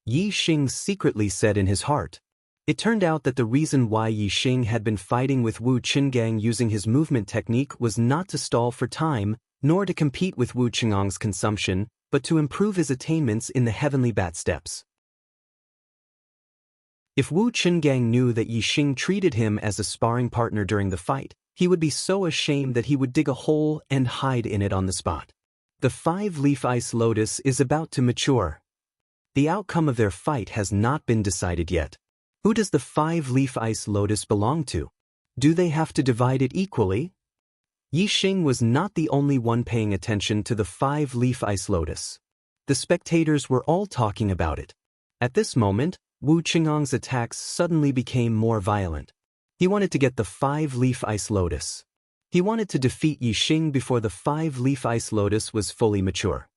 Yi Xing secretly said in his heart. It turned out that the reason why Yi Xing had been fighting with Wu Chenggang using his movement technique was not to stall for time, nor to compete with Wu Qingong's consumption, but to improve his attainments in the heavenly bat steps. If Wu Chenggang knew that Yi Xing treated him as a sparring partner during the fight, he would be so ashamed that he would dig a hole and hide in it on the spot. The 5-leaf ice lotus is about to mature. The outcome of their fight has not been decided yet. Who does the 5-leaf ice lotus belong to? Do they have to divide it equally? Yi Xing was not the only one paying attention to the 5-leaf ice lotus. The spectators were all talking about it. At this moment, Wu Qingong's attacks suddenly became more violent. He wanted to get the 5-leaf ice lotus. He wanted to defeat Yi Xing before the 5-leaf ice lotus was fully mature.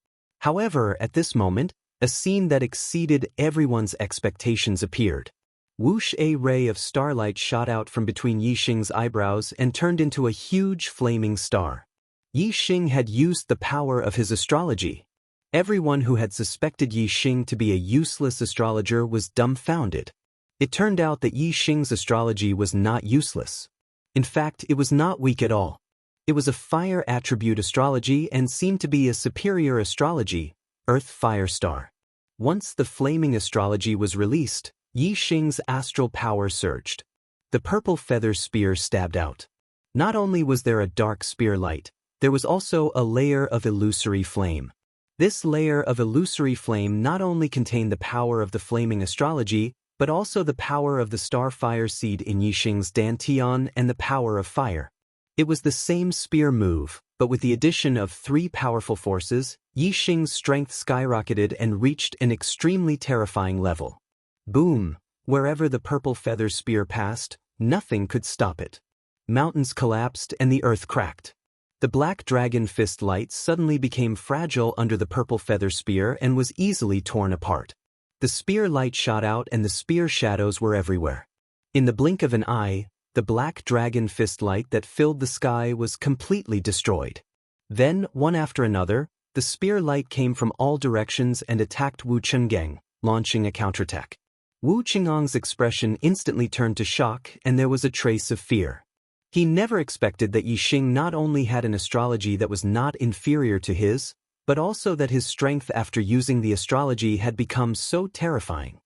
However, at this moment, a scene that exceeded everyone's expectations appeared. Whoosh! A ray of starlight shot out from between Yi Xing's eyebrows and turned into a huge flaming star. Yi Xing had used the power of his astrology. Everyone who had suspected Yi Xing to be a useless astrologer was dumbfounded. It turned out that Yi Xing's astrology was not useless. In fact, it was not weak at all. It was a fire attribute astrology and seemed to be a superior astrology, Earth Fire Star. Once the flaming astrology was released, Yi Xing's astral power surged. The purple feather spear stabbed out. Not only was there a dark spear light, there was also a layer of illusory flame. This layer of illusory flame not only contained the power of the flaming astrology, but also the power of the star fire seed in Yi Xing's dantian and the power of fire. It was the same spear move, but with the addition of 3 powerful forces, Yi Xing's strength skyrocketed and reached an extremely terrifying level. Boom! Wherever the purple feather spear passed, nothing could stop it. Mountains collapsed and the earth cracked. The black dragon fist light suddenly became fragile under the purple feather spear and was easily torn apart. The spear light shot out and the spear shadows were everywhere. In the blink of an eye, the black dragon fist light that filled the sky was completely destroyed. Then, one after another, the spear light came from all directions and attacked Wu Chenggang, launching a counterattack. Wu Qingong's expression instantly turned to shock and there was a trace of fear. He never expected that Yi Xing not only had an astrology that was not inferior to his, but also that his strength after using the astrology had become so terrifying.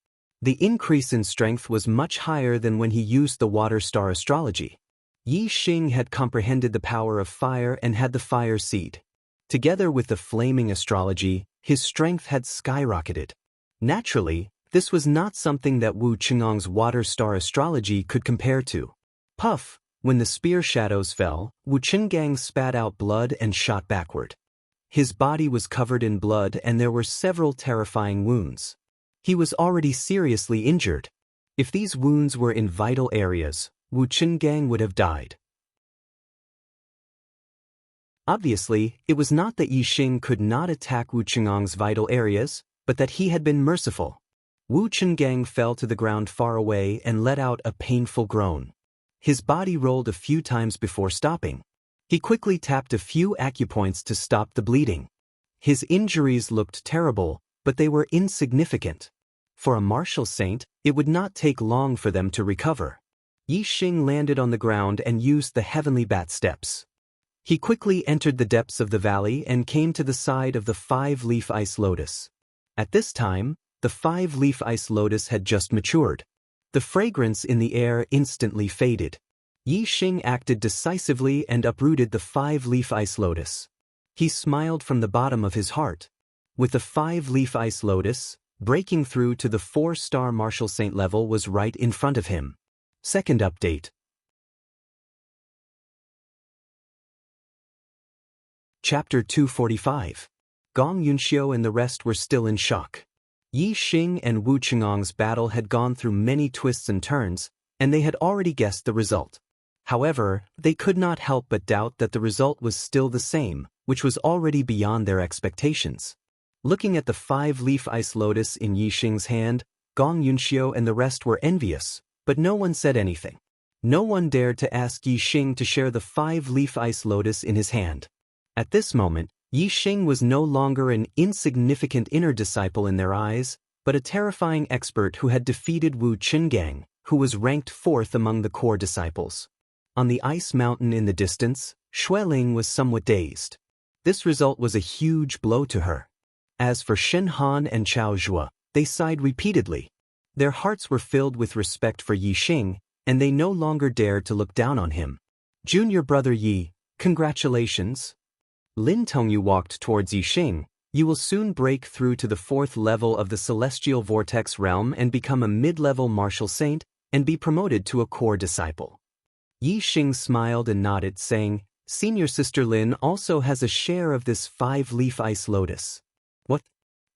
The increase in strength was much higher than when he used the water star astrology. Yi Xing had comprehended the power of fire and had the fire seed. Together with the flaming astrology, his strength had skyrocketed. Naturally, this was not something that Wu Qingong's water star astrology could compare to. Puff! When the spear shadows fell, Wu Chenggang spat out blood and shot backward. His body was covered in blood and there were several terrifying wounds. He was already seriously injured. If these wounds were in vital areas, Wu Chenggang would have died. Obviously, it was not that Yi Xing could not attack Wu Qingong's vital areas, but that he had been merciful. Wu Chenggang fell to the ground far away and let out a painful groan. His body rolled a few times before stopping. He quickly tapped a few acupoints to stop the bleeding. His injuries looked terrible, but they were insignificant. For a martial saint, it would not take long for them to recover. Yixing landed on the ground and used the heavenly bat steps. He quickly entered the depths of the valley and came to the side of the 5-leaf ice lotus. At this time, the 5-leaf ice lotus had just matured. The fragrance in the air instantly faded. Yixing acted decisively and uprooted the 5-leaf ice lotus. He smiled from the bottom of his heart. With the 5-leaf ice lotus, breaking through to the 4-star martial saint level was right in front of him. Second update. Chapter 245. Gong Yunxiu and the rest were still in shock. Yixing and Wu Qingong's battle had gone through many twists and turns, and they had already guessed the result. However, they could not help but doubt that the result was still the same, which was already beyond their expectations. Looking at the 5-leaf ice lotus in Yixing's hand, Gong Yunxiu and the rest were envious, but no one said anything. No one dared to ask Yixing to share the 5-leaf ice lotus in his hand. At this moment, Yixing was no longer an insignificant inner disciple in their eyes, but a terrifying expert who had defeated Wu Qinggang, who was ranked 4th among the core disciples. On the ice mountain in the distance, Xueling was somewhat dazed. This result was a huge blow to her. As for Shen Han and Chao Zhuo, they sighed repeatedly. Their hearts were filled with respect for Yixing, and they no longer dared to look down on him. Junior brother Yi, congratulations. Lin Tongyu walked towards Yixing. You will soon break through to the 4th level of the Celestial Vortex realm and become a mid-level martial saint and be promoted to a core disciple. Yixing smiled and nodded, saying, Senior sister Lin also has a share of this 5-leaf ice lotus. What?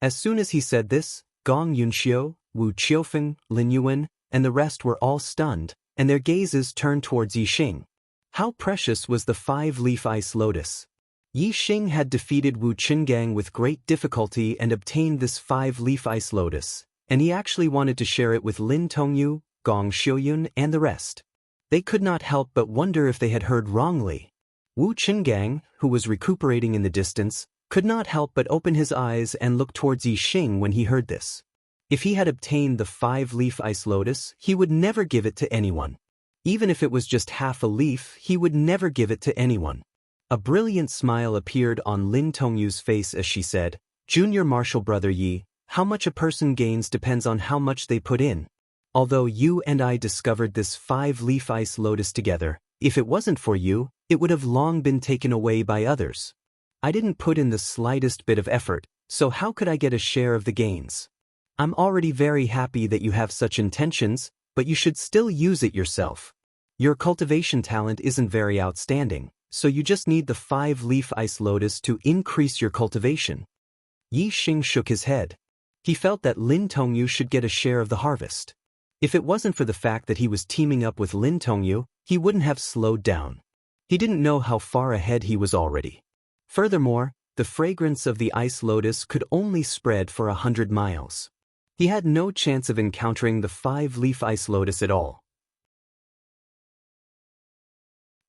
As soon as he said this, Gong Yunxiu, Wu Qiufeng, Lin Yuan, and the rest were all stunned, and their gazes turned towards Yixing. How precious was the 5-leaf ice lotus? Yixing had defeated Wu Qinggang with great difficulty and obtained this 5-leaf ice lotus, and he actually wanted to share it with Lin Tongyu, Gong Xiuyun, and the rest. They could not help but wonder if they had heard wrongly. Wu Qinggang, who was recuperating in the distance, could not help but open his eyes and look towards Yixing when he heard this. If he had obtained the 5-leaf ice lotus, he would never give it to anyone. Even if it was just half a leaf, he would never give it to anyone. A brilliant smile appeared on Lin Tongyu's face as she said, Junior martial brother Yi, how much a person gains depends on how much they put in. Although you and I discovered this 5-leaf ice lotus together, if it wasn't for you, it would have long been taken away by others. I didn't put in the slightest bit of effort, so how could I get a share of the gains? I'm already very happy that you have such intentions, but you should still use it yourself. Your cultivation talent isn't very outstanding, so you just need the 5-leaf ice lotus to increase your cultivation. Yixing shook his head. He felt that Lin Tongyu should get a share of the harvest. If it wasn't for the fact that he was teaming up with Lin Tongyu, he wouldn't have slowed down. He didn't know how far ahead he was already. Furthermore, the fragrance of the ice lotus could only spread for 100 miles. He had no chance of encountering the 5-leaf ice lotus at all.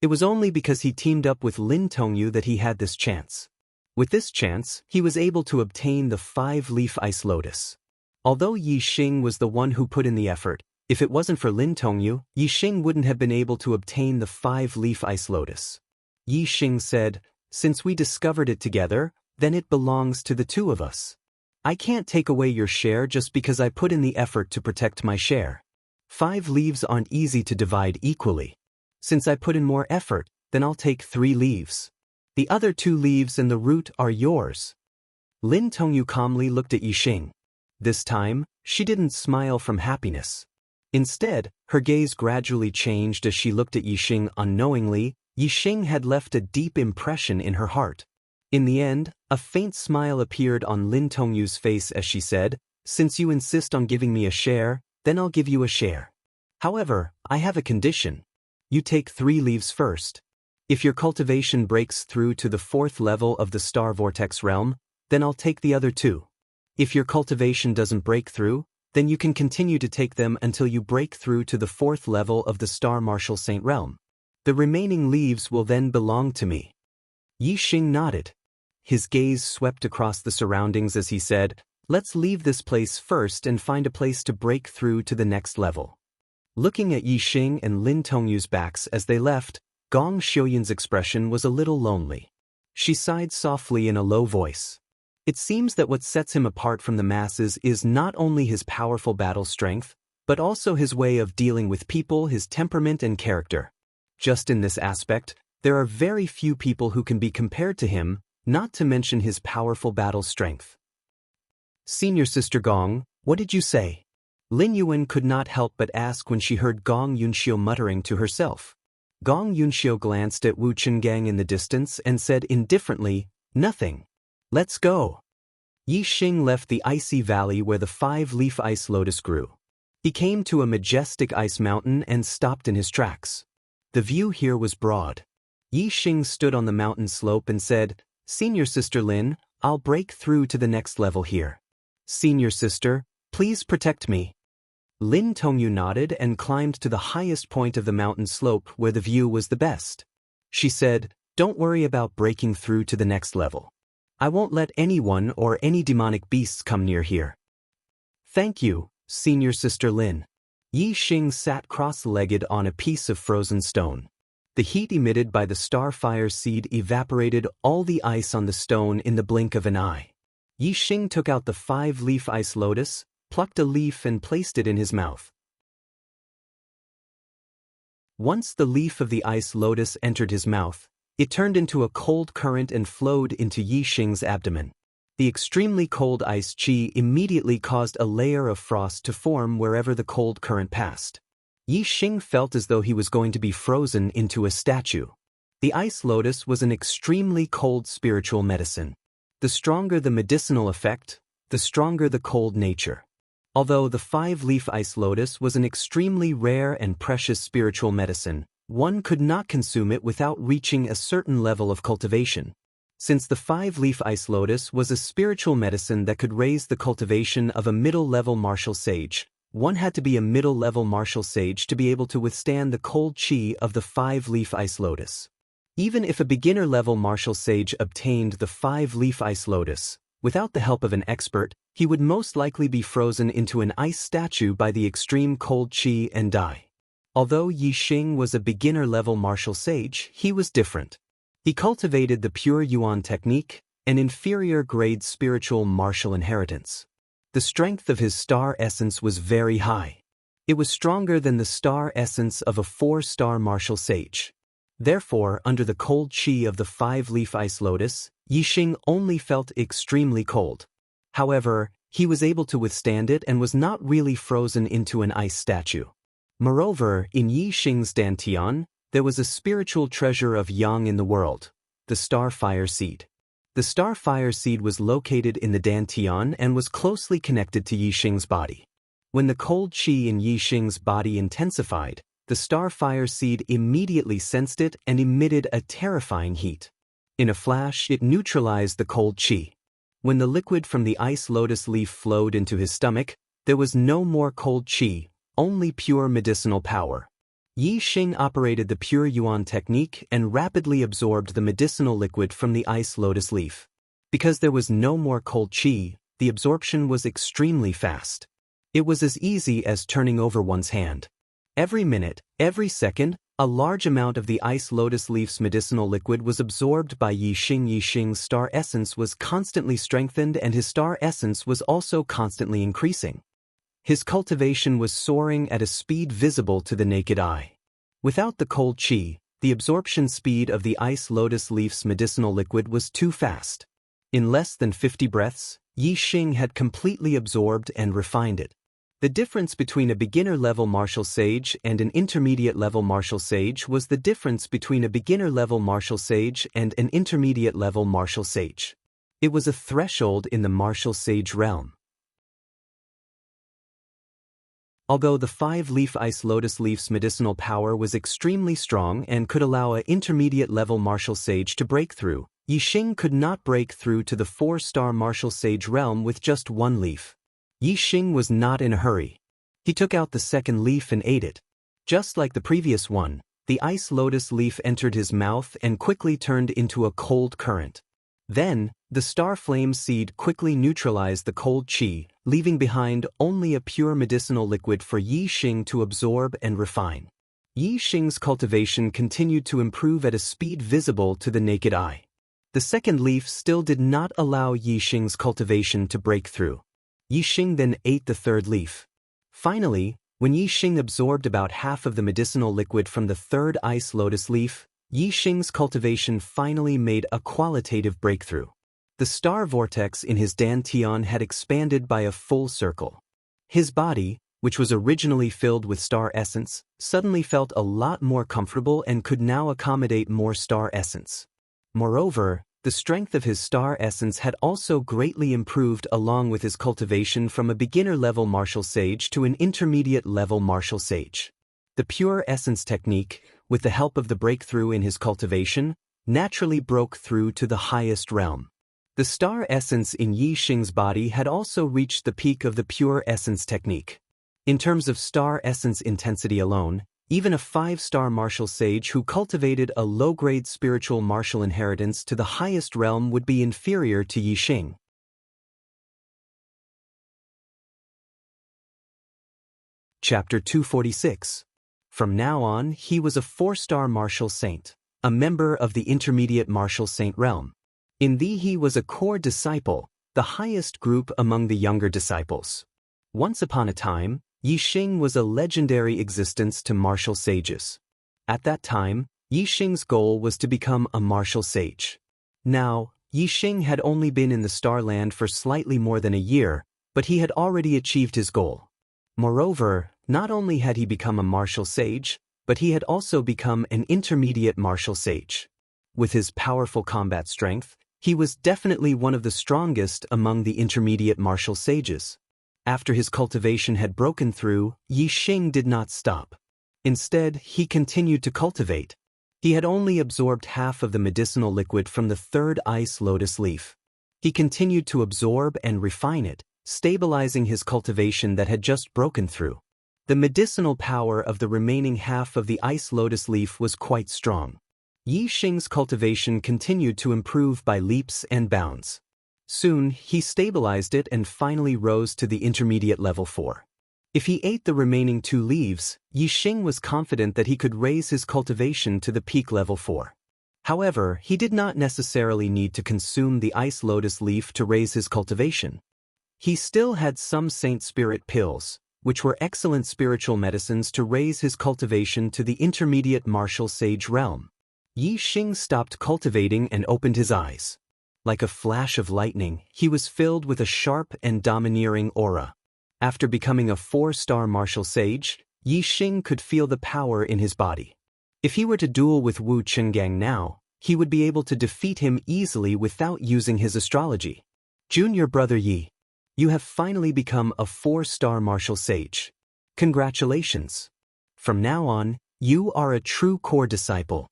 It was only because he teamed up with Lin Tongyu that he had this chance. With this chance, he was able to obtain the 5-leaf ice lotus. Although Yixing was the one who put in the effort, if it wasn't for Lin Tongyu, Yixing wouldn't have been able to obtain the 5-leaf ice lotus. Yixing said, Since we discovered it together, then it belongs to the two of us. I can't take away your share just because I put in the effort to protect my share. 5 leaves aren't easy to divide equally. Since I put in more effort, then I'll take 3 leaves. The other 2 leaves and the root are yours. Lin Tongyu calmly looked at Yixing. This time, she didn't smile from happiness. Instead, her gaze gradually changed as she looked at Yixing unknowingly. Yixing had left a deep impression in her heart. In the end, a faint smile appeared on Lin Tongyu's face as she said, Since you insist on giving me a share, then I'll give you a share. However, I have a condition. You take 3 leaves first. If your cultivation breaks through to the 4th level of the Star Vortex realm, then I'll take the other 2. If your cultivation doesn't break through, then you can continue to take them until you break through to the 4th level of the Star Martial Saint realm. The remaining leaves will then belong to me. Yixing nodded. His gaze swept across the surroundings as he said, Let's leave this place first and find a place to break through to the next level. Looking at Yixing and Lin Tongyu's backs as they left, Gong Xiuyin's expression was a little lonely. She sighed softly in a low voice. It seems that what sets him apart from the masses is not only his powerful battle strength, but also his way of dealing with people, his temperament and character. Just in this aspect, there are very few people who can be compared to him, not to mention his powerful battle strength. Senior Sister Gong, what did you say? Lin Yuan could not help but ask when she heard Gong Yunxiu muttering to herself. Gong Yunxiu glanced at Wu Chengang in the distance and said indifferently, "Nothing. Let's go." Yixing left the icy valley where the 5-leaf ice lotus grew. He came to a majestic ice mountain and stopped in his tracks. The view here was broad. Yixing stood on the mountain slope and said, "Senior Sister Lin, I'll break through to the next level here. Senior Sister, please protect me." Lin Tongyu nodded and climbed to the highest point of the mountain slope where the view was the best. She said, "Don't worry about breaking through to the next level. I won't let anyone or any demonic beasts come near here." "Thank you, Senior Sister Lin." Yixing sat cross-legged on a piece of frozen stone. The heat emitted by the starfire seed evaporated all the ice on the stone in the blink of an eye. Yixing took out the 5-leaf ice lotus, plucked a leaf and placed it in his mouth. Once the leaf of the ice lotus entered his mouth, it turned into a cold current and flowed into Yixing's abdomen. The extremely cold ice qi immediately caused a layer of frost to form wherever the cold current passed. Yixing felt as though he was going to be frozen into a statue. The ice lotus was an extremely cold spiritual medicine. The stronger the medicinal effect, the stronger the cold nature. Although the 5-leaf ice lotus was an extremely rare and precious spiritual medicine, one could not consume it without reaching a certain level of cultivation. Since the 5-leaf ice lotus was a spiritual medicine that could raise the cultivation of a middle-level martial sage, one had to be a middle-level martial sage to be able to withstand the cold qi of the 5-leaf ice lotus. Even if a beginner-level martial sage obtained the 5-leaf ice lotus, without the help of an expert, he would most likely be frozen into an ice statue by the extreme cold qi and die. Although Yixing was a beginner-level martial sage, he was different. He cultivated the pure yuan technique, an inferior-grade spiritual martial inheritance. The strength of his star essence was very high. It was stronger than the star essence of a 4-star martial sage. Therefore, under the cold qi of the 5-leaf ice lotus, Yixing only felt extremely cold. However, he was able to withstand it and was not really frozen into an ice statue. Moreover, in Yixing's dantian, there was a spiritual treasure of yang in the world, the starfire seed. The starfire seed was located in the dantian and was closely connected to Yixing's body. When the cold qi in Yixing's body intensified, the starfire seed immediately sensed it and emitted a terrifying heat. In a flash, it neutralized the cold qi. When the liquid from the ice lotus leaf flowed into his stomach, there was no more cold qi, only pure medicinal power. Yixing operated the pure yuan technique and rapidly absorbed the medicinal liquid from the ice lotus leaf. Because there was no more cold qi, the absorption was extremely fast. It was as easy as turning over one's hand. Every minute, every second, a large amount of the ice lotus leaf's medicinal liquid was absorbed by Yixing. Yixing's star essence was constantly strengthened and his star essence was also constantly increasing. His cultivation was soaring at a speed visible to the naked eye. Without the cold qi, the absorption speed of the ice lotus leaf's medicinal liquid was too fast. In less than 50 breaths, Yixing had completely absorbed and refined it. The difference between a beginner-level martial sage and an intermediate-level martial sage was the difference between a beginner-level martial sage and an intermediate-level martial sage. It was a threshold in the martial sage realm. Although the 5-leaf ice lotus leaf's medicinal power was extremely strong and could allow an intermediate-level martial sage to break through, Yixing could not break through to the 4-star martial sage realm with just one leaf. Yixing was not in a hurry. He took out the second leaf and ate it. Just like the previous one, the ice lotus leaf entered his mouth and quickly turned into a cold current. Then, the star flame seed quickly neutralized the cold qi, leaving behind only a pure medicinal liquid for Yi Xing to absorb and refine. Yi Xing's cultivation continued to improve at a speed visible to the naked eye. The second leaf still did not allow Yi Xing's cultivation to break through. Yi Xing then ate the third leaf. Finally, when Yi Xing absorbed about half of the medicinal liquid from the third ice lotus leaf, Yi Xing's cultivation finally made a qualitative breakthrough. The star vortex in his dantian had expanded by a full circle. His body, which was originally filled with star essence, suddenly felt a lot more comfortable and could now accommodate more star essence. Moreover, the strength of his star essence had also greatly improved along with his cultivation from a beginner-level martial sage to an intermediate-level martial sage. The pure essence technique, with the help of the breakthrough in his cultivation, naturally broke through to the highest realm. The star essence in Yi Xing's body had also reached the peak of the pure essence technique. In terms of star essence intensity alone, even a 5-star martial sage who cultivated a low-grade spiritual martial inheritance to the highest realm would be inferior to Yi Xing. Chapter 246. From now on, he was a 4-star martial saint, a member of the intermediate martial saint realm. In thee he was a core disciple, the highest group among the younger disciples. Once upon a time, Yi Xing was a legendary existence to martial sages. At that time, Yi Xing's goal was to become a martial sage. Now, Yi Xing had only been in the Starland for slightly more than a year, but he had already achieved his goal. Moreover, not only had he become a martial sage, but he had also become an intermediate martial sage. With his powerful combat strength, he was definitely one of the strongest among the intermediate martial sages. After his cultivation had broken through, Yi Xing did not stop. Instead, he continued to cultivate. He had only absorbed half of the medicinal liquid from the third ice lotus leaf. He continued to absorb and refine it, stabilizing his cultivation that had just broken through. The medicinal power of the remaining half of the ice lotus leaf was quite strong. Yi Xing's cultivation continued to improve by leaps and bounds. Soon, he stabilized it and finally rose to the intermediate level 4. If he ate the remaining 2 leaves, Yi Xing was confident that he could raise his cultivation to the peak level 4. However, he did not necessarily need to consume the ice lotus leaf to raise his cultivation. He still had some saint spirit pills, which were excellent spiritual medicines to raise his cultivation to the intermediate martial sage realm. Yi Xing stopped cultivating and opened his eyes. Like a flash of lightning, he was filled with a sharp and domineering aura. After becoming a 4-star martial sage, Yi Xing could feel the power in his body. If he were to duel with Wu Chenggang now, he would be able to defeat him easily without using his astrology. Junior brother Yi, you have finally become a 4-star martial sage. Congratulations. From now on, you are a true core disciple.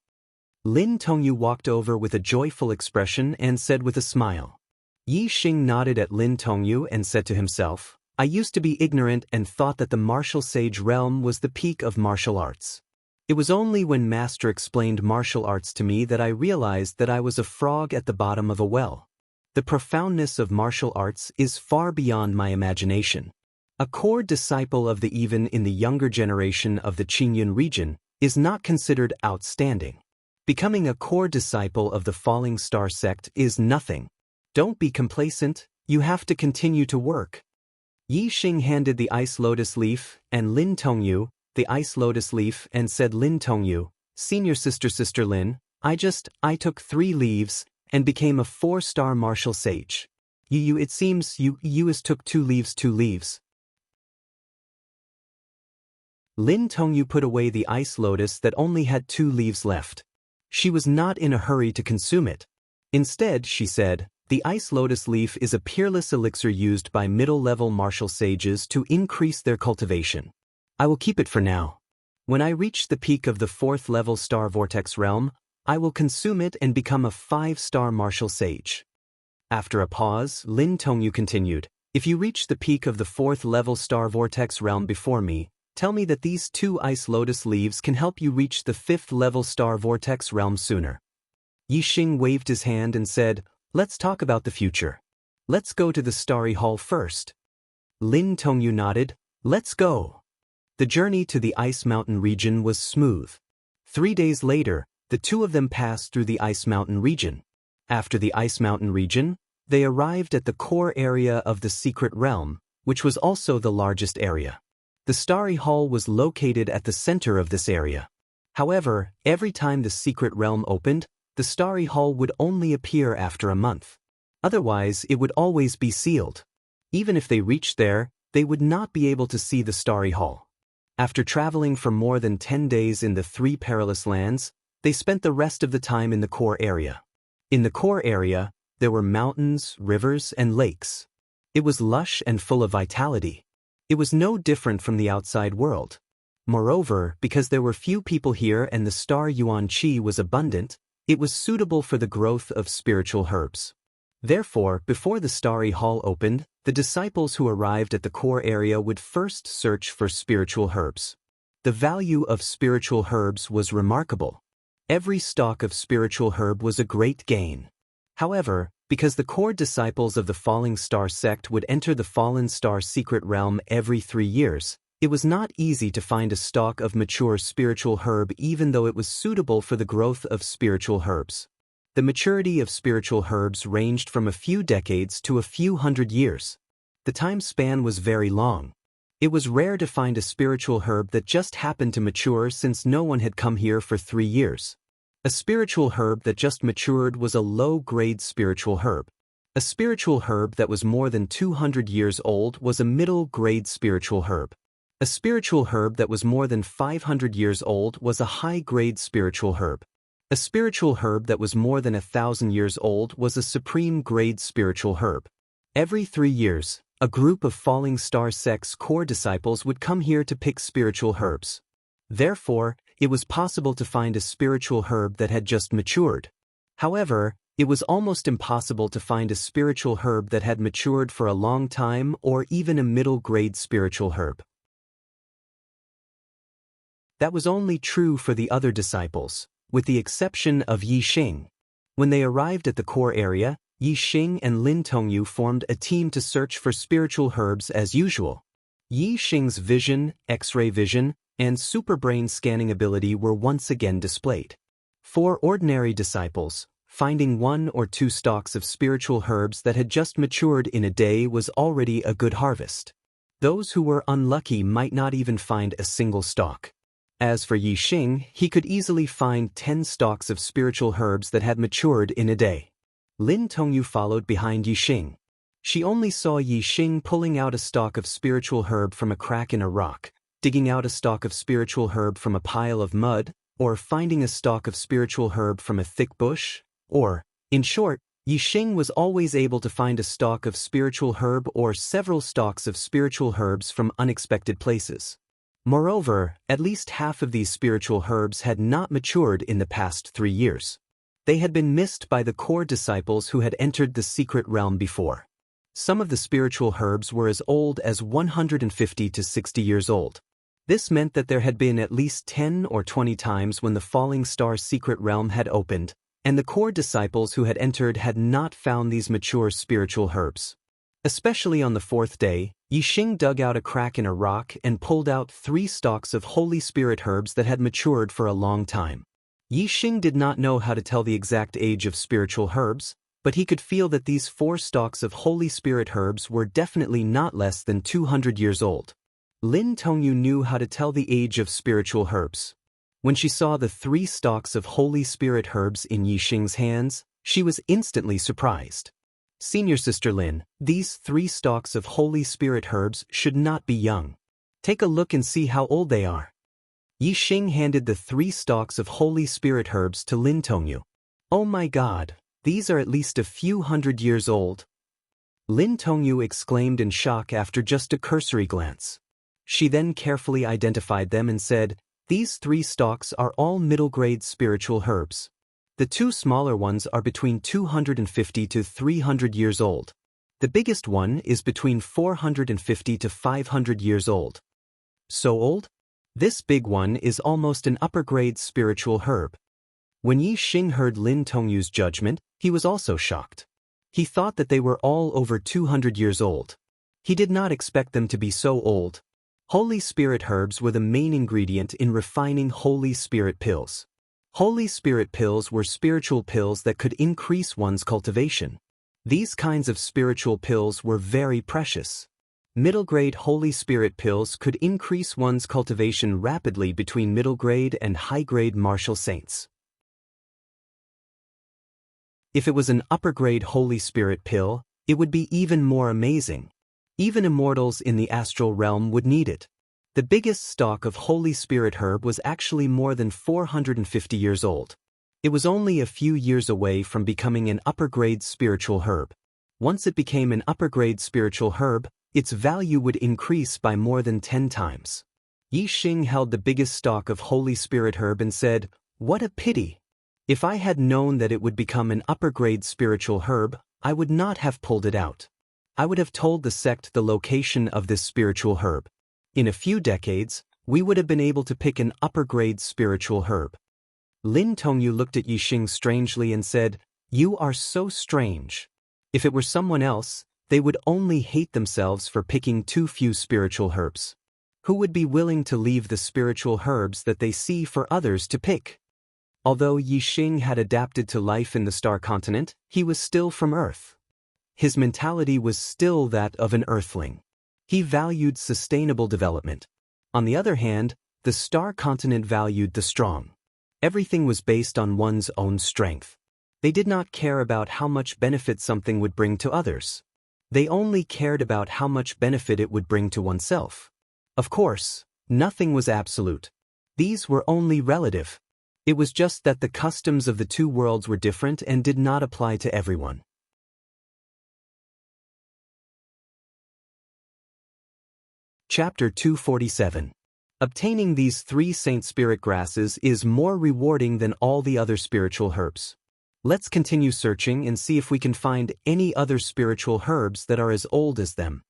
Lin Tongyu walked over with a joyful expression and said with a smile. Yi Xing nodded at Lin Tongyu and said to himself, I used to be ignorant and thought that the martial sage realm was the peak of martial arts. It was only when Master explained martial arts to me that I realized that I was a frog at the bottom of a well. The profoundness of martial arts is far beyond my imagination. A core disciple of the even in the younger generation of the Qingyun region is not considered outstanding. Becoming a core disciple of the Falling Star sect is nothing. Don't be complacent, you have to continue to work. Yi Xing handed the ice lotus leaf and Lin Tongyu the ice lotus leaf and said Lin Tongyu, Senior Sister Lin, I took 3 leaves and became a 4-star martial sage. It seems you took 2 leaves. Lin Tongyu put away the ice lotus that only had 2 leaves left. She was not in a hurry to consume it. Instead, she said, the ice lotus leaf is a peerless elixir used by middle-level martial sages to increase their cultivation. I will keep it for now. When I reach the peak of the 4th-level star vortex realm, I will consume it and become a 5-star martial sage. After a pause, Lin Tongyu continued, if you reach the peak of the 4th-level star vortex realm before me, tell me that these 2 ice lotus leaves can help you reach the 5th-level star vortex realm sooner. Yi Xing waved his hand and said, Let's talk about the future. Let's go to the Starry Hall first. Lin Tongyu nodded. Let's go. The journey to the Ice Mountain region was smooth. 3 days later, the two of them passed through the Ice Mountain region. After the Ice Mountain region, they arrived at the core area of the Secret Realm, which was also the largest area. The Starry Hall was located at the center of this area. However, every time the Secret Realm opened, the Starry Hall would only appear after a month. Otherwise, it would always be sealed. Even if they reached there, they would not be able to see the Starry Hall. After traveling for more than 10 days in the 3 perilous lands, they spent the rest of the time in the core area. In the core area, there were mountains, rivers, and lakes. It was lush and full of vitality. It was no different from the outside world. Moreover, because there were few people here and the star yuan qi was abundant, it was suitable for the growth of spiritual herbs. Therefore, before the Starry Hall opened, the disciples who arrived at the core area would first search for spiritual herbs. The value of spiritual herbs was remarkable. Every stalk of spiritual herb was a great gain. However, because the core disciples of the Falling Star sect would enter the Fallen Star secret realm every 3 years, it was not easy to find a stalk of mature spiritual herb even though it was suitable for the growth of spiritual herbs. The maturity of spiritual herbs ranged from a few decades to a few hundred years. The time span was very long. It was rare to find a spiritual herb that just happened to mature since no one had come here for 3 years. A spiritual herb that just matured was a low-grade spiritual herb. A spiritual herb that was more than 200 years old was a middle-grade spiritual herb. A spiritual herb that was more than 500 years old was a high-grade spiritual herb. A spiritual herb that was more than 1,000 years old was a supreme-grade spiritual herb. Every 3 years, a group of Falling Star sect's core disciples would come here to pick spiritual herbs. Therefore, it was possible to find a spiritual herb that had just matured. However, it was almost impossible to find a spiritual herb that had matured for a long time or even a middle-grade spiritual herb. That was only true for the other disciples, with the exception of Yi Xing. When they arrived at the core area, Yi Xing and Lin Tongyu formed a team to search for spiritual herbs as usual. Yi Xing's vision, X-ray vision, and superbrain scanning ability were once again displayed. For ordinary disciples, finding 1 or 2 stalks of spiritual herbs that had just matured in a day was already a good harvest. Those who were unlucky might not even find a single stalk. As for Yi Xing, he could easily find 10 stalks of spiritual herbs that had matured in a day. Lin Tongyu followed behind Yi Xing. She only saw Yi Xing pulling out a stalk of spiritual herb from a crack in a rock, digging out a stalk of spiritual herb from a pile of mud, or finding a stalk of spiritual herb from a thick bush, or, in short, Yi Xing was always able to find a stalk of spiritual herb or several stalks of spiritual herbs from unexpected places. Moreover, at least half of these spiritual herbs had not matured in the past 3 years. They had been missed by the core disciples who had entered the secret realm before. Some of the spiritual herbs were as old as 150 to 60 years old. This meant that there had been at least 10 or 20 times when the Falling Star secret realm had opened, and the core disciples who had entered had not found these mature spiritual herbs. Especially on the 4th day, Yi Xing dug out a crack in a rock and pulled out 3 stalks of Holy Spirit herbs that had matured for a long time. Yi Xing did not know how to tell the exact age of spiritual herbs, but he could feel that these 4 stalks of Holy Spirit herbs were definitely not less than 200 years old. Lin Tongyu knew how to tell the age of spiritual herbs. When she saw the 3 stalks of Holy Spirit herbs in Yi Xing's hands, she was instantly surprised. Senior Sister Lin, these 3 stalks of Holy Spirit herbs should not be young. Take a look and see how old they are. Yi Xing handed the 3 stalks of Holy Spirit herbs to Lin Tongyu. Oh my God, these are at least a few hundred years old. Lin Tongyu exclaimed in shock after just a cursory glance. She then carefully identified them and said, "These 3 stalks are all middle-grade spiritual herbs. The 2 smaller ones are between 250 to 300 years old. The biggest one is between 450 to 500 years old." So old? This big one is almost an upper-grade spiritual herb. When Yi Xing heard Lin Tongyu's judgment, he was also shocked. He thought that they were all over 200 years old. He did not expect them to be so old. Holy Spirit herbs were the main ingredient in refining Holy Spirit pills. Holy Spirit pills were spiritual pills that could increase one's cultivation. These kinds of spiritual pills were very precious. Middle-grade Holy Spirit pills could increase one's cultivation rapidly between middle-grade and high-grade martial saints. If it was an upper-grade Holy Spirit pill, it would be even more amazing. Even immortals in the astral realm would need it. The biggest stalk of Holy Spirit herb was actually more than 450 years old. It was only a few years away from becoming an upper-grade spiritual herb. Once it became an upper-grade spiritual herb, its value would increase by more than 10 times. Yi Xing held the biggest stalk of Holy Spirit herb and said, "What a pity! If I had known that it would become an upper-grade spiritual herb, I would not have pulled it out. I would have told the sect the location of this spiritual herb. In a few decades, we would have been able to pick an upper-grade spiritual herb." Lin Tongyu looked at Yi Xing strangely and said, "You are so strange. If it were someone else, they would only hate themselves for picking too few spiritual herbs. Who would be willing to leave the spiritual herbs that they see for others to pick?" Although Yi Xing had adapted to life in the Star Continent, he was still from Earth. His mentality was still that of an Earthling. He valued sustainable development. On the other hand, the Star Continent valued the strong. Everything was based on one's own strength. They did not care about how much benefit something would bring to others. They only cared about how much benefit it would bring to oneself. Of course, nothing was absolute. These were only relative. It was just that the customs of the two worlds were different and did not apply to everyone. Chapter 247. Obtaining these 3 Saint Spirit grasses is more rewarding than all the other spiritual herbs. Let's continue searching and see if we can find any other spiritual herbs that are as old as them.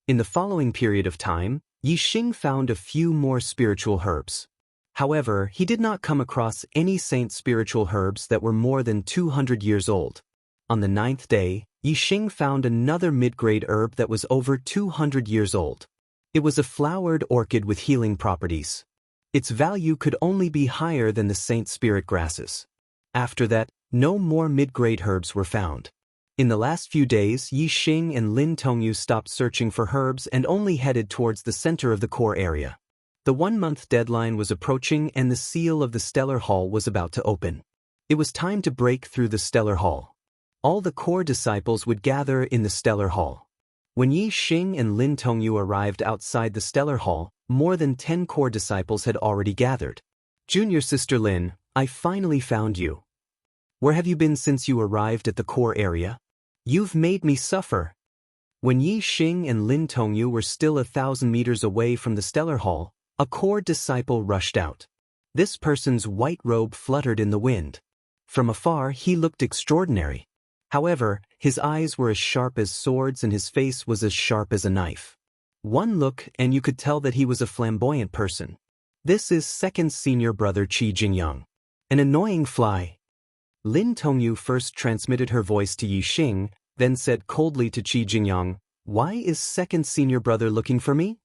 In the following period of time, Yi Xing found a few more spiritual herbs. However, he did not come across any saint spiritual herbs that were more than 200 years old. On the 9th day, Yi Xing found another mid-grade herb that was over 200 years old. It was a flowered orchid with healing properties. Its value could only be higher than the Saint Spirit grasses. After that, no more mid-grade herbs were found. In the last few days, Yi Xing and Lin Tongyu stopped searching for herbs and only headed towards the center of the core area. The 1-month deadline was approaching and the seal of the Stellar Hall was about to open. It was time to break through the Stellar Hall. All the core disciples would gather in the Stellar Hall. When Yi Xing and Lin Tongyu arrived outside the Stellar Hall, more than 10 core disciples had already gathered. "Junior Sister Lin, I finally found you. Where have you been since you arrived at the core area? You've made me suffer." When Yi Xing and Lin Tongyu were still 1,000 meters away from the Stellar Hall, a core disciple rushed out. This person's white robe fluttered in the wind. From afar, he looked extraordinary. However, his eyes were as sharp as swords and his face was as sharp as a knife. One look and you could tell that he was a flamboyant person. This is second senior brother Qi Jingyang. An annoying fly. Lin Tongyu first transmitted her voice to Yi Xing, then said coldly to Qi Jingyang, "Why is second senior brother looking for me?"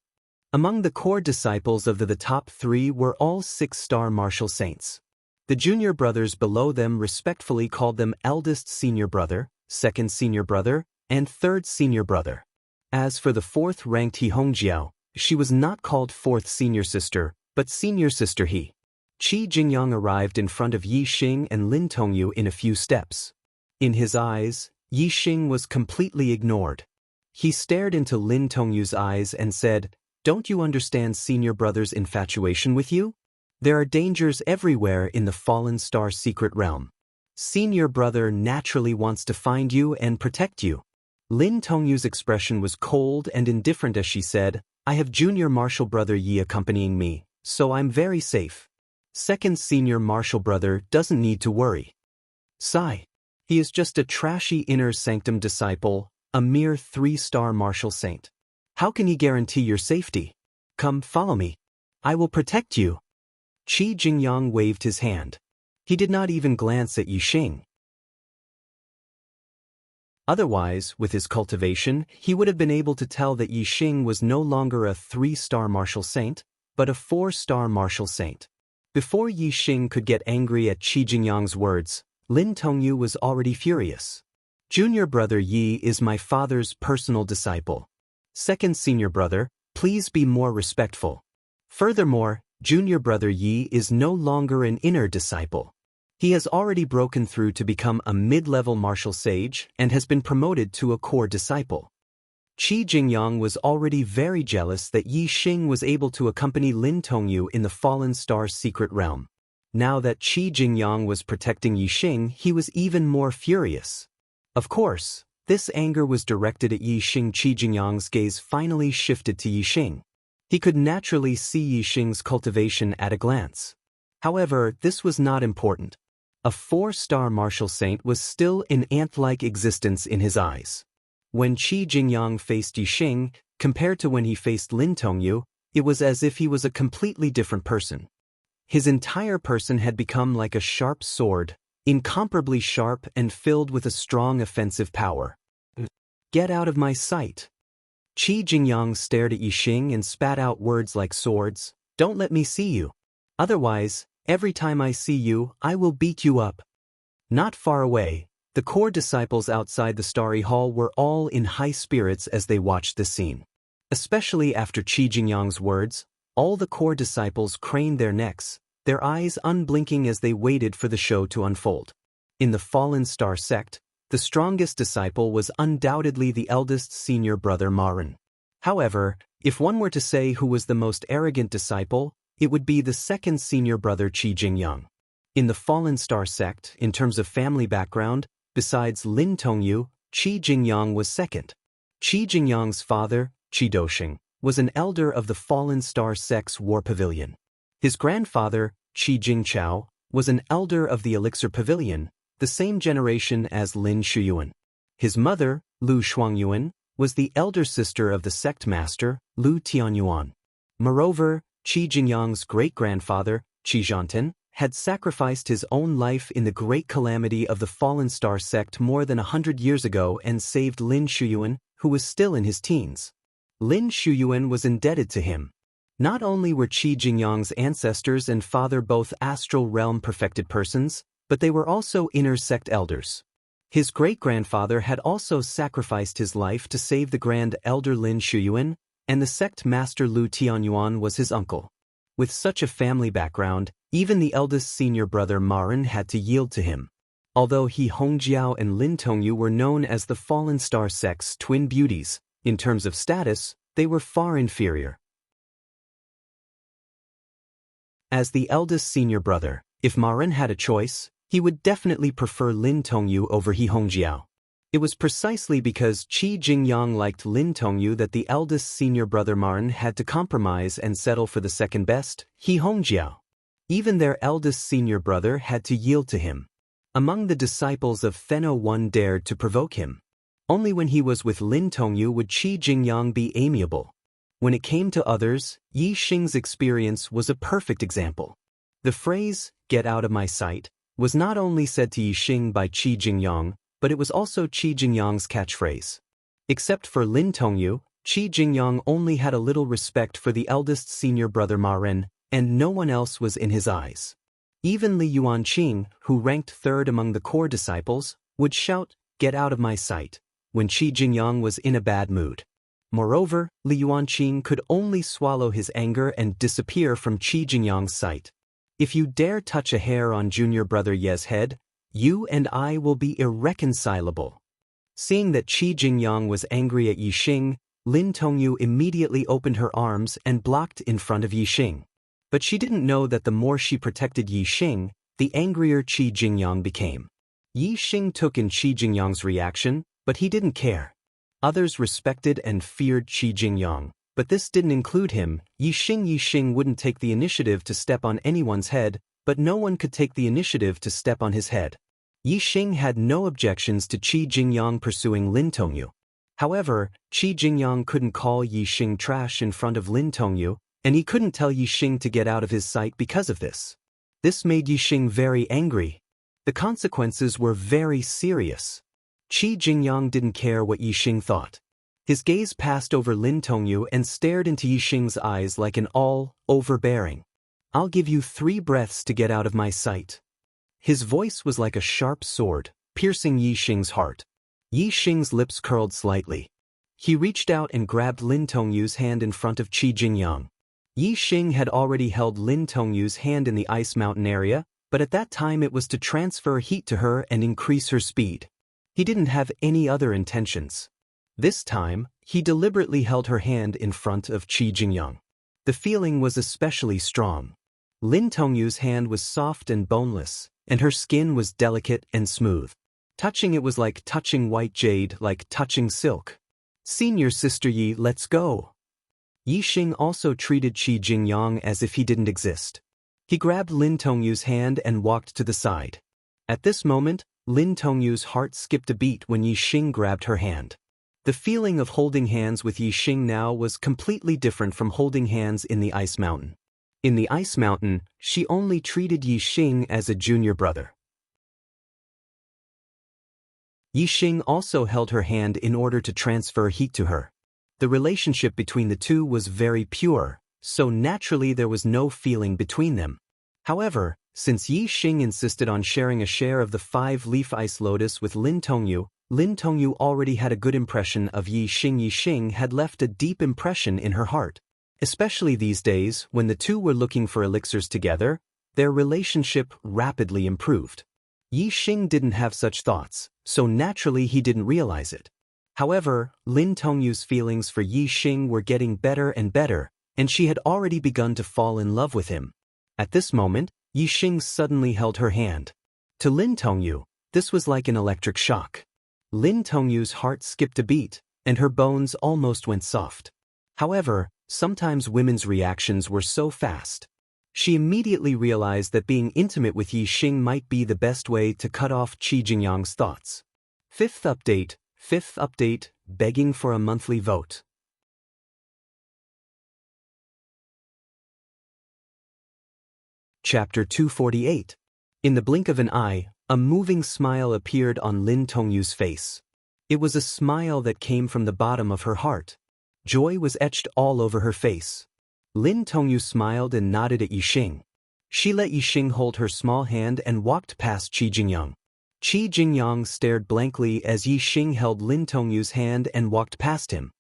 Among the core disciples of the top 3 were all 6-star martial saints. The junior brothers below them respectfully called them eldest senior brother, second senior brother, and third senior brother. As for the 4th-ranked He Hongjiao, she was not called 4th senior sister, but senior sister He. Qi Jingyang arrived in front of Yi Xing and Lin Tongyu in a few steps. In his eyes, Yi Xing was completely ignored. He stared into Lin Tongyu's eyes and said, "Don't you understand senior brother's infatuation with you? There are dangers everywhere in the fallen star secret realm. Senior brother naturally wants to find you and protect you." Lin Tongyu's expression was cold and indifferent as she said, "I have junior martial brother Yi accompanying me, so I'm very safe. Second senior martial brother doesn't need to worry. Sigh. He is just a trashy inner sanctum disciple, a mere 3-star martial saint. How can he guarantee your safety? Come, follow me. I will protect you." Qi Jingyang waved his hand. He did not even glance at Yi Xing. Otherwise, with his cultivation, he would have been able to tell that Yixing was no longer a 3-star martial saint, but a 4-star martial saint. Before Yixing could get angry at Qi Jingyang's words, Lin Tongyu was already furious. Junior brother Yi is my father's personal disciple. Second senior brother, please be more respectful. Furthermore, junior brother Yi is no longer an inner disciple. He has already broken through to become a mid-level martial sage and has been promoted to a core disciple. Qi Jingyang was already very jealous that Yixing was able to accompany Lin Tongyu in the Fallen Star's secret realm. Now that Qi Jingyang was protecting Yixing, he was even more furious. Of course, this anger was directed at Yixing. Qi Jingyang's gaze finally shifted to Yixing. He could naturally see Yixing's cultivation at a glance. However, this was not important. A 4-star martial saint was still an ant-like existence in his eyes. When Qi Jingyang faced Yixing, compared to when he faced Lin Tongyu, it was as if he was a completely different person. His entire person had become like a sharp sword, incomparably sharp and filled with a strong offensive power. Get out of my sight. Qi Jingyang stared at Yixing and spat out words like swords. Don't let me see you. Otherwise, every time I see you, I will beat you up. Not far away, the core disciples outside the Starry Hall were all in high spirits as they watched the scene. Especially after Qi Jingyang's words, all the core disciples craned their necks, their eyes unblinking as they waited for the show to unfold. In the Fallen Star sect, the strongest disciple was undoubtedly the eldest senior brother Marin. However, if one were to say who was the most arrogant disciple, it would be the second senior brother Qi Jingyang. In the Fallen Star sect, in terms of family background, besides Lin Tongyu, Qi Jingyang was second. Qi Jingyang's father, Qi Dosheng, was an elder of the Fallen Star sect's War Pavilion. His grandfather, Qi Jingchao, was an elder of the Elixir Pavilion, the same generation as Lin Shuyuan. His mother, Lu Shuangyuan, was the elder sister of the sect master, Lu Tianyuan. Moreover, Qi Jingyang's great-grandfather, Qi Zhanten, had sacrificed his own life in the great calamity of the Fallen Star sect more than 100 years ago and saved Lin Shuyuan, who was still in his teens. Lin Shuyuan was indebted to him. Not only were Qi Jingyang's ancestors and father both astral realm perfected persons, but they were also inner sect elders. His great-grandfather had also sacrificed his life to save the grand elder Lin Shuyuan, and the sect master Lu Tianyuan was his uncle. With such a family background, even the eldest senior brother Marin had to yield to him. Although he Hongjiao and Lin Tongyu were known as the Fallen Star sect's twin beauties, in terms of status, they were far inferior. As the eldest senior brother, if Marin had a choice, he would definitely prefer Lin Tongyu over He Hongjiao. It was precisely because Qi Jingyang liked Lin Tongyu that the eldest senior brother Marin had to compromise and settle for the second best, He Hongjiao. Even their eldest senior brother had to yield to him. Among the disciples of Theno, one dared to provoke him. Only when he was with Lin Tongyu would Qi Jingyang be amiable. When it came to others, Yixing's experience was a perfect example. The phrase, "get out of my sight," was not only said to Yixing by Qi Jingyang, but it was also Qi Jingyang's catchphrase. Except for Lin Tongyu, Qi Jingyang only had a little respect for the eldest senior brother Marin, and no one else was in his eyes. Even Li Yuanqing, who ranked third among the core disciples, would shout, "Get out of my sight," when Qi Jingyang was in a bad mood. Moreover, Li Yuanqing could only swallow his anger and disappear from Qi Jingyang's sight. If you dare touch a hair on junior brother Ye's head, you and I will be irreconcilable. Seeing that Qi Jingyang was angry at Yixing, Lin Tongyu immediately opened her arms and blocked in front of Yixing. But she didn't know that the more she protected Yixing, the angrier Qi Jingyang became. Yixing took in Qi Jingyang's reaction, but he didn't care. Others respected and feared Qi Jingyang, but this didn't include him. Yixing wouldn't take the initiative to step on anyone's head, but no one could take the initiative to step on his head. Yixing had no objections to Qi Jingyang pursuing Lin Tongyu. However, Qi Jingyang couldn't call Yixing trash in front of Lin Tongyu, and he couldn't tell Yixing to get out of his sight because of this. This made Yixing very angry. The consequences were very serious. Qi Jingyang didn't care what Yixing thought. His gaze passed over Lin Tongyu and stared into Yixing's eyes like an all-overbearing. "I'll give you 3 breaths to get out of my sight." His voice was like a sharp sword, piercing Yixing's heart. Yixing's lips curled slightly. He reached out and grabbed Lin Tongyu's hand in front of Qi Jingyang. Yixing had already held Lin Tongyu's hand in the ice mountain area, but at that time it was to transfer heat to her and increase her speed. He didn't have any other intentions. This time, he deliberately held her hand in front of Qi Jingyang. The feeling was especially strong. Lin Tongyu's hand was soft and boneless, and her skin was delicate and smooth. Touching it was like touching white jade, like touching silk. "Senior Sister Yi, let's go." Yixing also treated Qi Jingyang as if he didn't exist. He grabbed Lin Tongyu's hand and walked to the side. At this moment, Lin Tongyu's heart skipped a beat when Yixing grabbed her hand. The feeling of holding hands with Yixing now was completely different from holding hands in the ice mountain. In the ice mountain, she only treated Yixing as a junior brother. Yixing also held her hand in order to transfer heat to her. The relationship between the two was very pure, so naturally there was no feeling between them. However, since Yixing insisted on sharing a share of the 5-leaf ice lotus with Lin Tongyu already had a good impression of Yixing. Yixing had left a deep impression in her heart. Especially these days, when the two were looking for elixirs together, their relationship rapidly improved. Yixing didn't have such thoughts, so naturally he didn't realize it. However, Lin Tongyu's feelings for Yixing were getting better and better, and she had already begun to fall in love with him. At this moment, Yixing suddenly held her hand. To Lin Tongyu, this was like an electric shock. Lin Tongyu's heart skipped a beat, and her bones almost went soft. However, sometimes women's reactions were so fast. She immediately realized that being intimate with Yixing might be the best way to cut off Qi Jingyang's thoughts. Fifth update, begging for a monthly vote. Chapter 248. In the blink of an eye, a moving smile appeared on Lin Tongyu's face. It was a smile that came from the bottom of her heart. Joy was etched all over her face. Lin Tongyu smiled and nodded at Yixing. She let Yixing hold her small hand and walked past Qi Jingyang. Qi Jingyang stared blankly as Yixing held Lin Tongyu's hand and walked past him.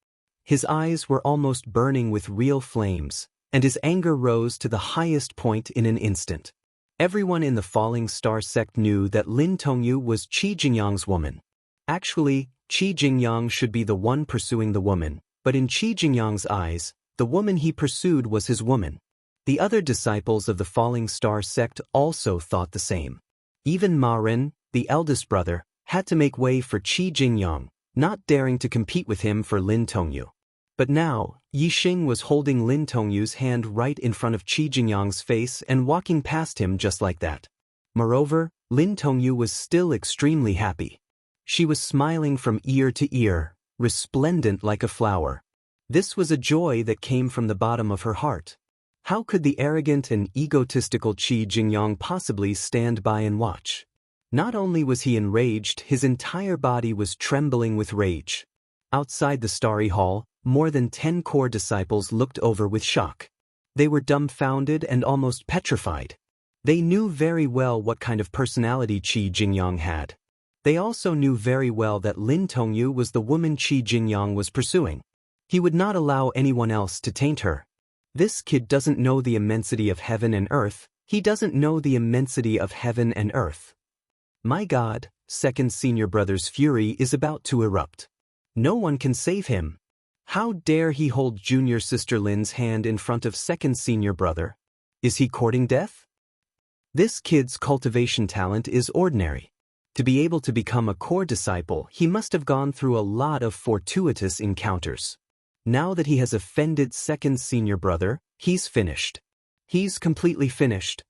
His eyes were almost burning with real flames, and his anger rose to the highest point in an instant. Everyone in the Falling Star sect knew that Lin Tongyu was Qi Jingyang's woman. Actually, Qi Jingyang should be the one pursuing the woman, but in Qi Jingyang's eyes, the woman he pursued was his woman. The other disciples of the Falling Star sect also thought the same. Even Ma Ren, the eldest brother, had to make way for Qi Jingyang, not daring to compete with him for Lin Tongyu. But now, Yixing was holding Lin Tongyu's hand right in front of Qi Jingyang's face and walking past him just like that. Moreover, Lin Tongyu was still extremely happy. She was smiling from ear to ear, resplendent like a flower. This was a joy that came from the bottom of her heart. How could the arrogant and egotistical Qi Jingyang possibly stand by and watch? Not only was he enraged, his entire body was trembling with rage. Outside the starry hall, more than 10 core disciples looked over with shock. They were dumbfounded and almost petrified. They knew very well what kind of personality Qi Jingyang had. They also knew very well that Lin Tongyu was the woman Qi Jingyang was pursuing. He would not allow anyone else to taint her. This kid doesn't know the immensity of heaven and earth. He doesn't know the immensity of heaven and earth. My God, second senior brother's fury is about to erupt. No one can save him. How dare he hold junior sister Lin's hand in front of second senior brother? Is he courting death? This kid's cultivation talent is ordinary. To be able to become a core disciple, he must have gone through a lot of fortuitous encounters. Now that he has offended second senior brother, he's finished. He's completely finished.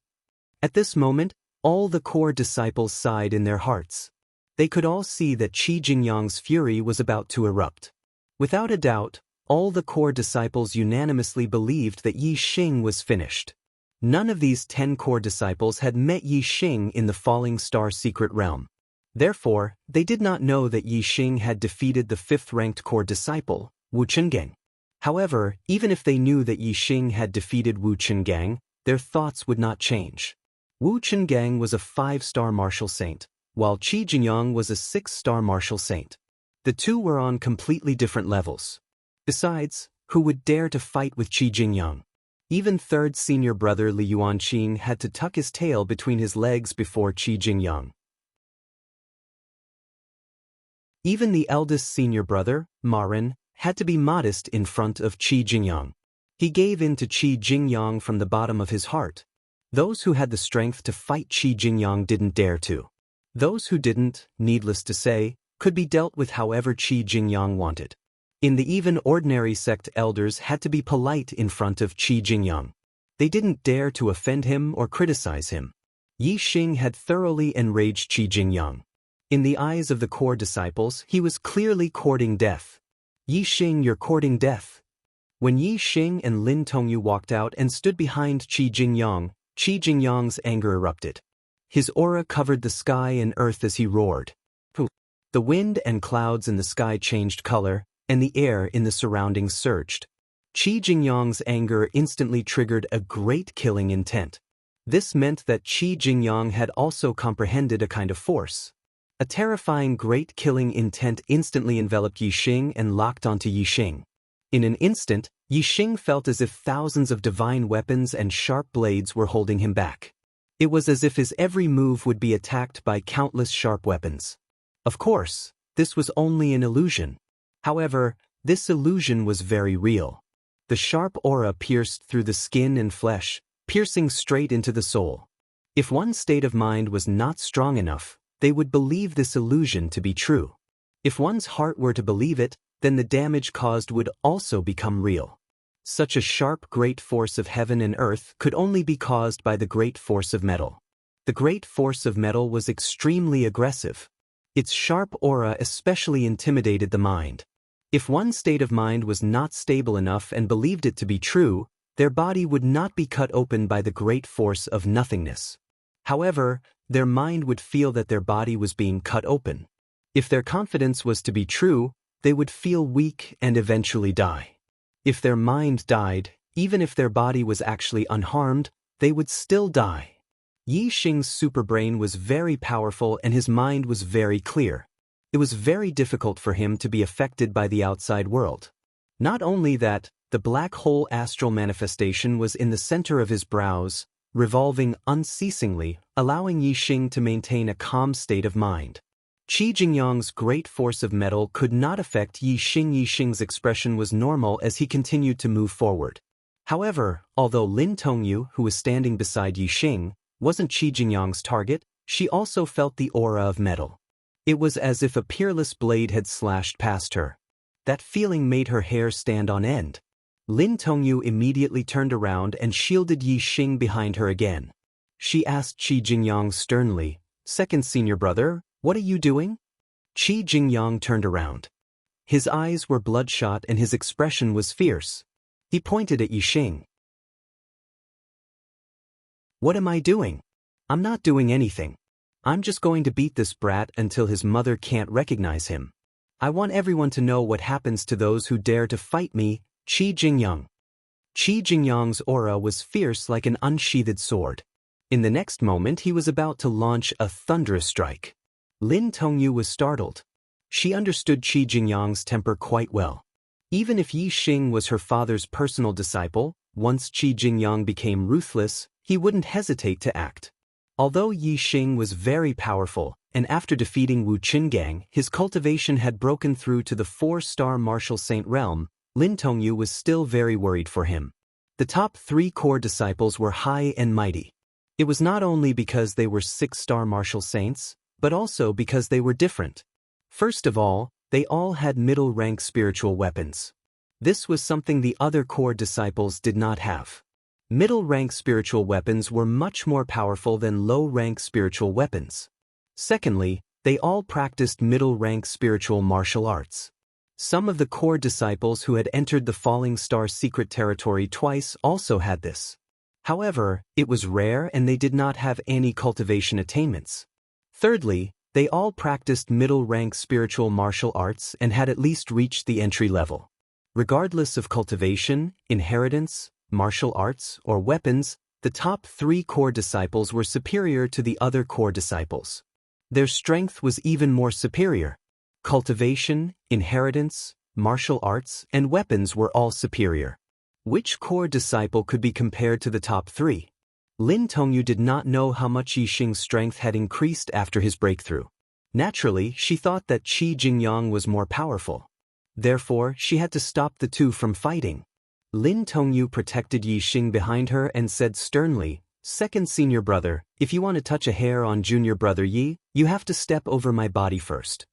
At this moment, all the core disciples sighed in their hearts. They could all see that Qi Jingyang's fury was about to erupt. Without a doubt, all the core disciples unanimously believed that Yixing was finished. None of these 10 core disciples had met Yixing in the Falling Star secret realm. Therefore, they did not know that Yixing had defeated the 5th-ranked core disciple, Wu Chenggang. However, even if they knew that Yixing had defeated Wu Chenggang, their thoughts would not change. Wu Chenggang was a 5-star martial saint, while Qi Jingyang was a 6-star martial saint. The two were on completely different levels. Besides, who would dare to fight with Qi Jingyang? Even 3rd senior brother Li Yuanqing had to tuck his tail between his legs before Qi Jingyang. Even the eldest senior brother, Marin, had to be modest in front of Qi Jingyang. He gave in to Qi Jingyang from the bottom of his heart. Those who had the strength to fight Qi Jingyang didn't dare to. Those who didn't, needless to say, could be dealt with however Qi Jingyang wanted. In the even ordinary sect elders had to be polite in front of Qi Jingyang. They didn't dare to offend him or criticize him. Yixing had thoroughly enraged Qi Jingyang. In the eyes of the core disciples, he was clearly courting death. Yixing, you're courting death. When Yixing and Lin Tongyu walked out and stood behind Qi Jingyang's anger erupted. His aura covered the sky and earth as he roared. The wind and clouds in the sky changed color, and the air in the surroundings surged. Qi Jingyang's anger instantly triggered a great killing intent. This meant that Qi Jingyang had also comprehended a kind of force. A terrifying great killing intent instantly enveloped Yixing and locked onto Yixing. In an instant, Yixing felt as if thousands of divine weapons and sharp blades were holding him back. It was as if his every move would be attacked by countless sharp weapons. Of course, this was only an illusion. However, this illusion was very real. The sharp aura pierced through the skin and flesh, piercing straight into the soul. If one's state of mind was not strong enough, they would believe this illusion to be true. If one's heart were to believe it, then the damage caused would also become real. Such a sharp great force of heaven and earth could only be caused by the great force of metal. The great force of metal was extremely aggressive. Its sharp aura especially intimidated the mind. If one's state of mind was not stable enough and believed it to be true, their body would not be cut open by the great force of nothingness. However, their mind would feel that their body was being cut open. If their confidence was to be true, they would feel weak and eventually die. If their mind died, even if their body was actually unharmed, they would still die. Yixing's superbrain was very powerful and his mind was very clear. It was very difficult for him to be affected by the outside world. Not only that, the black hole astral manifestation was in the center of his brows, revolving unceasingly, allowing Yixing to maintain a calm state of mind. Qi Jingyang's great force of metal could not affect Yixing. Yixing's expression was normal as he continued to move forward. However, although Lin Tongyu, who was standing beside Yixing, wasn't Qi Jingyang's target, she also felt the aura of metal. It was as if a peerless blade had slashed past her. That feeling made her hair stand on end. Lin Tongyu immediately turned around and shielded Yixing behind her again. She asked Qi Jingyang sternly, "Second senior brother, what are you doing?" Qi Jingyang turned around. His eyes were bloodshot and his expression was fierce. He pointed at Yixing. "What am I doing? I'm not doing anything. I'm just going to beat this brat until his mother can't recognize him. I want everyone to know what happens to those who dare to fight me, Qi Jingyang." Qi Jingyang's aura was fierce like an unsheathed sword. In the next moment he was about to launch a thunderous strike. Lin Tongyu was startled. She understood Qi Jingyang's temper quite well. Even if Yixing was her father's personal disciple, once Qi Jingyang became ruthless, he wouldn't hesitate to act. Although Yixing was very powerful, and after defeating Wu Chenggang, his cultivation had broken through to the 4-star martial saint realm, Lin Tongyu was still very worried for him. The top 3 core disciples were high and mighty. It was not only because they were 6-star martial saints, but also because they were different. First of all, they all had middle-rank spiritual weapons. This was something the other core disciples did not have. Middle-rank spiritual weapons were much more powerful than low-rank spiritual weapons. Secondly, they all practiced middle-rank spiritual martial arts. Some of the core disciples who had entered the Falling Star secret territory twice also had this. However, it was rare and they did not have any cultivation attainments. Thirdly, They all practiced middle-rank spiritual martial arts and had at least reached the entry level. Regardless of cultivation, inheritance, martial arts, or weapons, the top 3 core disciples were superior to the other core disciples. Their strength was even more superior. Cultivation, inheritance, martial arts, and weapons were all superior. Which core disciple could be compared to the top 3? Lin Tongyu did not know how much Yixing's strength had increased after his breakthrough. Naturally, she thought that Qi Jingyang was more powerful. Therefore, she had to stop the two from fighting. Lin Tongyu protected Yixing behind her and said sternly, "Second senior brother, if you want to touch a hair on junior brother Yi, you have to step over my body first."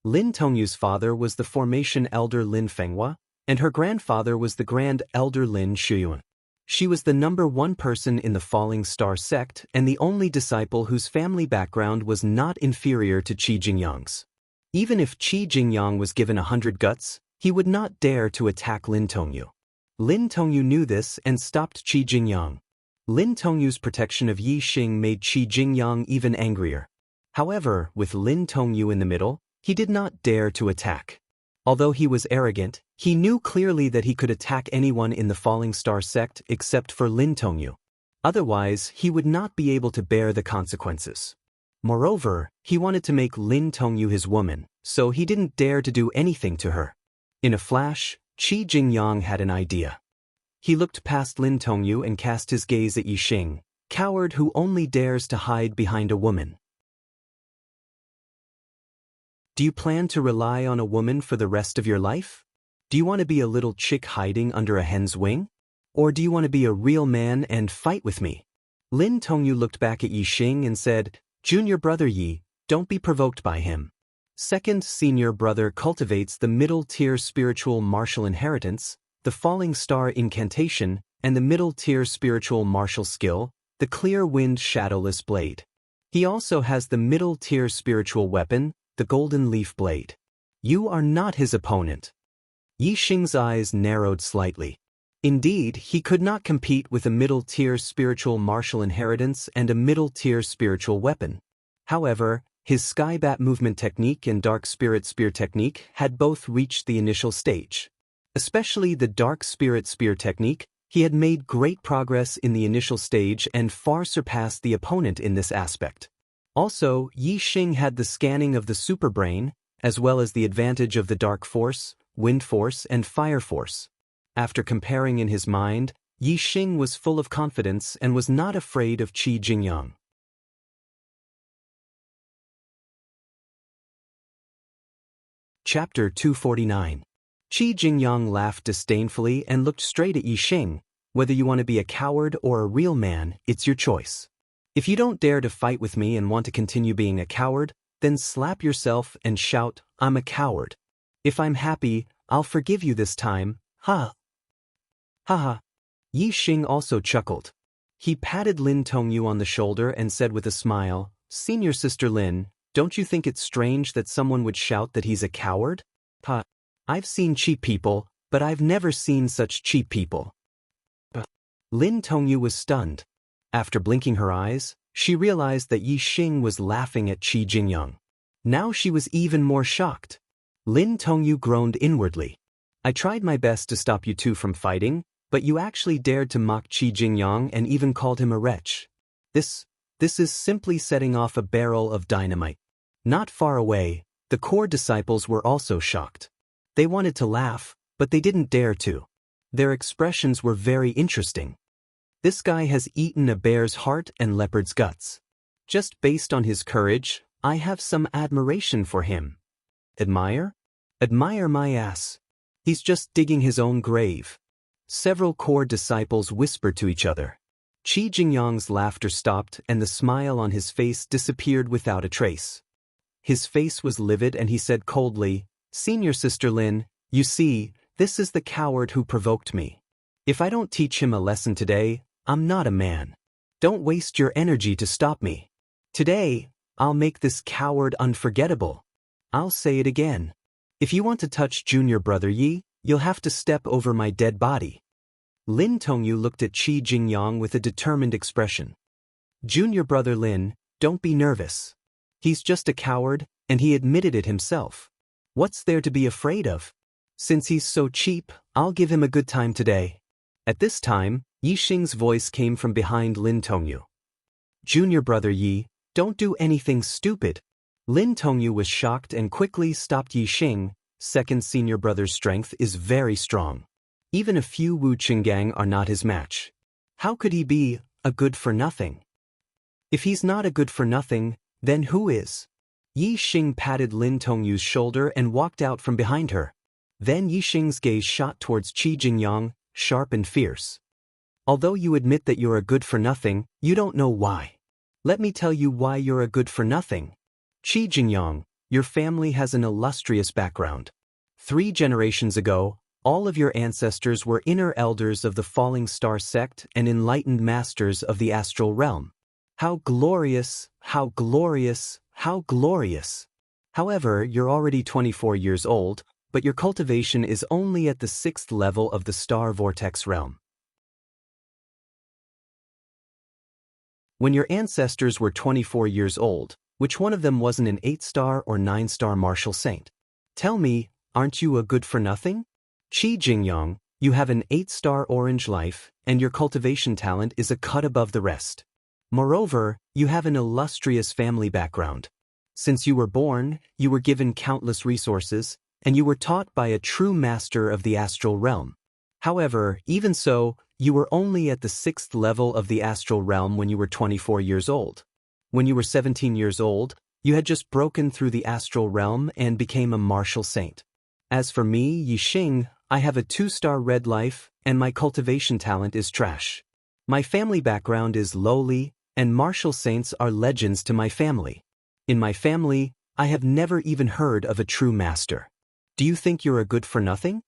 Lin Tongyu's father was the formation elder Lin Fenghua, and her grandfather was the grand elder Lin Shuyuan. She was the number 1 person in the Falling Star sect and the only disciple whose family background was not inferior to Qi Jingyang's. Even if Qi Jingyang was given 100 guts, he would not dare to attack Lin Tongyu. Lin Tongyu knew this and stopped Qi Jingyang. Lin Tongyu's protection of Yixing made Qi Jingyang even angrier. However, with Lin Tongyu in the middle, he did not dare to attack. Although he was arrogant, he knew clearly that he could attack anyone in the Falling Star sect except for Lin Tongyu. Otherwise, he would not be able to bear the consequences. Moreover, he wanted to make Lin Tongyu his woman, so he didn't dare to do anything to her. In a flash, Qi Jingyang had an idea. He looked past Lin Tongyu and cast his gaze at Yixing, coward who only dares to hide behind a woman. Do you plan to rely on a woman for the rest of your life? Do you want to be a little chick hiding under a hen's wing? Or do you want to be a real man and fight with me? Lin Tongyu looked back at Yixing and said, "Junior brother Yi, don't be provoked by him. Second senior brother cultivates the middle-tier spiritual martial inheritance, the Falling Star incantation, and the middle-tier spiritual martial skill, the Clear Wind Shadowless Blade. He also has the middle-tier spiritual weapon, the Golden Leaf Blade. You are not his opponent." Yixing's eyes narrowed slightly. Indeed, he could not compete with a middle-tier spiritual martial inheritance and a middle-tier spiritual weapon. However, his Skybat movement technique and Dark Spirit Spear technique had both reached the initial stage. Especially the Dark Spirit Spear technique, he had made great progress in the initial stage and far surpassed the opponent in this aspect. Also, Yixing had the scanning of the superbrain, as well as the advantage of the dark force, wind force, and fire force. After comparing in his mind, Yixing was full of confidence and was not afraid of Qi Jingyang. Chapter 249. Qi Jingyang laughed disdainfully and looked straight at Yixing. "Whether you want to be a coward or a real man, it's your choice. If you don't dare to fight with me and want to continue being a coward, then slap yourself and shout, 'I'm a coward.' If I'm happy, I'll forgive you this time, ha. Ha ha." Yixing also chuckled. He patted Lin Tongyu on the shoulder and said with a smile, "Senior sister Lin, don't you think it's strange that someone would shout that he's a coward? Ha. I've seen cheap people, but I've never seen such cheap people." Lin Tongyu was stunned. After blinking her eyes, she realized that Yixing was laughing at Qi Jingyang. Now she was even more shocked. Lin Tongyu groaned inwardly. "I tried my best to stop you two from fighting, but you actually dared to mock Qi Jingyang and even called him a wretch. This is simply setting off a barrel of dynamite." Not far away, the core disciples were also shocked. They wanted to laugh, but they didn't dare to. Their expressions were very interesting. This guy has eaten a bear's heart and leopard's guts. Just based on his courage, I have some admiration for him. Admire? Admire my ass. He's just digging his own grave. Several core disciples whispered to each other. Qi Jingyang's laughter stopped and the smile on his face disappeared without a trace. His face was livid and he said coldly, "Senior sister Lin, you see, this is the coward who provoked me. If I don't teach him a lesson today, I'm not a man. Don't waste your energy to stop me. Today, I'll make this coward unforgettable. I'll say it again. If you want to touch junior brother Yi, you'll have to step over my dead body." Lin Tongyu looked at Qi Jingyang with a determined expression. "Junior brother Lin, don't be nervous. He's just a coward, and he admitted it himself. What's there to be afraid of? Since he's so cheap, I'll give him a good time today. At this time, Yi Xing's voice came from behind Lin Tongyu. Junior brother Yi, don't do anything stupid. Lin Tongyu was shocked and quickly stopped Yi Xing. Second senior brother's strength is very strong. Even a few Wu Qinggang are not his match. How could he be a good-for-nothing? If he's not a good-for-nothing, then who is? Yi Xing patted Lin Tongyu's shoulder and walked out from behind her. Then Yi Xing's gaze shot towards Qi Jingyang, sharp and fierce. Although you admit that you're a good-for-nothing, you don't know why. Let me tell you why you're a good-for-nothing. Qi Jingyang, your family has an illustrious background. 3 generations ago, all of your ancestors were inner elders of the Falling Star sect and enlightened masters of the astral realm. How glorious, how glorious, how glorious. However, you're already 24 years old, but your cultivation is only at the 6th level of the star vortex realm. When your ancestors were 24 years old, which one of them wasn't an 8-star or 9-star martial saint? Tell me, aren't you a good-for-nothing? Qi Jingyang, you have an 8-star orange life, and your cultivation talent is a cut above the rest. Moreover, you have an illustrious family background. Since you were born, you were given countless resources, and you were taught by a true master of the astral realm. However, even so, you were only at the 6th level of the astral realm when you were 24 years old. When you were 17 years old, you had just broken through the astral realm and became a martial saint. As for me, Yi Xing, I have a 2-star red life, and my cultivation talent is trash. My family background is lowly, and martial saints are legends to my family. In my family, I have never even heard of a true master. Do you think you're a good-for-nothing?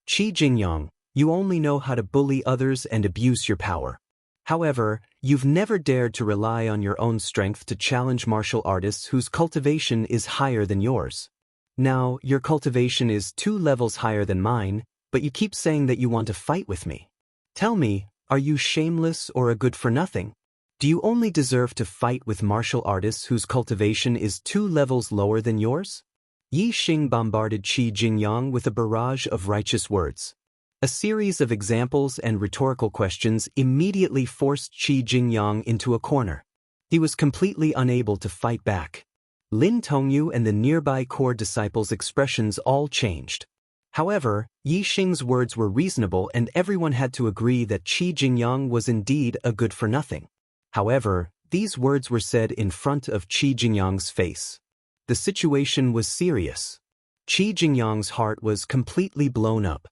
Qi Jingyang, you only know how to bully others and abuse your power. However, you've never dared to rely on your own strength to challenge martial artists whose cultivation is higher than yours. Now, your cultivation is 2 levels higher than mine, but you keep saying that you want to fight with me. Tell me, are you shameless or a good-for-nothing? Do you only deserve to fight with martial artists whose cultivation is 2 levels lower than yours? Yi Xing bombarded Qi Jingyang with a barrage of righteous words. A series of examples and rhetorical questions immediately forced Qi Jingyang into a corner. He was completely unable to fight back. Lin Tongyu and the nearby core disciples' expressions all changed. However, Yi Xing's words were reasonable and everyone had to agree that Qi Jingyang was indeed a good-for-nothing. However, these words were said in front of Qi Jingyang's face. The situation was serious. Qi Jingyang's heart was completely blown up.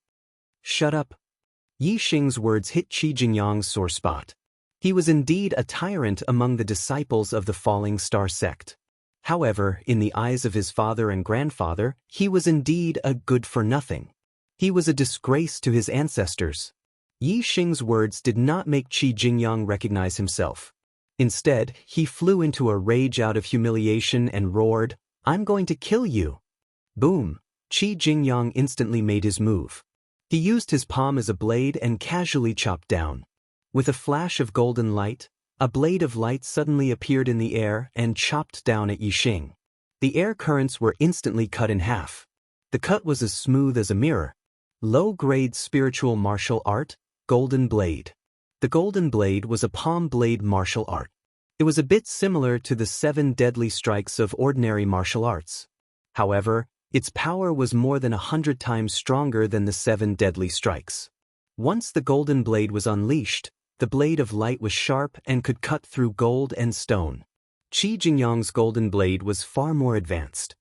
Shut up. Yi Xing's words hit Qi Jingyang's sore spot. He was indeed a tyrant among the disciples of the Falling Star sect. However, in the eyes of his father and grandfather, he was indeed a good-for-nothing. He was a disgrace to his ancestors. Yi Xing's words did not make Qi Jingyang recognize himself. Instead, he flew into a rage out of humiliation and roared, "I'm going to kill you!" Boom! Qi Jingyang instantly made his move. He used his palm as a blade and casually chopped down. With a flash of golden light, a blade of light suddenly appeared in the air and chopped down at Yi Xing. The air currents were instantly cut in half. The cut was as smooth as a mirror. Low-grade spiritual martial art, Golden Blade. The Golden Blade was a palm blade martial art. It was a bit similar to the 7 deadly strikes of ordinary martial arts. However, its power was more than 100 times stronger than the 7 deadly strikes. Once the Golden Blade was unleashed, the blade of light was sharp and could cut through gold and stone. Qi Jingyang's Golden Blade was far more advanced.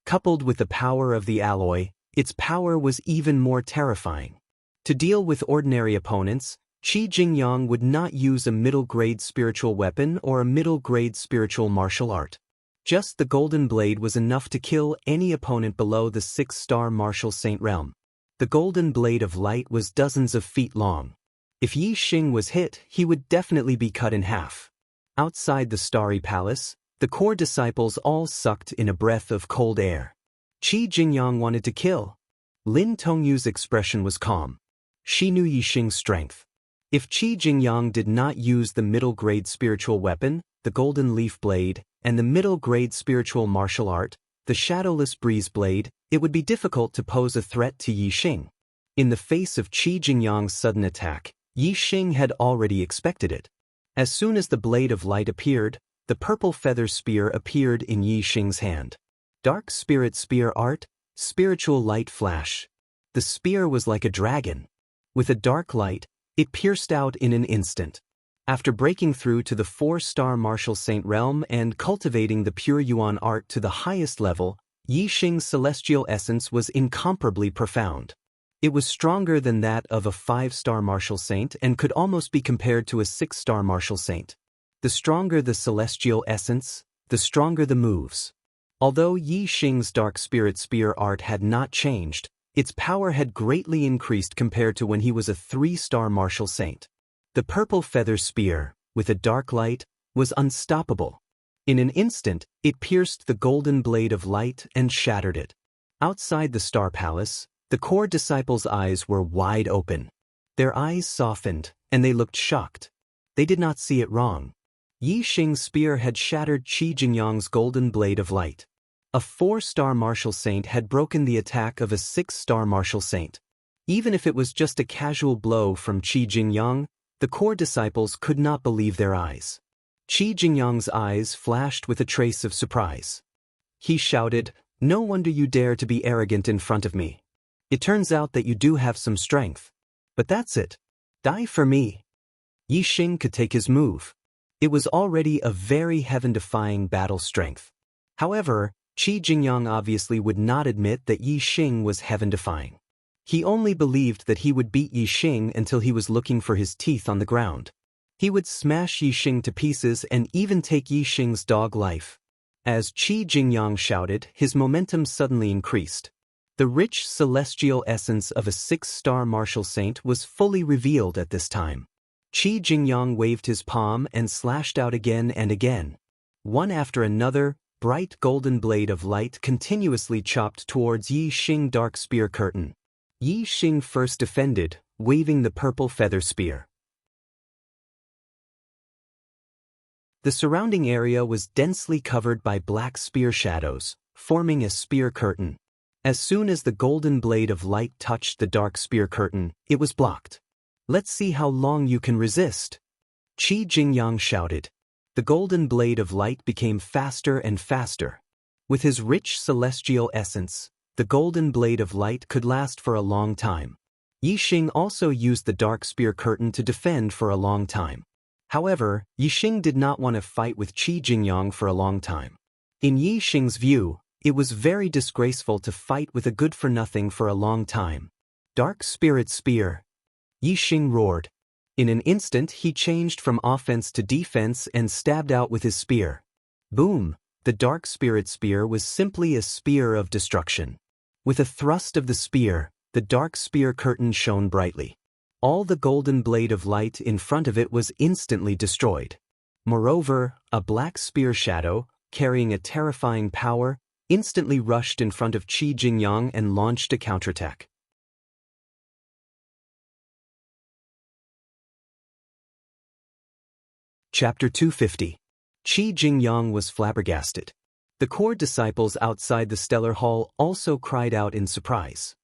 Coupled with the power of the alloy, its power was even more terrifying. To deal with ordinary opponents, Qi Jingyang would not use a middle-grade spiritual weapon or a middle-grade spiritual martial art. Just the Golden Blade was enough to kill any opponent below the 6-star martial saint realm. The Golden Blade of Light was dozens of feet long. If Yi Xing was hit, he would definitely be cut in half. Outside the Starry Palace, the core disciples all sucked in a breath of cold air. Qi Jingyang wanted to kill. Lin Tongyu's expression was calm. She knew Yi Xing's strength. If Qi Jingyang did not use the middle-grade spiritual weapon, the Golden Leaf Blade, and the middle-grade spiritual martial art, the Shadowless Breeze Blade, it would be difficult to pose a threat to Yi Xing. In the face of Qi Jingyang's sudden attack, Yi Xing had already expected it. As soon as the Blade of Light appeared, the purple feather spear appeared in Yi Xing's hand. Dark Spirit Spear Art, Spiritual Light Flash. The spear was like a dragon. With a dark light, it pierced out in an instant. After breaking through to the 4-star Martial Saint realm and cultivating the pure Yuan art to the highest level, Yi Xing's celestial essence was incomparably profound. It was stronger than that of a 5-star Martial Saint and could almost be compared to a 6-star Martial Saint. The stronger the celestial essence, the stronger the moves. Although Yi Xing's Dark Spirit Spear art had not changed, its power had greatly increased compared to when he was a 3-star Martial Saint. The purple feather spear, with a dark light, was unstoppable. In an instant, it pierced the golden blade of light and shattered it. Outside the Star Palace, the core disciples' eyes were wide open. Their eyes softened, and they looked shocked. They did not see it wrong. Yi Xing's spear had shattered Qi Jingyang's golden blade of light. A 4-star Martial Saint had broken the attack of a 6-star Martial Saint. Even if it was just a casual blow from Qi Jingyang, the core disciples could not believe their eyes. Qi Jingyang's eyes flashed with a trace of surprise. He shouted, "No wonder you dare to be arrogant in front of me. It turns out that you do have some strength. But that's it. Die for me." Yi Xing could take his move. It was already a very heaven-defying battle strength. However, Qi Jingyang obviously would not admit that Yi Xing was heaven-defying. He only believed that he would beat Yi Xing until he was looking for his teeth on the ground. He would smash Yi Xing to pieces and even take Yi Xing's dog life. As Qi Jingyang shouted, his momentum suddenly increased. The rich celestial essence of a 6-star Martial Saint was fully revealed at this time. Qi Jingyang waved his palm and slashed out again and again. One after another, bright golden blade of light continuously chopped towards Yi Xing Dark Spear Curtain. Yi Xing first defended, waving the purple feather spear. The surrounding area was densely covered by black spear shadows, forming a spear curtain. As soon as the golden blade of light touched the dark spear curtain, it was blocked. "Let's see how long you can resist," Qi Jingyang shouted. The golden blade of light became faster and faster. With his rich celestial essence, the golden blade of light could last for a long time. Yi Xing also used the dark spear curtain to defend for a long time. However, Yi Xing did not want to fight with Qi Jingyang for a long time. In Yi Xing's view, it was very disgraceful to fight with a good-for-nothing for a long time. Dark Spirit Spear. Yi Xing roared. In an instant he changed from offense to defense and stabbed out with his spear. Boom! The Dark Spirit Spear was simply a spear of destruction. With a thrust of the spear, the dark spear curtain shone brightly. All the golden blade of light in front of it was instantly destroyed. Moreover, a black spear shadow, carrying a terrifying power, instantly rushed in front of Qi Jingyang and launched a counterattack. Chapter 250. Qi Jingyang was flabbergasted. The core disciples outside the Stellar Hall also cried out in surprise.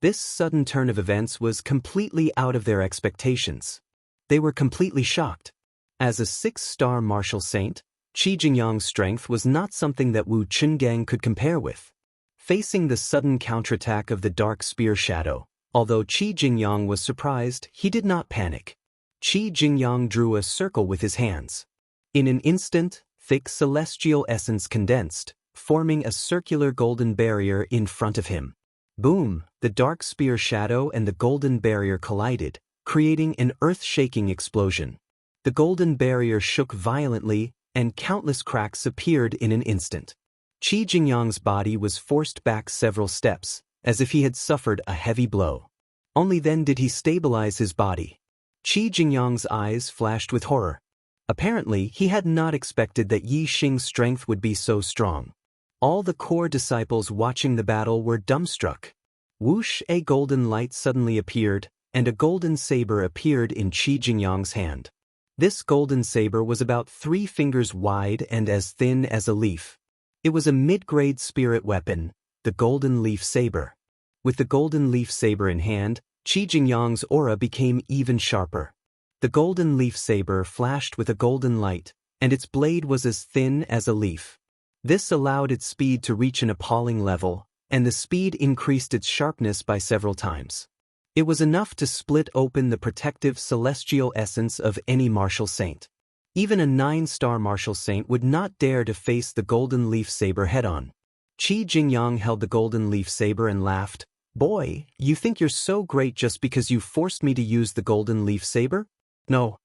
This sudden turn of events was completely out of their expectations. They were completely shocked. As a 6-star Martial Saint, Qi Jingyang's strength was not something that Wu Chungang could compare with. Facing the sudden counterattack of the dark spear shadow, although Qi Jingyang was surprised, he did not panic. Qi Jingyang drew a circle with his hands. In an instant, thick celestial essence condensed, forming a circular golden barrier in front of him. Boom! The dark spear shadow and the golden barrier collided, creating an earth-shaking explosion. The golden barrier shook violently, and countless cracks appeared in an instant. Qi Jingyang's body was forced back several steps, as if he had suffered a heavy blow. Only then did he stabilize his body. Qi Jingyang's eyes flashed with horror. Apparently, he had not expected that Yi Xing's strength would be so strong. All the core disciples watching the battle were dumbstruck. Whoosh! A golden light suddenly appeared, and a golden saber appeared in Qi Jingyang's hand. This golden saber was about 3 fingers wide and as thin as a leaf. It was a mid-grade spirit weapon, the golden leaf saber. With the golden leaf saber in hand, Qi Jingyang's aura became even sharper. The golden leaf saber flashed with a golden light, and its blade was as thin as a leaf. This allowed its speed to reach an appalling level, and the speed increased its sharpness by several times. It was enough to split open the protective celestial essence of any martial saint. Even a 9-star martial saint would not dare to face the golden leaf saber head-on. Qi Jingyang held the golden leaf saber and laughed. "Boy, you think you're so great just because you forced me to use the golden leaf saber? No.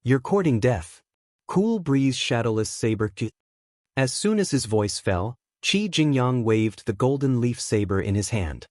You're courting death. Cool breeze shadowless saber." As soon as his voice fell, Qi Jingyang waved the golden leaf saber in his hand.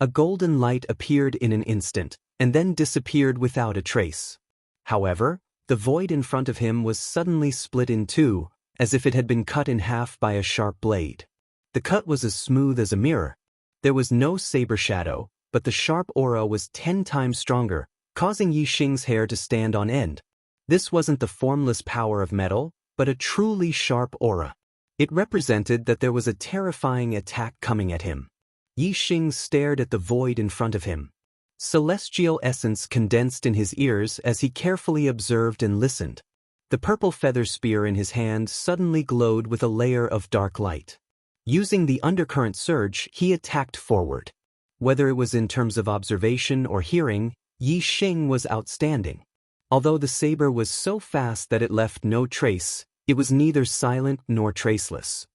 A golden light appeared in an instant, and then disappeared without a trace. However, the void in front of him was suddenly split in two, as if it had been cut in half by a sharp blade. The cut was as smooth as a mirror. There was no saber shadow, but the sharp aura was 10 times stronger, causing Yixing's hair to stand on end. This wasn't the formless power of metal, but a truly sharp aura. It represented that there was a terrifying attack coming at him. Yixing stared at the void in front of him. Celestial essence condensed in his ears as he carefully observed and listened. The purple feather spear in his hand suddenly glowed with a layer of dark light. Using the undercurrent surge, he attacked forward. Whether it was in terms of observation or hearing, Yixing was outstanding. Although the saber was so fast that it left no trace, it was neither silent nor traceless.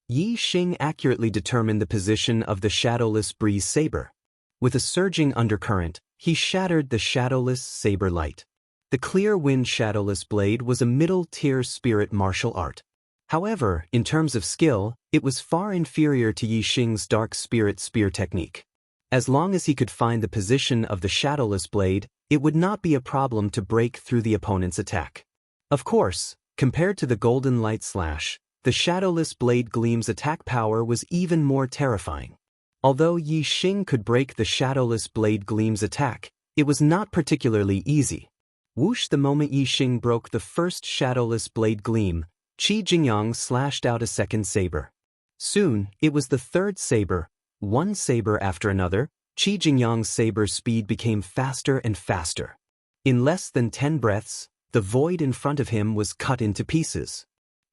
Yixing accurately determined the position of the shadowless breeze saber. With a surging undercurrent, he shattered the shadowless saber light. The clear wind shadowless blade was a middle-tier spirit martial art. However, in terms of skill, it was far inferior to Yixing's dark spirit spear technique. As long as he could find the position of the shadowless blade, it would not be a problem to break through the opponent's attack. Of course, compared to the golden light slash, the shadowless blade gleam's attack power was even more terrifying. Although Yixing could break the shadowless blade gleam's attack, it was not particularly easy. Whoosh! The moment Yixing broke the first shadowless blade gleam, Qi Jingyang slashed out a second saber. Soon, it was the third saber. One saber after another, Qi Jingyang's saber's speed became faster and faster. In less than 10 breaths, the void in front of him was cut into pieces.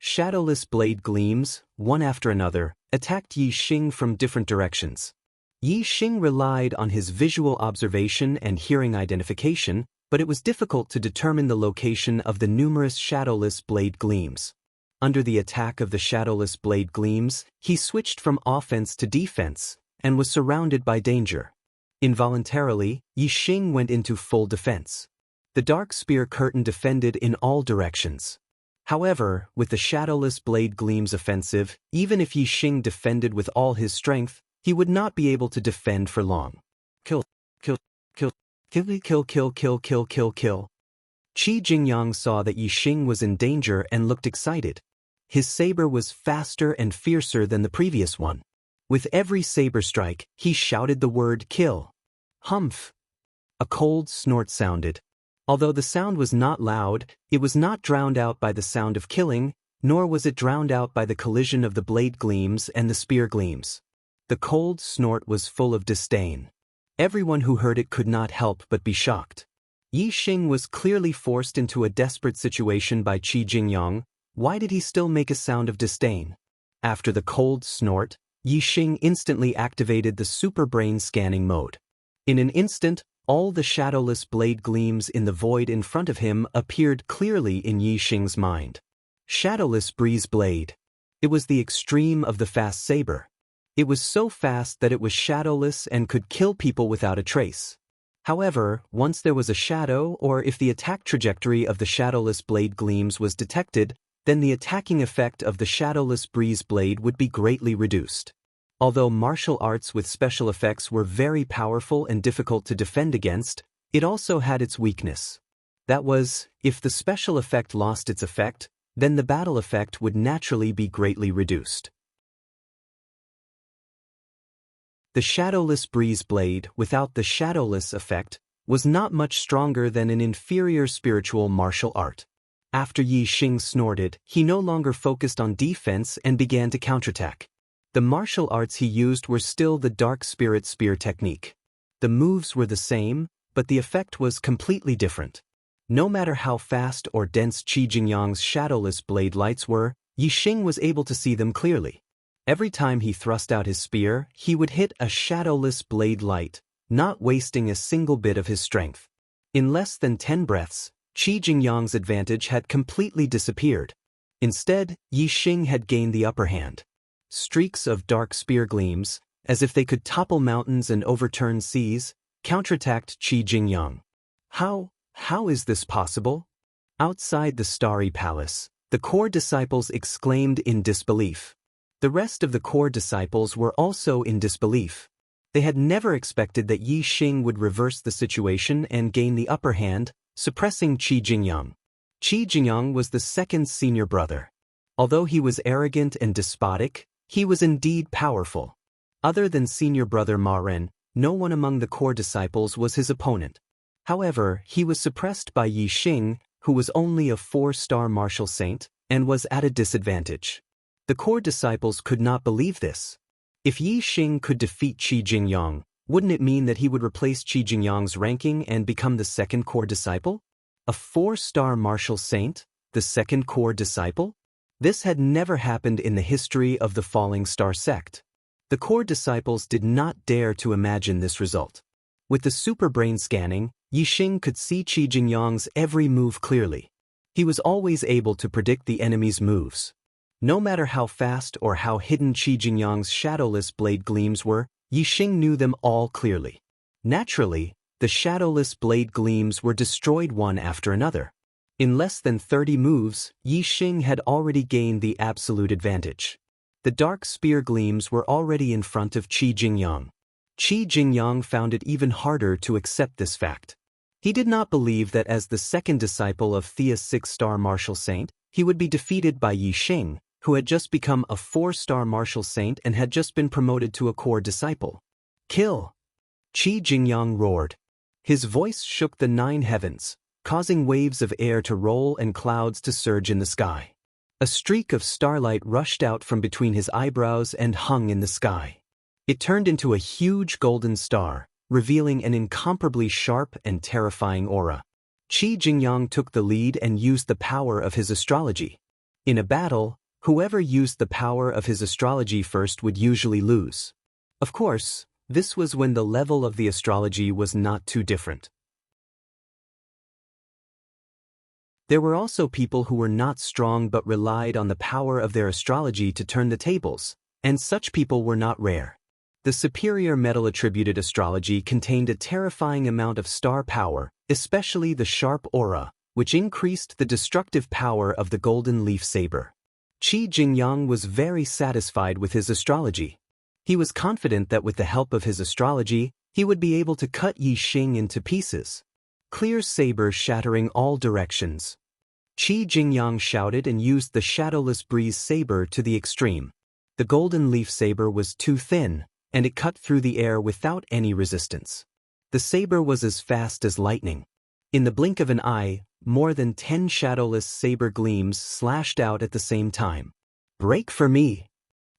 Shadowless blade gleams, one after another, attacked Yixing from different directions. Yixing relied on his visual observation and hearing identification, but it was difficult to determine the location of the numerous shadowless blade gleams. Under the attack of the shadowless blade gleams, he switched from offense to defense, and was surrounded by danger. Involuntarily, Yixing went into full defense. The dark spear curtain defended in all directions. However, with the shadowless blade gleams offensive, even if Yixing defended with all his strength, he would not be able to defend for long. Kill, kill, kill, kill, kill, kill, kill, kill, kill, kill. Qi Jingyang saw that Yixing was in danger and looked excited. His saber was faster and fiercer than the previous one. With every saber strike, he shouted the word kill. Humph! A cold snort sounded. Although the sound was not loud, it was not drowned out by the sound of killing, nor was it drowned out by the collision of the blade gleams and the spear gleams. The cold snort was full of disdain. Everyone who heard it could not help but be shocked. Yixing was clearly forced into a desperate situation by Qi Jingyang. Why did he still make a sound of disdain? After the cold snort, Yixing instantly activated the super brain scanning mode. In an instant, all the shadowless blade gleams in the void in front of him appeared clearly in Yixing's mind. Shadowless breeze blade. It was the extreme of the fast saber. It was so fast that it was shadowless and could kill people without a trace. However, once there was a shadow, or if the attack trajectory of the shadowless blade gleams was detected, then the attacking effect of the shadowless breeze blade would be greatly reduced. Although martial arts with special effects were very powerful and difficult to defend against, it also had its weakness. That was, if the special effect lost its effect, then the battle effect would naturally be greatly reduced. The shadowless breeze blade, without the shadowless effect, was not much stronger than an inferior spiritual martial art. After Yi Xing snorted, he no longer focused on defense and began to counterattack. The martial arts he used were still the dark spirit spear technique. The moves were the same, but the effect was completely different. No matter how fast or dense Qi Jingyang's shadowless blade lights were, Yi Xing was able to see them clearly. Every time he thrust out his spear, he would hit a shadowless blade light, not wasting a single bit of his strength. In less than 10 breaths, Qi Jingyang's advantage had completely disappeared. Instead, Yi Xing had gained the upper hand. Streaks of dark spear gleams, as if they could topple mountains and overturn seas, counterattacked Qi Jingyang. How is this possible? Outside the starry palace, the core disciples exclaimed in disbelief. The rest of the core disciples were also in disbelief. They had never expected that Yi Xing would reverse the situation and gain the upper hand, suppressing Qi Jingyang. Qi Jingyang was the second senior brother. Although he was arrogant and despotic, he was indeed powerful. Other than senior brother Ma Ren, no one among the core disciples was his opponent. However, he was suppressed by Yi Xing, who was only a 4-star martial saint, and was at a disadvantage. The core disciples could not believe this. If Yi Xing could defeat Qi Jingyang, wouldn't it mean that he would replace Qi Jingyang's ranking and become the second core disciple? A 4-star martial saint, the second core disciple? This had never happened in the history of the Falling Star sect. The core disciples did not dare to imagine this result. With the super brain scanning, Yi Xing could see Qi Jingyang's every move clearly. He was always able to predict the enemy's moves. No matter how fast or how hidden Qi Jingyang's shadowless blade gleams were, Yi Xing knew them all clearly. Naturally, the shadowless blade gleams were destroyed one after another. In less than 30 moves, Yi Xing had already gained the absolute advantage. The dark spear gleams were already in front of Qi Jingyang. Qi Jingyang found it even harder to accept this fact. He did not believe that as the second disciple of Thea's 6-star martial saint, he would be defeated by Yi Xing, who had just become a 4-star martial saint and had just been promoted to a core disciple. Kill! Qi Jingyang roared. His voice shook the 9 heavens, causing waves of air to roll and clouds to surge in the sky. A streak of starlight rushed out from between his eyebrows and hung in the sky. It turned into a huge golden star, revealing an incomparably sharp and terrifying aura. Qi Jingyang took the lead and used the power of his astrology. In a battle, whoever used the power of his astrology first would usually lose. Of course, this was when the level of the astrology was not too different. There were also people who were not strong but relied on the power of their astrology to turn the tables, and such people were not rare. The superior metal-attributed astrology contained a terrifying amount of star power, especially the sharp aura, which increased the destructive power of the golden leaf saber. Qi Jingyang was very satisfied with his astrology. He was confident that with the help of his astrology, he would be able to cut Yi Xing into pieces. Clear saber shattering all directions. Qi Jingyang shouted and used the shadowless breeze saber to the extreme. The golden leaf saber was too thin, and it cut through the air without any resistance. The saber was as fast as lightning. In the blink of an eye, more than 10 shadowless saber gleams slashed out at the same time. Break for me!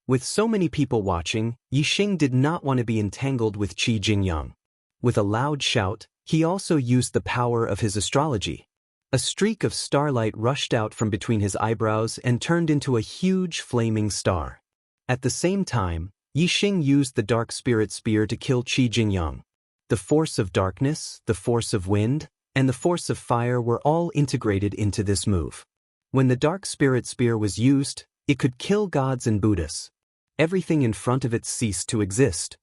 With so many people watching, Yi Xing did not want to be entangled with Qi Jingyang. With a loud shout, he also used the power of his astrology. A streak of starlight rushed out from between his eyebrows and turned into a huge flaming star. At the same time, Yi Xing used the dark spirit spear to kill Qi Jingyang. The force of darkness, the force of wind, and the force of fire were all integrated into this move. When the dark spirit spear was used, it could kill gods and Buddhas. Everything in front of it ceased to exist.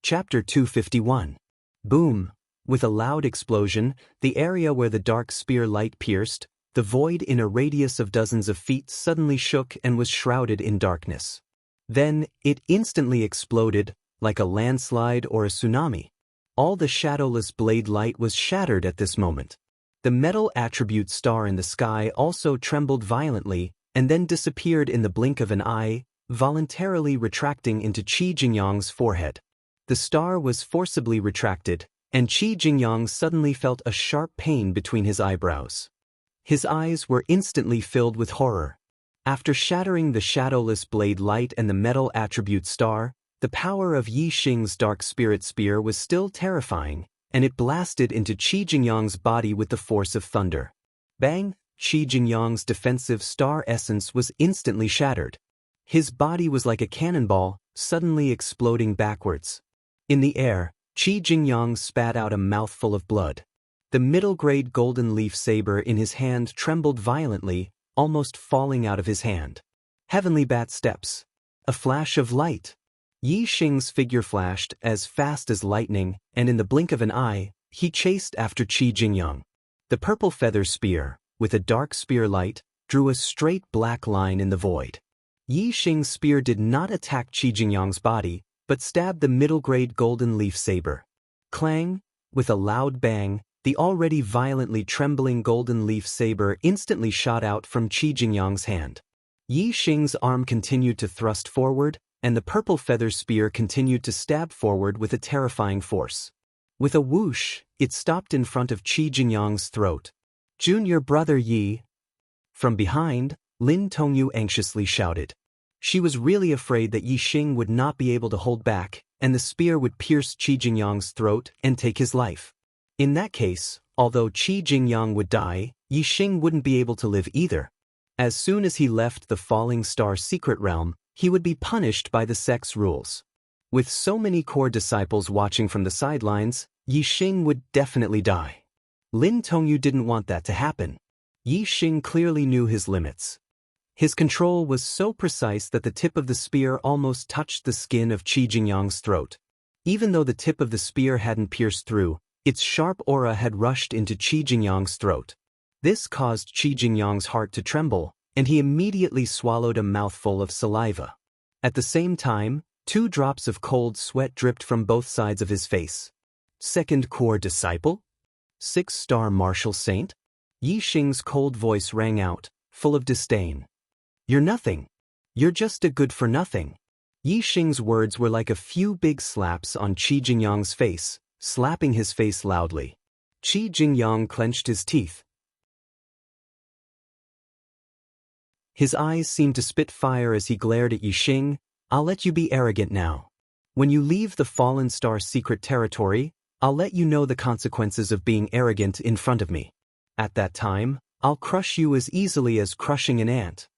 Chapter 251. Boom! With a loud explosion, the area where the dark spear light pierced, the void in a radius of dozens of feet suddenly shook and was shrouded in darkness. Then, it instantly exploded, like a landslide or a tsunami. All the shadowless blade light was shattered at this moment. The metal attribute star in the sky also trembled violently, and then disappeared in the blink of an eye, voluntarily retracting into Qi Jingyang's forehead. The star was forcibly retracted, and Qi Jingyang suddenly felt a sharp pain between his eyebrows. His eyes were instantly filled with horror. After shattering the shadowless blade light and the metal attribute star, the power of Yi Xing's dark spirit spear was still terrifying, and it blasted into Qi Jingyang's body with the force of thunder. Bang! Qi Jingyang's defensive star essence was instantly shattered. His body was like a cannonball, suddenly exploding backwards. In the air, Qi Jingyang spat out a mouthful of blood. The middle-grade golden leaf saber in his hand trembled violently, almost falling out of his hand. Heavenly bat steps. A flash of light. Yi Xing's figure flashed as fast as lightning, and in the blink of an eye, he chased after Qi Jingyang. The purple feather spear, with a dark spear light, drew a straight black line in the void. Yi Xing's spear did not attack Qi Jingyang's body, but stabbed the middle-grade golden leaf saber. Clang! With a loud bang, the already violently trembling golden leaf saber instantly shot out from Qi Jingyang's hand. Yi Xing's arm continued to thrust forward, and the purple feather spear continued to stab forward with a terrifying force. With a whoosh, it stopped in front of Qi Jingyang's throat. "Junior brother Yi!" From behind, Lin Tongyu anxiously shouted. She was really afraid that Yi Xing would not be able to hold back, and the spear would pierce Qi Jingyang's throat and take his life. In that case, although Qi Jingyang would die, Yi Xing wouldn't be able to live either. As soon as he left the Falling Star secret realm, he would be punished by the sect's rules. With so many core disciples watching from the sidelines, Yi Xing would definitely die. Lin Tongyu didn't want that to happen. Yi Xing clearly knew his limits. His control was so precise that the tip of the spear almost touched the skin of Qi Jingyang's throat. Even though the tip of the spear hadn't pierced through, its sharp aura had rushed into Qi Jingyang's throat. This caused Qi Jingyang's heart to tremble, and he immediately swallowed a mouthful of saliva. At the same time, 2 drops of cold sweat dripped from both sides of his face. Second core disciple? 6-star martial saint? Yi Xing's cold voice rang out, full of disdain. "You're nothing. You're just a good-for-nothing." Yi Xing's words were like a few big slaps on Qi Jingyang's face, slapping his face loudly. Qi Jingyang clenched his teeth. His eyes seemed to spit fire as he glared at Yi Xing. "I'll let you be arrogant now. When you leave the Fallen Star secret territory, I'll let you know the consequences of being arrogant in front of me. At that time, I'll crush you as easily as crushing an ant."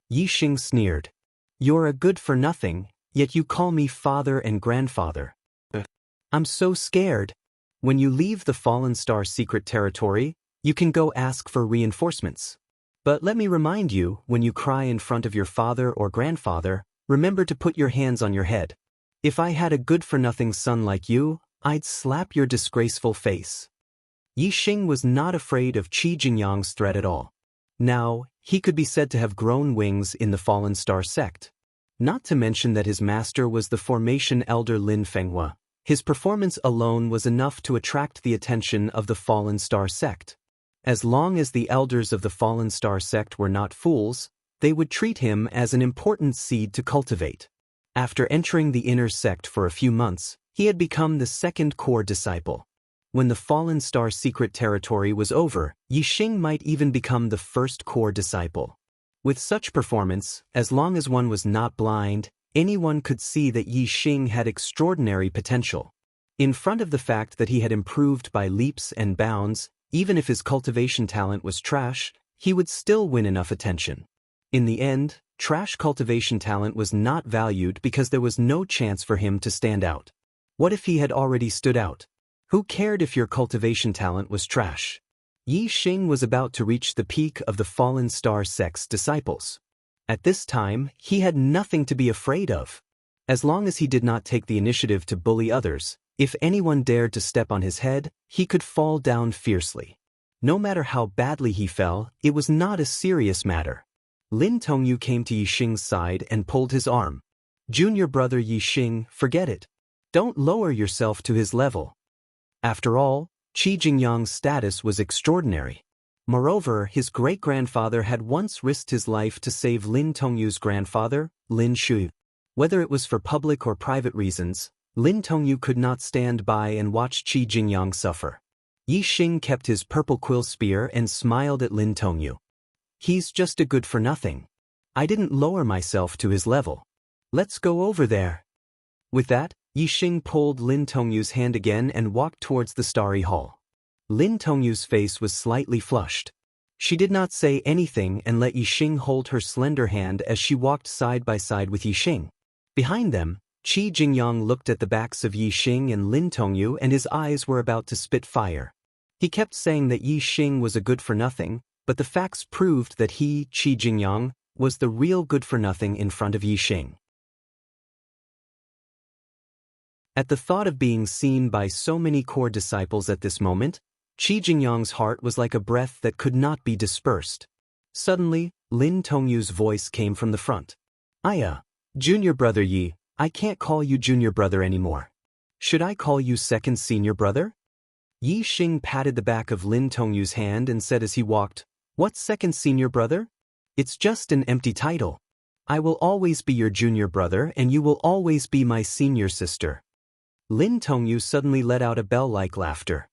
Yi Xing sneered. "You're a good-for-nothing, yet you call me father and grandfather. I'm so scared. When you leave the Fallen Star secret territory, you can go ask for reinforcements. But let me remind you, when you cry in front of your father or grandfather, remember to put your hands on your head. If I had a good-for-nothing son like you, I'd slap your disgraceful face." Yi Xing was not afraid of Qi Jingyang's threat at all. Now, he could be said to have grown wings in the Fallen Star sect. Not to mention that his master was the formation elder Lin Fenghua. His performance alone was enough to attract the attention of the Fallen Star sect. As long as the elders of the Fallen Star sect were not fools, they would treat him as an important seed to cultivate. After entering the inner sect for a few months, he had become the second core disciple. When the Fallen Star secret territory was over, Yi Xing might even become the first core disciple. With such performance, as long as one was not blind, anyone could see that Yi Xing had extraordinary potential. In front of the fact that he had improved by leaps and bounds, even if his cultivation talent was trash, he would still win enough attention. In the end, trash cultivation talent was not valued because there was no chance for him to stand out. What if he had already stood out? Who cared if your cultivation talent was trash? Yi Xing was about to reach the peak of the Fallen Star sect's disciples. At this time, he had nothing to be afraid of. As long as he did not take the initiative to bully others, if anyone dared to step on his head, he could fall down fiercely. No matter how badly he fell, it was not a serious matter. Lin Tongyu came to Yi Xing's side and pulled his arm. "Junior brother Yi Xing, forget it. Don't lower yourself to his level." After all, Qi Jingyang's status was extraordinary. Moreover, his great-grandfather had once risked his life to save Lin Tongyu's grandfather, Lin Shu. Whether it was for public or private reasons, Lin Tongyu could not stand by and watch Qi Jingyang suffer. Yi Xing kept his purple quill spear and smiled at Lin Tongyu. He's just a good-for-nothing. I didn't lower myself to his level. Let's go over there. With that, Yi Xing pulled Lin Tongyu's hand again and walked towards the starry hall. Lin Tongyu's face was slightly flushed. She did not say anything and let Yi Xing hold her slender hand as she walked side by side with Yi Xing. Behind them, Qi Jingyang looked at the backs of Yi Xing and Lin Tongyu and his eyes were about to spit fire. He kept saying that Yi Xing was a good-for-nothing, but the facts proved that he, Qi Jingyang, was the real good-for-nothing in front of Yi Xing. At the thought of being seen by so many core disciples at this moment, Qi Jingyang's heart was like a breath that could not be dispersed. Suddenly, Lin Tongyu's voice came from the front. Junior brother Yi, I can't call you junior brother anymore. Should I call you second senior brother? Yi Xing patted the back of Lin Tongyu's hand and said as he walked, What's second senior brother? It's just an empty title. I will always be your junior brother and you will always be my senior sister. Lin Tongyu suddenly let out a bell-like laughter.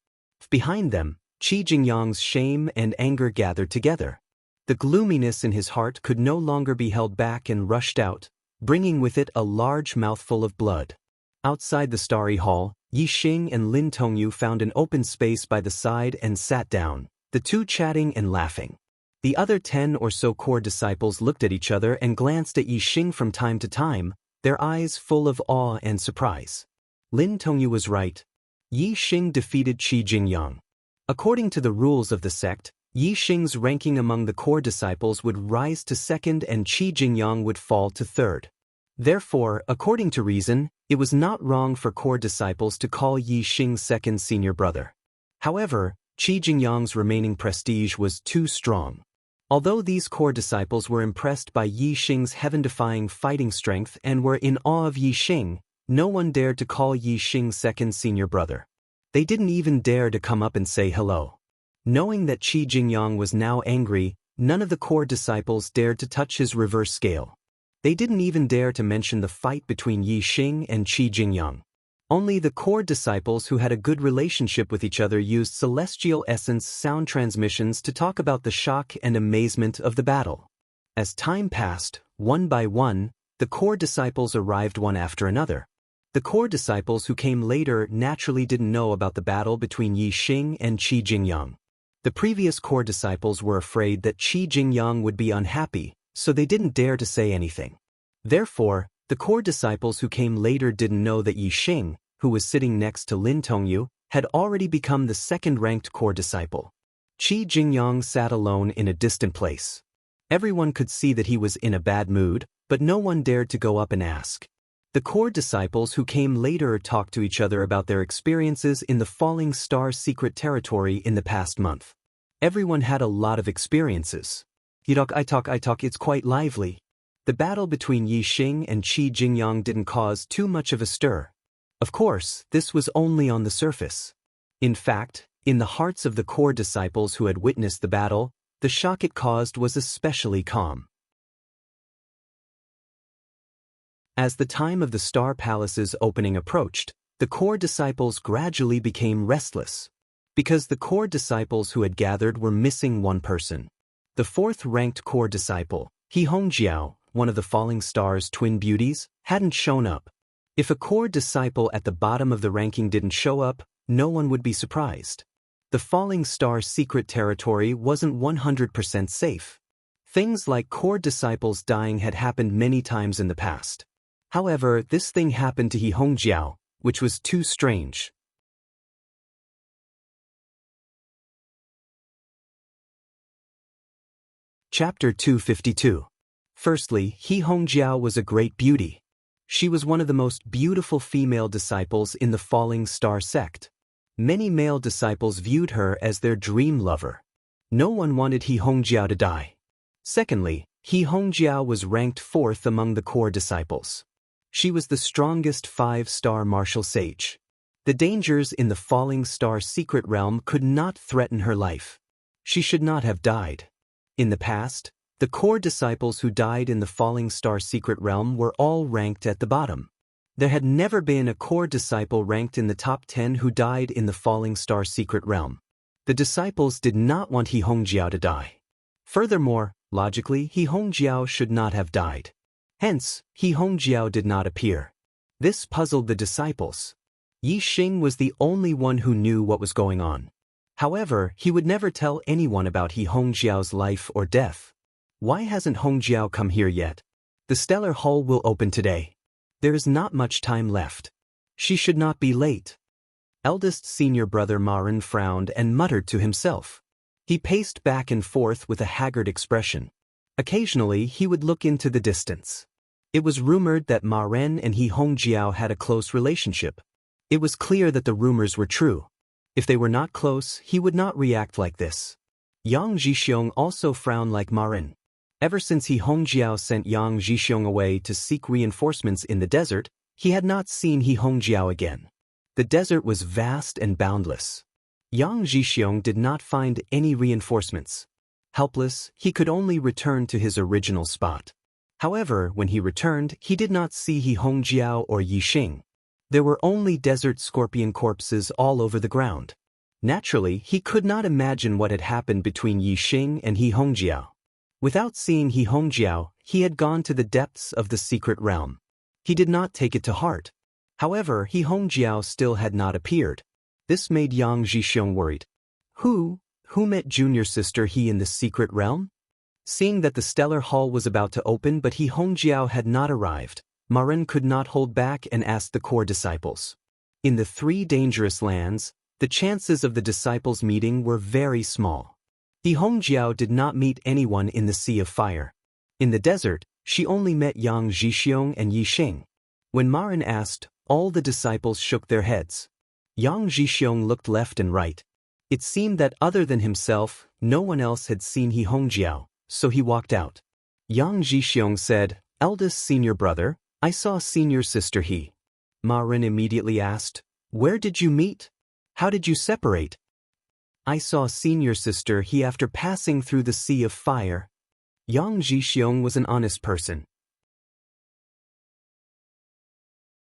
Behind them, Qi Jingyang's shame and anger gathered together. The gloominess in his heart could no longer be held back and rushed out, bringing with it a large mouthful of blood. Outside the starry hall, Yi Xing and Lin Tongyu found an open space by the side and sat down, the two chatting and laughing. The other 10 or so core disciples looked at each other and glanced at Yi Xing from time to time, their eyes full of awe and surprise. Lin Tongyu was right. Yi Xing defeated Qi Jingyang. According to the rules of the sect, Yi Xing's ranking among the core disciples would rise to second and Qi Jingyang would fall to third. Therefore, according to reason, it was not wrong for core disciples to call Yi Xing second senior brother. However, Qi Jingyang's remaining prestige was too strong. Although these core disciples were impressed by Yi Xing's heaven-defying fighting strength and were in awe of Yi Xing, no one dared to call Yi Xing second senior brother. They didn't even dare to come up and say hello. Knowing that Qi Jingyang was now angry, none of the core disciples dared to touch his reverse scale. They didn't even dare to mention the fight between Yi Xing and Qi Jingyang. Only the core disciples who had a good relationship with each other used celestial essence sound transmissions to talk about the shock and amazement of the battle. As time passed, one by one, the core disciples arrived one after another. The core disciples who came later naturally didn't know about the battle between Yi Xing and Qi Jingyang. The previous core disciples were afraid that Qi Jingyang would be unhappy, so they didn't dare to say anything. Therefore, the core disciples who came later didn't know that Yi Xing, who was sitting next to Lin Tongyu, had already become the second-ranked core disciple. Qi Jingyang sat alone in a distant place. Everyone could see that he was in a bad mood, but no one dared to go up and ask. The core disciples who came later talked to each other about their experiences in the Falling Star secret territory in the past month. Everyone had a lot of experiences. I talk, it's quite lively. The battle between Yi Xing and Qi Jingyang didn't cause too much of a stir. Of course, this was only on the surface. In fact, in the hearts of the core disciples who had witnessed the battle, the shock it caused was especially calm. As the time of the Star Palace's opening approached, the core disciples gradually became restless. Because the core disciples who had gathered were missing one person. The fourth-ranked core disciple, He Hongjiao, one of the Falling Star's twin beauties, hadn't shown up. If a core disciple at the bottom of the ranking didn't show up, no one would be surprised. The Falling Star secret territory wasn't 100% safe. Things like core disciples dying had happened many times in the past. However, this thing happened to He Hongjiao, which was too strange. Chapter 252. Firstly, He Hongjiao was a great beauty. She was one of the most beautiful female disciples in the Falling Star sect. Many male disciples viewed her as their dream lover. No one wanted He Hongjiao to die. Secondly, He Hongjiao was ranked 4th among the core disciples. She was the strongest 5-star martial sage. The dangers in the Falling Star secret realm could not threaten her life. She should not have died. In the past, the core disciples who died in the Falling Star Secret Realm were all ranked at the bottom. There had never been a core disciple ranked in the top 10 who died in the Falling Star Secret Realm. The disciples did not want He Hongjiao to die. Furthermore, logically, He Hongjiao should not have died. Hence, He Hongjiao did not appear. This puzzled the disciples. Yi Xing was the only one who knew what was going on. However, he would never tell anyone about He Hongjiao's life or death. Why hasn't Hongjiao come here yet? The stellar hall will open today. There is not much time left. She should not be late. Eldest senior brother Marin frowned and muttered to himself. He paced back and forth with a haggard expression. Occasionally, he would look into the distance. It was rumored that Marin and He Hongjiao had a close relationship. It was clear that the rumors were true. If they were not close, he would not react like this. Yang Zhixiong also frowned like Marin. Ever since He Hongjiao sent Yang Zhixiong away to seek reinforcements in the desert, he had not seen He Hongjiao again. The desert was vast and boundless. Yang Zhixiong did not find any reinforcements. Helpless, he could only return to his original spot. However, when he returned, he did not see He Hongjiao or Yi Xing. There were only desert scorpion corpses all over the ground. Naturally, he could not imagine what had happened between Yi Xing and He Hongjiao. Without seeing He Hongjiao, he had gone to the depths of the secret realm. He did not take it to heart. However, He Hongjiao still had not appeared. This made Yang Zhixiong worried. Who met junior sister He in the secret realm? Seeing that the stellar hall was about to open but He Hongjiao had not arrived, Marin could not hold back and asked the core disciples. In the 3 dangerous lands, the chances of the disciples meeting were very small. He Hongjiao did not meet anyone in the Sea of Fire. In the desert, she only met Yang Zhixiong and Yi Xing. When Marin asked, all the disciples shook their heads. Yang Zhixiong looked left and right. It seemed that other than himself, no one else had seen He Hongjiao, so he walked out. Yang Zhixiong said, eldest senior brother, I saw senior sister He. Marin immediately asked, where did you meet? How did you separate? I saw senior sister He after passing through the Sea of Fire. Yang Zhixiong was an honest person.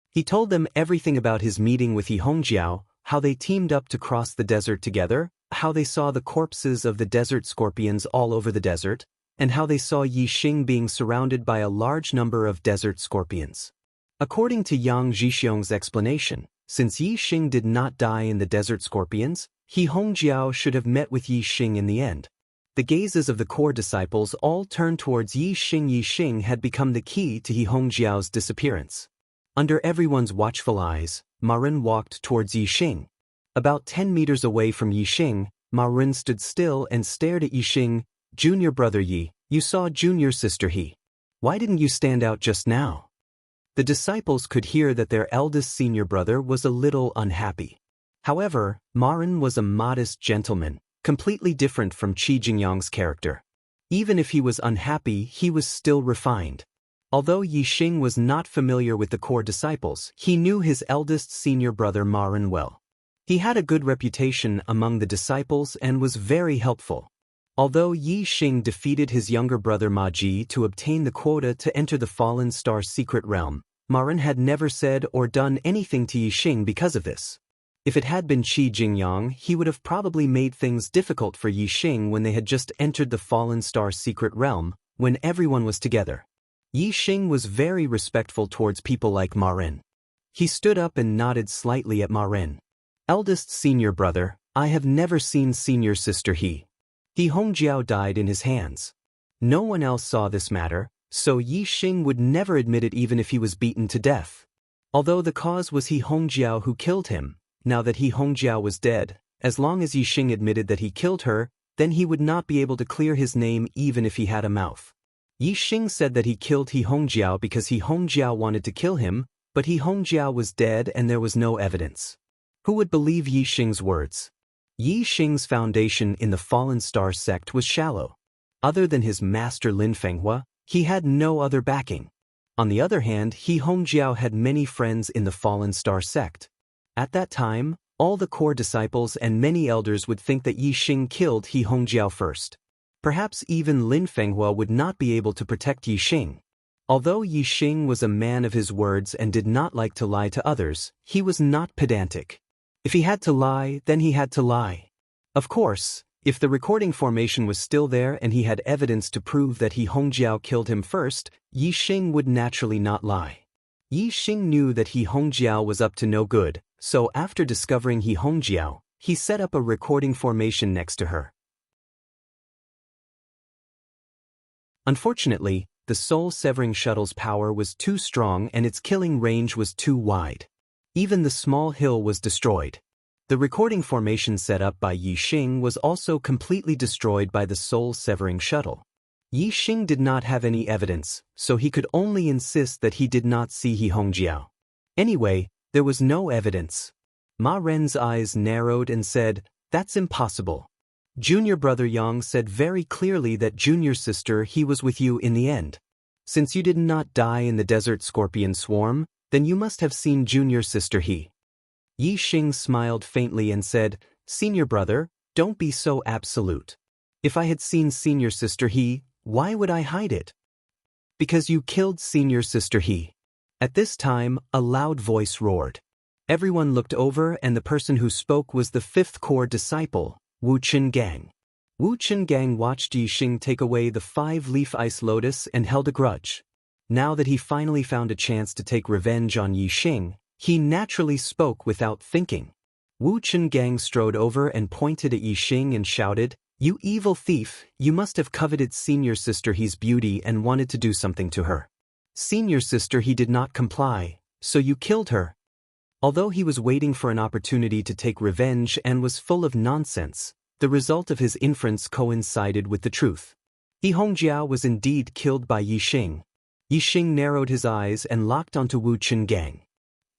He told them everything about his meeting with He Hongjiao, how they teamed up to cross the desert together, how they saw the corpses of the desert scorpions all over the desert, and how they saw Yi Xing being surrounded by a large number of desert scorpions. According to Yang Zhixiong's explanation, since Yi Xing did not die in the desert scorpions, He Hongjiao should have met with Yi Xing in the end. The gazes of the core disciples all turned towards Yi Xing. Yi Xing had become the key to He Hongjiao's disappearance. Under everyone's watchful eyes, Marin walked towards Yi Xing. About 10 meters away from Yi Xing, Marin stood still and stared at Yi Xing. Junior brother Yi, you saw junior sister He. Why didn't you stand out just now? The disciples could hear that their eldest senior brother was a little unhappy. However, Marin was a modest gentleman, completely different from Qi Jingyang's character. Even if he was unhappy, he was still refined. Although Yi Xing was not familiar with the core disciples, he knew his eldest senior brother Marin well. He had a good reputation among the disciples and was very helpful. Although Yi Xing defeated his younger brother Ma Ji to obtain the quota to enter the Fallen Star Secret Realm, Marin had never said or done anything to Yi Xing because of this. If it had been Qi Jingyang, he would have probably made things difficult for Yi Xing when they had just entered the Fallen Star Secret Realm, when everyone was together. Yi Xing was very respectful towards people like Marin. He stood up and nodded slightly at Marin. Eldest senior brother, I have never seen senior sister He Hongjiao died in his hands. No one else saw this matter, so Yi Xing would never admit it even if he was beaten to death. Although the cause was He Hongjiao who killed him, now that He Hongjiao was dead, as long as Yi Xing admitted that he killed her, then he would not be able to clear his name even if he had a mouth. Yi Xing said that he killed He Hongjiao because He Hongjiao wanted to kill him, but He Hongjiao was dead and there was no evidence. Who would believe Yi Xing's words? Yi Xing's foundation in the Fallen Star sect was shallow. Other than his master Lin Fenghua, he had no other backing. On the other hand, He Hongjiao had many friends in the Fallen Star sect. At that time, All the core disciples and many elders would think that Yi Xing killed He Hongjiao first. Perhaps even Lin Fenghua would not be able to protect Yi Xing. Although Yi Xing was a man of his words and did not like to lie to others, he was not pedantic. If he had to lie, then he had to lie. Of course, if the recording formation was still there and he had evidence to prove that He Hongjiao killed him first, Yi Xing would naturally not lie. Yi Xing knew that He Hongjiao was up to no good, so after discovering He Hongjiao, he set up a recording formation next to her. Unfortunately, the soul-severing shuttle's power was too strong and its killing range was too wide. Even the small hill was destroyed. The recording formation set up by Yi Xing was also completely destroyed by the soul-severing shuttle. Yi Xing did not have any evidence, so he could only insist that he did not see He Hongjiao. Anyway, there was no evidence. Ma Ren's eyes narrowed and said, "That's impossible. Junior brother Yang said very clearly that junior sister He was with you in the end. Since you did not die in the desert scorpion swarm, then you must have seen junior sister He." Yi Xing smiled faintly and said, "Senior brother, don't be so absolute. If I had seen senior sister He, why would I hide it?" "Because you killed senior sister He." At this time, a loud voice roared. Everyone looked over and the person who spoke was the fifth core disciple, Wu Qingang. Wu Qingang watched Yi Xing take away the 5-leaf ice lotus and held a grudge. Now that he finally found a chance to take revenge on Yi Xing, he naturally spoke without thinking. Wu Qingang strode over and pointed at Yi Xing and shouted, "You evil thief, you must have coveted senior sister He's beauty and wanted to do something to her. Senior sister He did not comply, so you killed her." Although he was waiting for an opportunity to take revenge and was full of nonsense, the result of his inference coincided with the truth. He Hongjiao was indeed killed by Yi Xing. Yi Xing narrowed his eyes and locked onto Wu Qingang.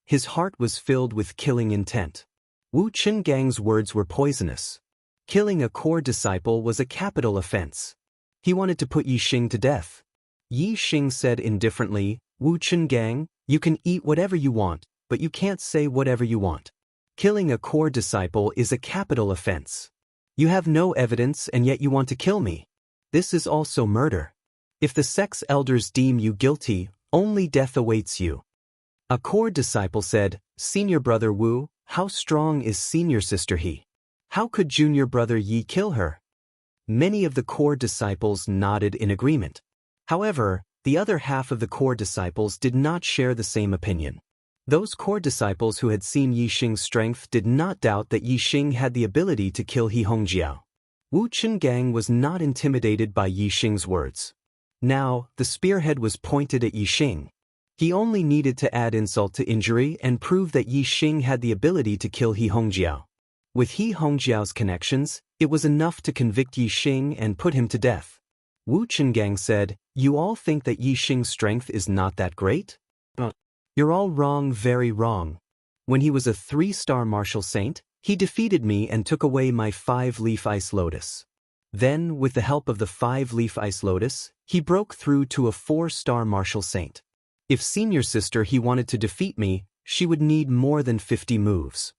His heart was filled with killing intent. Wu Qingang's words were poisonous. Killing a core disciple was a capital offense. He wanted to put Yi Xing to death. Yi Xing said indifferently, "Wu Qingang, you can eat whatever you want, but you can't say whatever you want. Killing a core disciple is a capital offense. You have no evidence and yet you want to kill me. This is also murder. If the sect's elders deem you guilty, only death awaits you." A core disciple said, "Senior brother Wu, how strong is senior sister He? How could junior brother Yi kill her?" Many of the core disciples nodded in agreement. However, the other half of the core disciples did not share the same opinion. Those core disciples who had seen Yi Xing's strength did not doubt that Yi Xing had the ability to kill He Hongjiao. Wu Qingang was not intimidated by Yi Xing's words. Now, the spearhead was pointed at Yi Xing. He only needed to add insult to injury and prove that Yi Xing had the ability to kill He Hongjiao. With He Hongjiao's connections, it was enough to convict Yi Xing and put him to death. Wu Qingang said, "You all think that Yi Xing's strength is not that great? You're all wrong, very wrong. When he was a 3-star martial saint, he defeated me and took away my 5-leaf ice lotus. Then, with the help of the 5-leaf ice lotus, he broke through to a 4-star martial saint. If senior sister He wanted to defeat me, she would need more than 50 moves."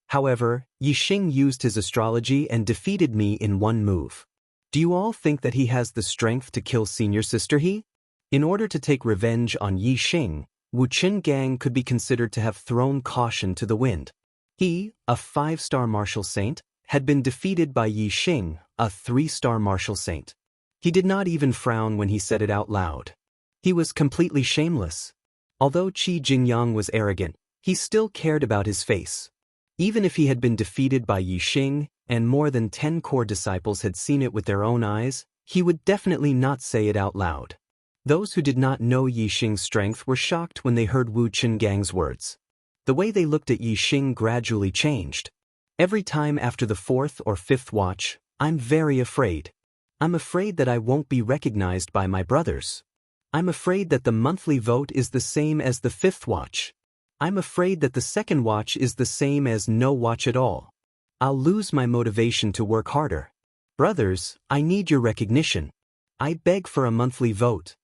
However, Yi Xing used his astrology and defeated me in 1 move. Do you all think that he has the strength to kill senior sister He? In order to take revenge on Yi Xing, Wu Qingang could be considered to have thrown caution to the wind. He, a 5-star martial saint, had been defeated by Yi Xing, a 3-star martial saint. He did not even frown when he said it out loud. He was completely shameless. Although Qi Jingyang was arrogant, he still cared about his face. Even if he had been defeated by Yi Xing, and more than 10 core disciples had seen it with their own eyes, he would definitely not say it out loud. Those who did not know Yi Xing's strength were shocked when they heard Wu Qinggang's words. The way they looked at Yi Xing gradually changed. Every time after the 4th or 5th watch, I'm very afraid. I'm afraid that I won't be recognized by my brothers. I'm afraid that the monthly vote is the same as the 5th watch. I'm afraid that the 2nd watch is the same as no watch at all. I'll lose my motivation to work harder. Brothers, I need your recognition. I beg for a monthly vote.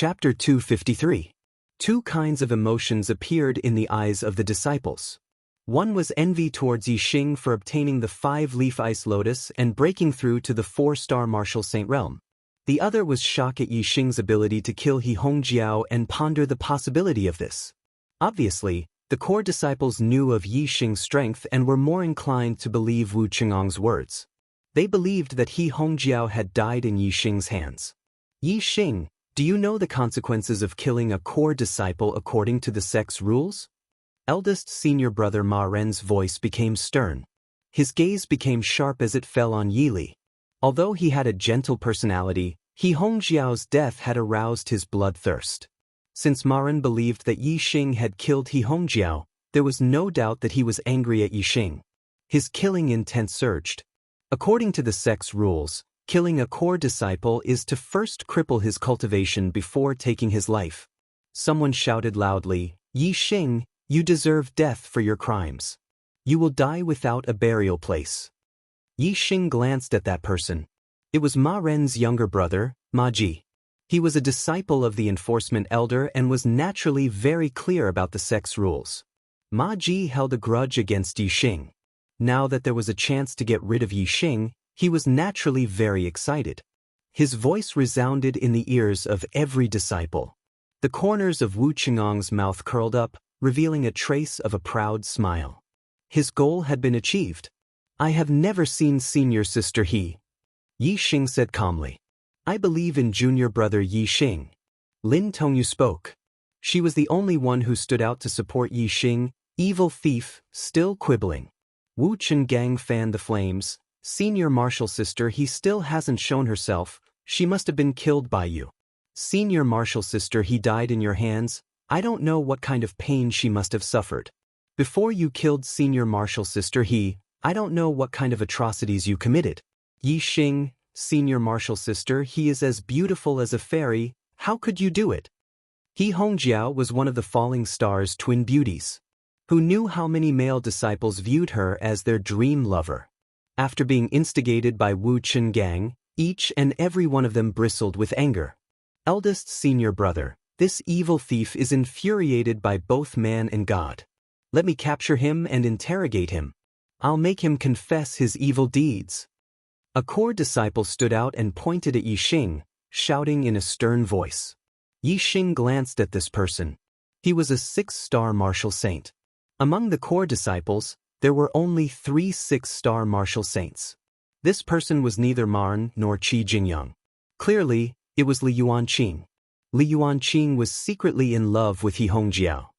Chapter 253. Two kinds of emotions appeared in the eyes of the disciples. One was envy towards Yixing for obtaining the 5-leaf ice lotus and breaking through to the 4-star martial saint realm. The other was shock at Yixing's ability to kill He Hongjiao and ponder the possibility of this. Obviously, the core disciples knew of Yixing's strength and were more inclined to believe Wu Qingong's words. They believed that He Hongjiao had died in Yixing's hands. Yixing, do you know the consequences of killing a core disciple according to the sect's rules? Eldest senior brother Ma Ren's voice became stern. His gaze became sharp as it fell on Yili. Although he had a gentle personality, He Hongjiao's death had aroused his bloodthirst. Since Ma Ren believed that Yixing had killed He Hongjiao, there was no doubt that he was angry at Yixing. His killing intent surged. According to the sect's rules, killing a core disciple is to first cripple his cultivation before taking his life. Someone shouted loudly, "Yixing, you deserve death for your crimes. You will die without a burial place." Yixing glanced at that person. It was Ma Ren's younger brother, Ma Ji. He was a disciple of the enforcement elder and was naturally very clear about the sect's rules. Ma Ji held a grudge against Yixing. Now that there was a chance to get rid of Yixing, he was naturally very excited. His voice resounded in the ears of every disciple. The corners of Wu Qingong's mouth curled up, revealing a trace of a proud smile. His goal had been achieved. "I have never seen senior sister Yixing said calmly. "I believe in junior brother Yixing." Lin Tongyu spoke. She was the only one who stood out to support Yixing, evil thief, still quibbling. Wu Qinggang fanned the flames. "Senior martial sister, he still hasn't shown herself. She must have been killed by you. Senior martial sister, he died in your hands. I don't know what kind of pain she must have suffered. Before you killed senior martial sister I don't know what kind of atrocities you committed. Yixing, senior martial sister, he is as beautiful as a fairy. How could you do it?" He Hongjiao was one of the falling star's twin beauties. Who knew how many male disciples viewed her as their dream lover? After being instigated by Wu Qinggang, each and every one of them bristled with anger. Eldest senior brother, this evil thief is infuriated by both man and God. Let me capture him and interrogate him. I'll make him confess his evil deeds. A core disciple stood out and pointed at Yixing, shouting in a stern voice. Yixing glanced at this person. He was a 6-star martial saint. Among the core disciples, there were only 3 6-star martial saints. This person was neither Marn nor Qi Jingyang. Clearly, it was Li Yuanqing. Li Yuanqing was secretly in love with He Hongjiao.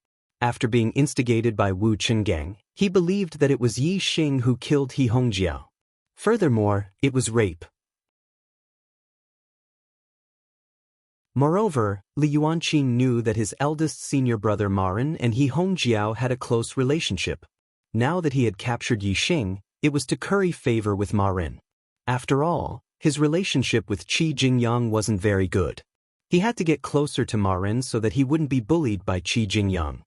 After being instigated by Wu Qinggang, he believed that it was Yixing who killed He Hongjiao. Furthermore, it was rape. Moreover, Li Yuanqing knew that his eldest senior brother Marin and He Hongjiao had a close relationship. Now that he had captured Yixing, it was to curry favor with Marin. After all, his relationship with Qi Jingyang wasn't very good. He had to get closer to Marin so that he wouldn't be bullied by Qi Jingyang.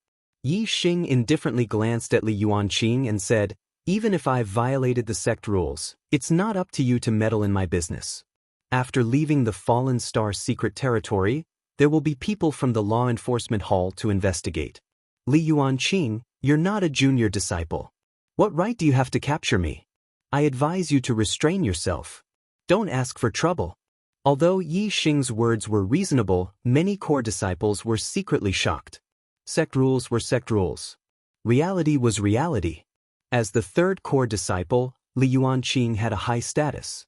Yixing indifferently glanced at Li Yuanqing and said, "Even if I've violated the sect rules, it's not up to you to meddle in my business. After leaving the Fallen Star's secret territory, there will be people from the law enforcement hall to investigate. Li Yuanqing, you're not a junior disciple. What right do you have to capture me? I advise you to restrain yourself. Don't ask for trouble." Although Yixing's words were reasonable, many core disciples were secretly shocked. Sect rules were sect rules. Reality was reality. As the third core disciple, Li Yuanqing had a high status.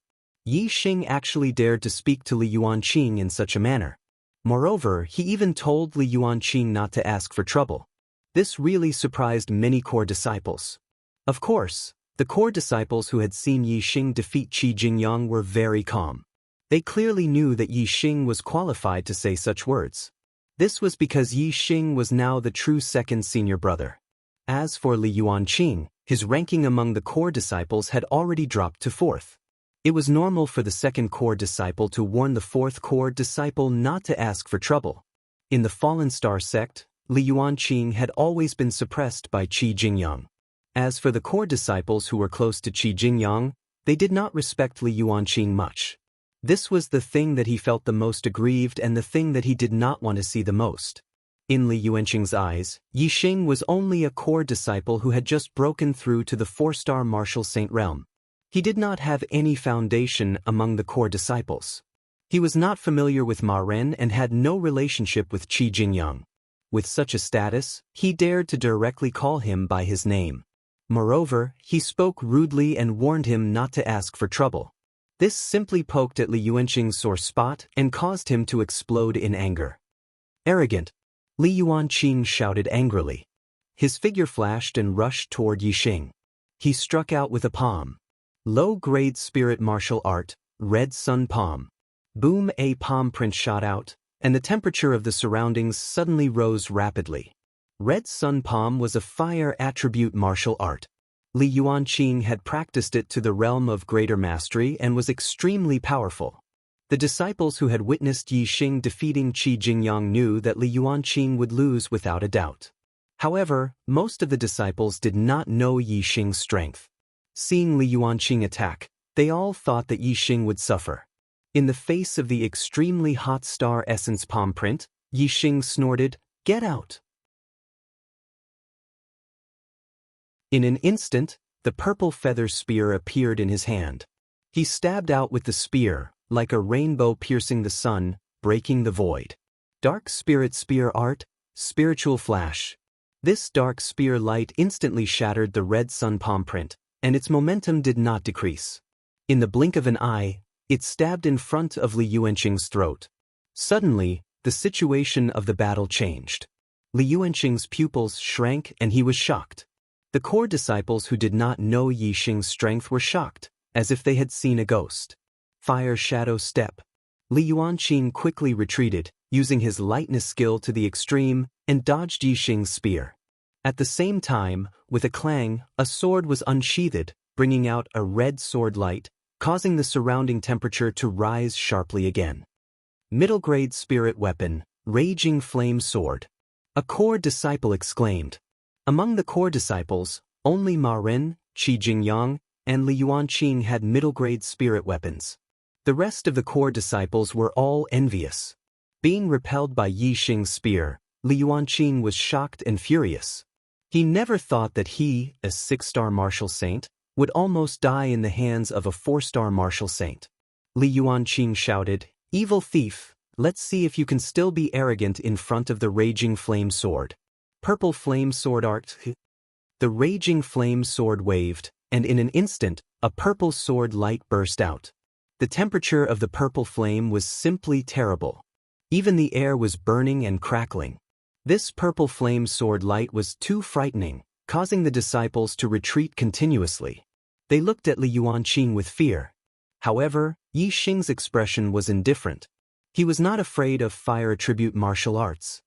Yixing actually dared to speak to Li Yuanqing in such a manner. Moreover, he even told Li Yuanqing not to ask for trouble. This really surprised many core disciples. Of course, the core disciples who had seen Yixing defeat Qi Jingyang were very calm. They clearly knew that Yixing was qualified to say such words. This was because Yixing was now the true second senior brother. As for Li Yuanqing, his ranking among the core disciples had already dropped to 4th. It was normal for the second core disciple to warn the 4th core disciple not to ask for trouble. In the Fallen Star sect, Li Yuanqing had always been suppressed by Qi Jingyang. As for the core disciples who were close to Qi Jingyang, they did not respect Li Yuanqing much. This was the thing that he felt the most aggrieved and the thing that he did not want to see the most. In Li Yuanqing's eyes, Yixing was only a core disciple who had just broken through to the 4-star martial saint realm. He did not have any foundation among the core disciples. He was not familiar with Ma Ren and had no relationship with Qi Jingyang. With such a status, he dared to directly call him by his name. Moreover, he spoke rudely and warned him not to ask for trouble. This simply poked at Li Yuanqing's sore spot and caused him to explode in anger. Arrogant! Li Yuanqing shouted angrily. His figure flashed and rushed toward Yixing. He struck out with a palm. Low-grade spirit martial art, red sun palm. Boom! A palm print shot out, and the temperature of the surroundings suddenly rose rapidly. Red sun palm was a fire attribute martial art. Li Yuanqing had practiced it to the realm of greater mastery and was extremely powerful. The disciples who had witnessed Yixing defeating Qi Jingyang knew that Li Yuanqing would lose without a doubt. However, most of the disciples did not know Yixing's strength. Seeing Li Yuanqing attack, they all thought that Yixing would suffer. In the face of the extremely hot star essence palm print, Yixing snorted, "Get out!" In an instant, the purple feather spear appeared in his hand. He stabbed out with the spear, like a rainbow piercing the sun, breaking the void. Dark spirit spear art, spiritual flash. This dark spear light instantly shattered the red sun palm print, and its momentum did not decrease. In the blink of an eye, it stabbed in front of Li Yuanqing's throat. Suddenly, the situation of the battle changed. Li Yuanqing's pupils shrank and he was shocked. The core disciples who did not know Yixing's strength were shocked, as if they had seen a ghost. Fire shadow step. Li Yuanqing quickly retreated, using his lightness skill to the extreme, and dodged Yixing's spear. At the same time, with a clang, a sword was unsheathed, bringing out a red sword light, causing the surrounding temperature to rise sharply again. Middle-grade spirit weapon, raging flame sword. A core disciple exclaimed. Among the core disciples, only Ma Ren, Qi Jingyang, and Li Yuanqing had middle-grade spirit weapons. The rest of the core disciples were all envious. Being repelled by Yixing's spear, Li Yuanqing was shocked and furious. He never thought that he, a 6-star martial saint, would almost die in the hands of a 4-star martial saint. Li Yuanqing shouted, "Evil thief, let's see if you can still be arrogant in front of the raging flame sword." Purple flame sword art. The raging flame sword waved, and in an instant, a purple sword light burst out. The temperature of the purple flame was simply terrible. Even the air was burning and crackling. This purple flame sword light was too frightening, causing the disciples to retreat continuously. They looked at Li Yuanqing with fear. However, Yixing's expression was indifferent. He was not afraid of fire attribute martial arts.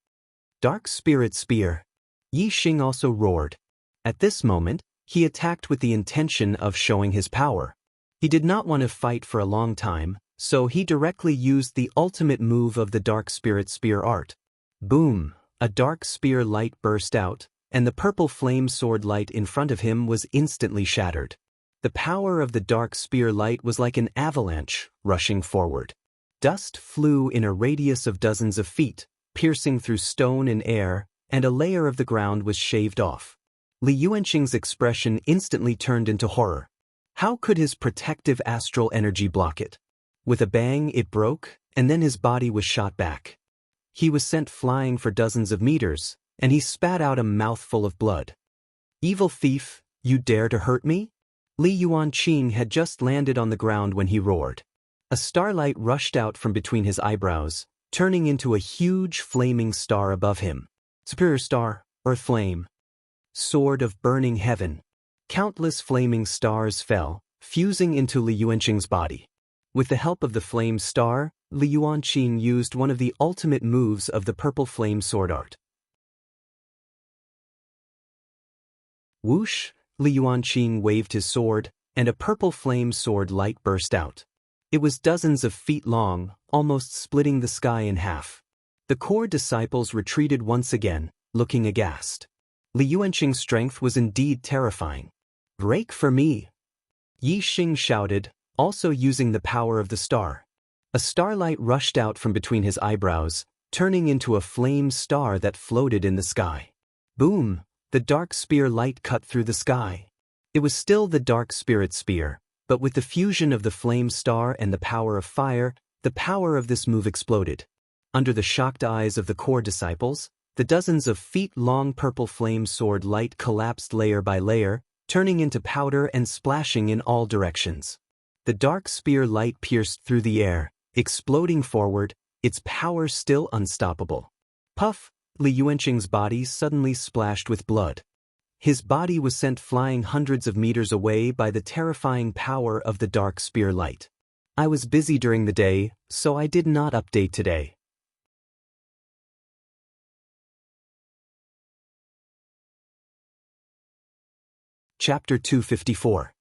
Dark spirit spear. Yixing also roared. At this moment, he attacked with the intention of showing his power. He did not want to fight for a long time, so he directly used the ultimate move of the dark spirit spear art. Boom! A dark spear light burst out, and the purple flame sword light in front of him was instantly shattered. The power of the dark spear light was like an avalanche, rushing forward. Dust flew in a radius of dozens of feet, piercing through stone and air, and a layer of the ground was shaved off. Li Yuanqing's expression instantly turned into horror. How could his protective astral energy block it? With a bang, it broke, and then his body was shot back. He was sent flying for dozens of meters, and he spat out a mouthful of blood. "Evil thief, you dare to hurt me?" Li Yuanqing had just landed on the ground when he roared. A starlight rushed out from between his eyebrows, turning into a huge flaming star above him. Superior star, earth flame. Sword of burning heaven. Countless flaming stars fell, fusing into Li Yuanqing's body. With the help of the flame star, Li Yuanqing used one of the ultimate moves of the purple flame sword art. Whoosh! Li Yuanqing waved his sword, and a purple flame sword light burst out. It was dozens of feet long, almost splitting the sky in half. The core disciples retreated once again, looking aghast. Li Yuanqing's strength was indeed terrifying. "Break for me!" Yixing shouted, also using the power of the star. A starlight rushed out from between his eyebrows, turning into a flame star that floated in the sky. Boom! The dark spear light cut through the sky. It was still the dark spirit spear, but with the fusion of the flame star and the power of fire, the power of this move exploded. Under the shocked eyes of the core disciples, the dozens of feet-long purple flame sword light collapsed layer by layer, turning into powder and splashing in all directions. The dark spear light pierced through the air, exploding forward, its power still unstoppable. Puff! Li Yuanqing's body suddenly splashed with blood. His body was sent flying hundreds of meters away by the terrifying power of the dark spear light. I was busy during the day, so I did not update today. Chapter 254.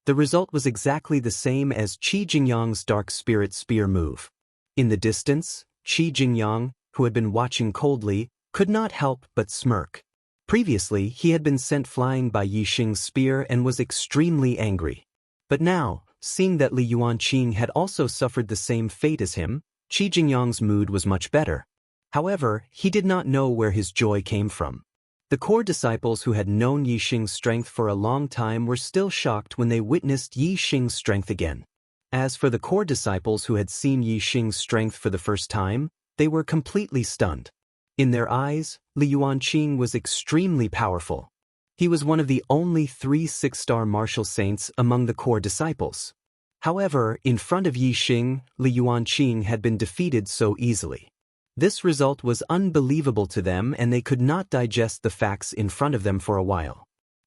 The result was exactly the same as Qi Jingyang's dark spirit spear move. In the distance, Qi Jingyang, who had been watching coldly, could not help but smirk. Previously, he had been sent flying by Yi Xing's spear and was extremely angry. But now, seeing that Li Yuanqing had also suffered the same fate as him, Qi Jingyang's mood was much better. However, he did not know where his joy came from. The core disciples who had known Yi Xing's strength for a long time were still shocked when they witnessed Yi Xing's strength again. As for the core disciples who had seen Yi Xing's strength for the first time, they were completely stunned. In their eyes, Li Yuanqing was extremely powerful. He was one of the only 3 6-star martial saints among the core disciples. However, in front of Yi Xing, Li Yuanqing had been defeated so easily. This result was unbelievable to them and they could not digest the facts in front of them for a while.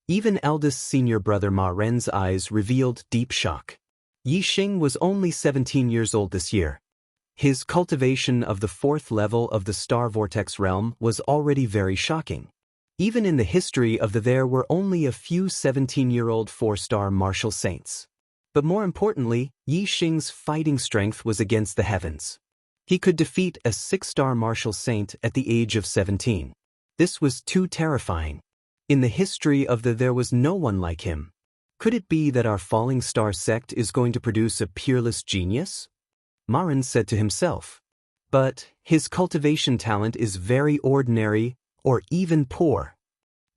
Even eldest senior brother Ma Ren's eyes revealed deep shock. Yi Xing was only 17 years old this year. His cultivation of the 4th level of the Star Vortex realm was already very shocking. Even in the history of there were only a few 17-year-old 4-star martial saints. But more importantly, Yi Xing's fighting strength was against the heavens. He could defeat a 6-star martial saint at the age of 17. This was too terrifying. In the history of there was no one like him. Could it be that our falling star sect is going to produce a peerless genius? Marin said to himself. But his cultivation talent is very ordinary, or even poor.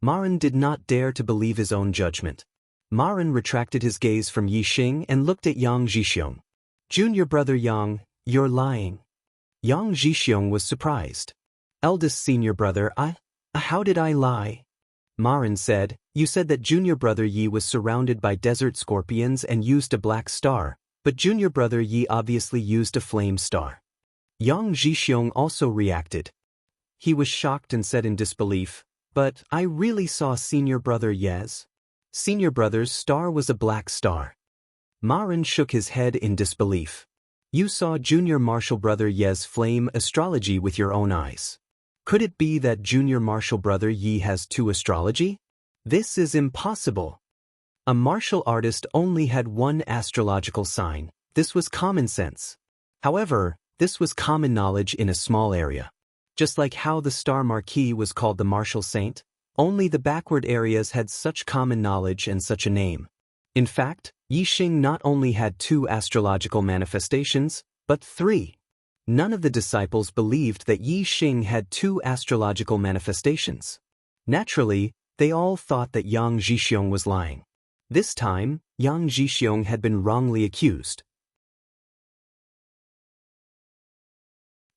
Marin did not dare to believe his own judgment. Marin retracted his gaze from Yi Xing and looked at Yang Zhixiong. Junior brother Yang, you're lying. Yang Zhixiong was surprised. Eldest senior brother, how did I lie? Marin said, you said that junior brother Yi was surrounded by desert scorpions and used a black star, but junior brother Yi obviously used a flame star. Yang Zhixiong also reacted. He was shocked and said in disbelief, but I really saw senior brother Ye's. Senior brother's star was a black star. Marin shook his head in disbelief. You saw junior martial brother Ye's flame astrology with your own eyes. Could it be that junior martial brother Yi has 2 astrology? This is impossible. A martial artist only had 1 astrological sign. This was common sense. However, this was common knowledge in a small area. Just like how the star marquis was called the martial saint, only the backward areas had such common knowledge and such a name. In fact, Yi Xing not only had 2 astrological manifestations, but 3. None of the disciples believed that Yi Xing had 2 astrological manifestations. Naturally, they all thought that Yang Zhixiong was lying. This time, Yang Zhixiong had been wrongly accused.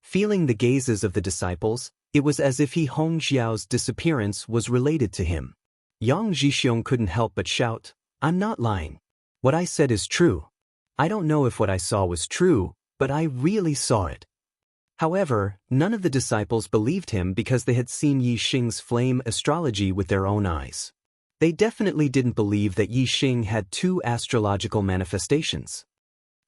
Feeling the gazes of the disciples, it was as if Hong Xiao's disappearance was related to him. Yang Zhixiong couldn't help but shout, I'm not lying. What I said is true. I don't know if what I saw was true, but I really saw it. However, none of the disciples believed him because they had seen Yi Xing's flame astrology with their own eyes. They definitely didn't believe that Yi Xing had 2 astrological manifestations.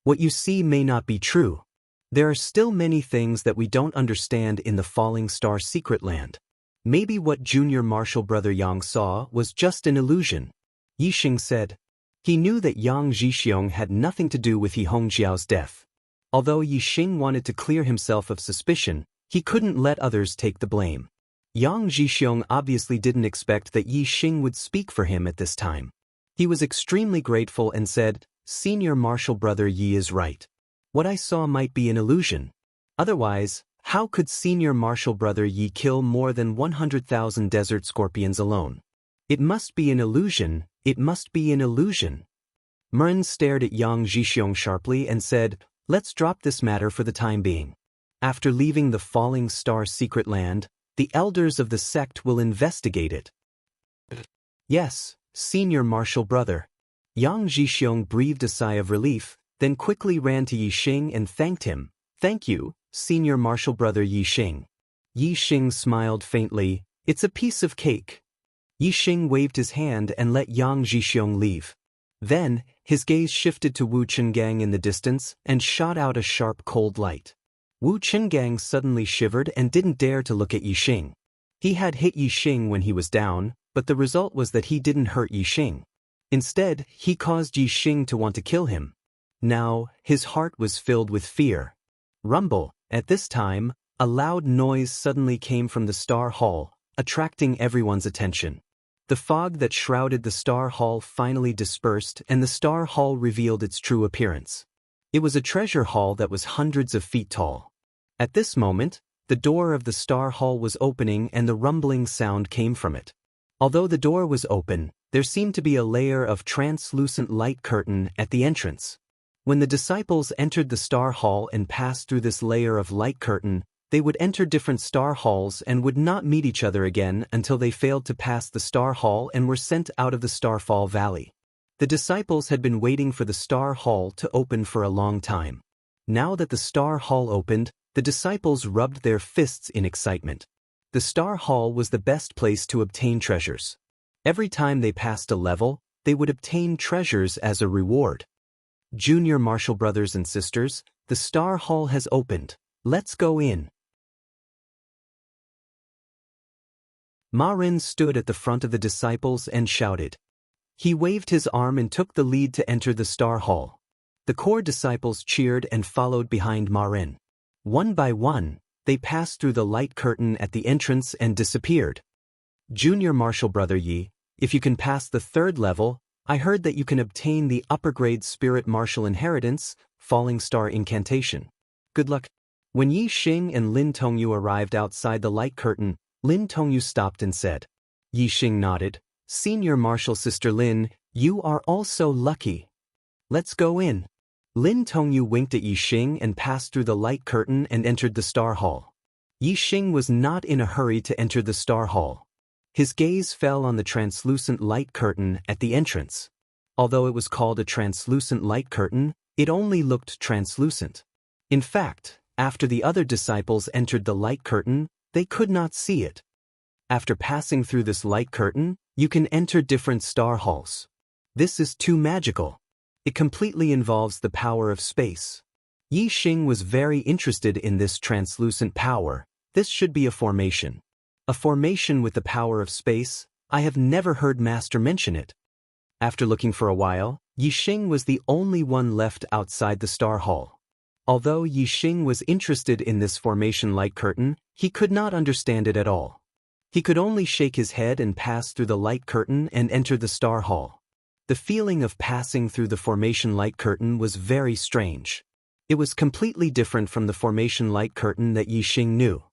What you see may not be true. There are still many things that we don't understand in the Falling Star Secret Land. Maybe what junior martial brother Yang saw was just an illusion. Yi Xing said. He knew that Yang Zhixiong had nothing to do with He Hongjiao's death. Although Yi Xing wanted to clear himself of suspicion, he couldn't let others take the blame. Yang Zhixiong obviously didn't expect that Yi Xing would speak for him at this time. He was extremely grateful and said, Senior martial brother Yi is right. What I saw might be an illusion. Otherwise, how could senior martial brother Yi kill more than 100,000 desert scorpions alone? It must be an illusion, it must be an illusion. Murren stared at Yang Zhixiong sharply and said, "Let's drop this matter for the time being. After leaving the Falling Star secret land, the elders of the sect will investigate it." "Yes, senior martial brother." Yang Zhixiong breathed a sigh of relief, then quickly ran to Yixing and thanked him. "Thank you, senior martial brother Yixing." Yixing smiled faintly. "It's a piece of cake." Yixing waved his hand and let Yang Zhixiong leave. Then, his gaze shifted to Wu Chengang in the distance and shot out a sharp cold light. Wu Chengang suddenly shivered and didn't dare to look at Yixing. He had hit Yixing when he was down, but the result was that he didn't hurt Yixing. Instead, he caused Yixing to want to kill him. Now, his heart was filled with fear. Rumble. At this time, a loud noise suddenly came from the Star Hall, attracting everyone's attention. The fog that shrouded the Star Hall finally dispersed and the Star Hall revealed its true appearance. It was a treasure hall that was hundreds of feet tall. At this moment, the door of the Star Hall was opening and the rumbling sound came from it. Although the door was open, there seemed to be a layer of translucent light curtain at the entrance. When the disciples entered the Star Hall and passed through this layer of light curtain, they would enter different Star Halls and would not meet each other again until they failed to pass the Star Hall and were sent out of the Starfall Valley. The disciples had been waiting for the Star Hall to open for a long time. Now that the Star Hall opened, the disciples rubbed their fists in excitement. The Star Hall was the best place to obtain treasures. Every time they passed a level, they would obtain treasures as a reward. Junior martial brothers and sisters, the Star Hall has opened. Let's go in. Ma Rin stood at the front of the disciples and shouted. He waved his arm and took the lead to enter the Star Hall. The core disciples cheered and followed behind Ma Rin. One by one, they passed through the light curtain at the entrance and disappeared. Junior martial brother Yi, if you can pass the third level, I heard that you can obtain the upper-grade spirit martial inheritance, Falling Star Incantation. Good luck. When Yi Xing and Lin Tongyu arrived outside the light curtain, Lin Tongyu stopped and said. Yi Xing nodded. Senior martial sister Lin, you are also lucky. Let's go in. Lin Tongyu winked at Yi Xing and passed through the light curtain and entered the Star Hall. Yi Xing was not in a hurry to enter the Star Hall. His gaze fell on the translucent light curtain at the entrance. Although it was called a translucent light curtain, it only looked translucent. In fact, after the other disciples entered the light curtain, they could not see it. After passing through this light curtain, you can enter different Star Halls. This is too magical. It completely involves the power of space. Yi Xing was very interested in this translucent power. This should be a formation. A formation with the power of space. I have never heard Master mention it. After looking for a while, Yi Xing was the only one left outside the Star Hall. Although Yi Xing was interested in this formation light curtain, he could not understand it at all. He could only shake his head and pass through the light curtain and enter the Star Hall. The feeling of passing through the formation light curtain was very strange. It was completely different from the formation light curtain that Yi Xing knew.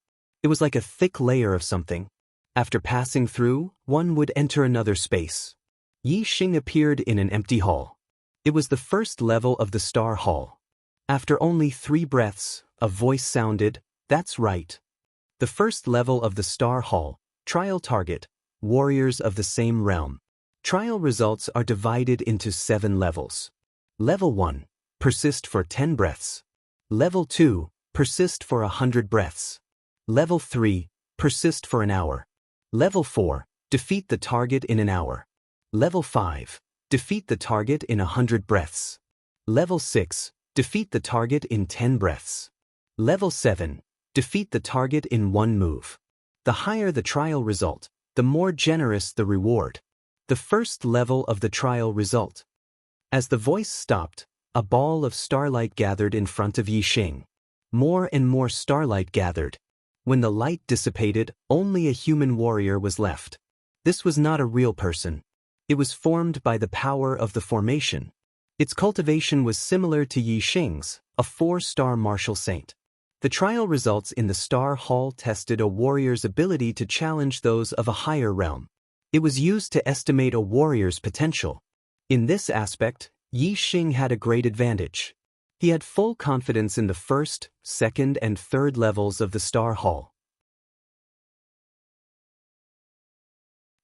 It was like a thick layer of something. After passing through, one would enter another space. Yi Xing appeared in an empty hall. It was the first level of the Star Hall. After only 3 breaths, a voice sounded, "That's right." The first level of the Star Hall, trial target, warriors of the same realm. Trial results are divided into 7 levels. Level 1, persist for 10 breaths. Level 2, persist for 100 breaths. Level 3, persist for an hour. Level 4, defeat the target in an hour. Level 5, defeat the target in 100 breaths. Level 6, defeat the target in 10 breaths. Level 7, defeat the target in 1 move. The higher the trial result, the more generous the reward. The first level of the trial result. As the voice stopped, a ball of starlight gathered in front of Yi Xing. More and more starlight gathered. When the light dissipated, only a human warrior was left. This was not a real person. It was formed by the power of the formation. Its cultivation was similar to Yi Xing's, a 4-star martial saint. The trial results in the Star Hall tested a warrior's ability to challenge those of a higher realm. It was used to estimate a warrior's potential. In this aspect, Yi Xing had a great advantage. He had full confidence in the first, second, and third levels of the Star Hall.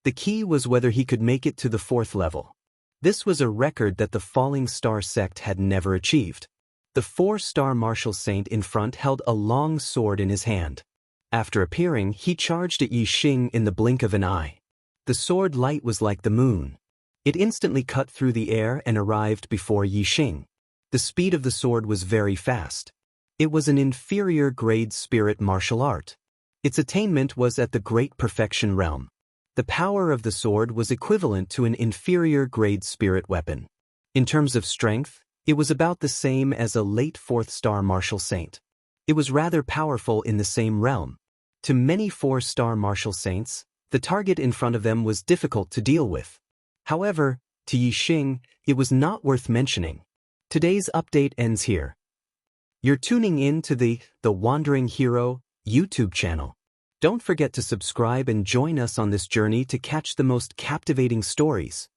The key was whether he could make it to the 4th level. This was a record that the Falling Star sect had never achieved. The 4-star martial saint in front held a long sword in his hand. After appearing, he charged at Yi Xing in the blink of an eye. The sword light was like the moon. It instantly cut through the air and arrived before Yi Xing. The speed of the sword was very fast. It was an inferior grade spirit martial art. Its attainment was at the great perfection realm. The power of the sword was equivalent to an inferior grade spirit weapon. In terms of strength, it was about the same as a late 4th-star martial saint. It was rather powerful in the same realm. To many 4-star martial saints, the target in front of them was difficult to deal with. However, to Yi Xing, it was not worth mentioning. Today's update ends here. You're tuning in to the Wandering Hero YouTube channel. Don't forget to subscribe and join us on this journey to catch the most captivating stories.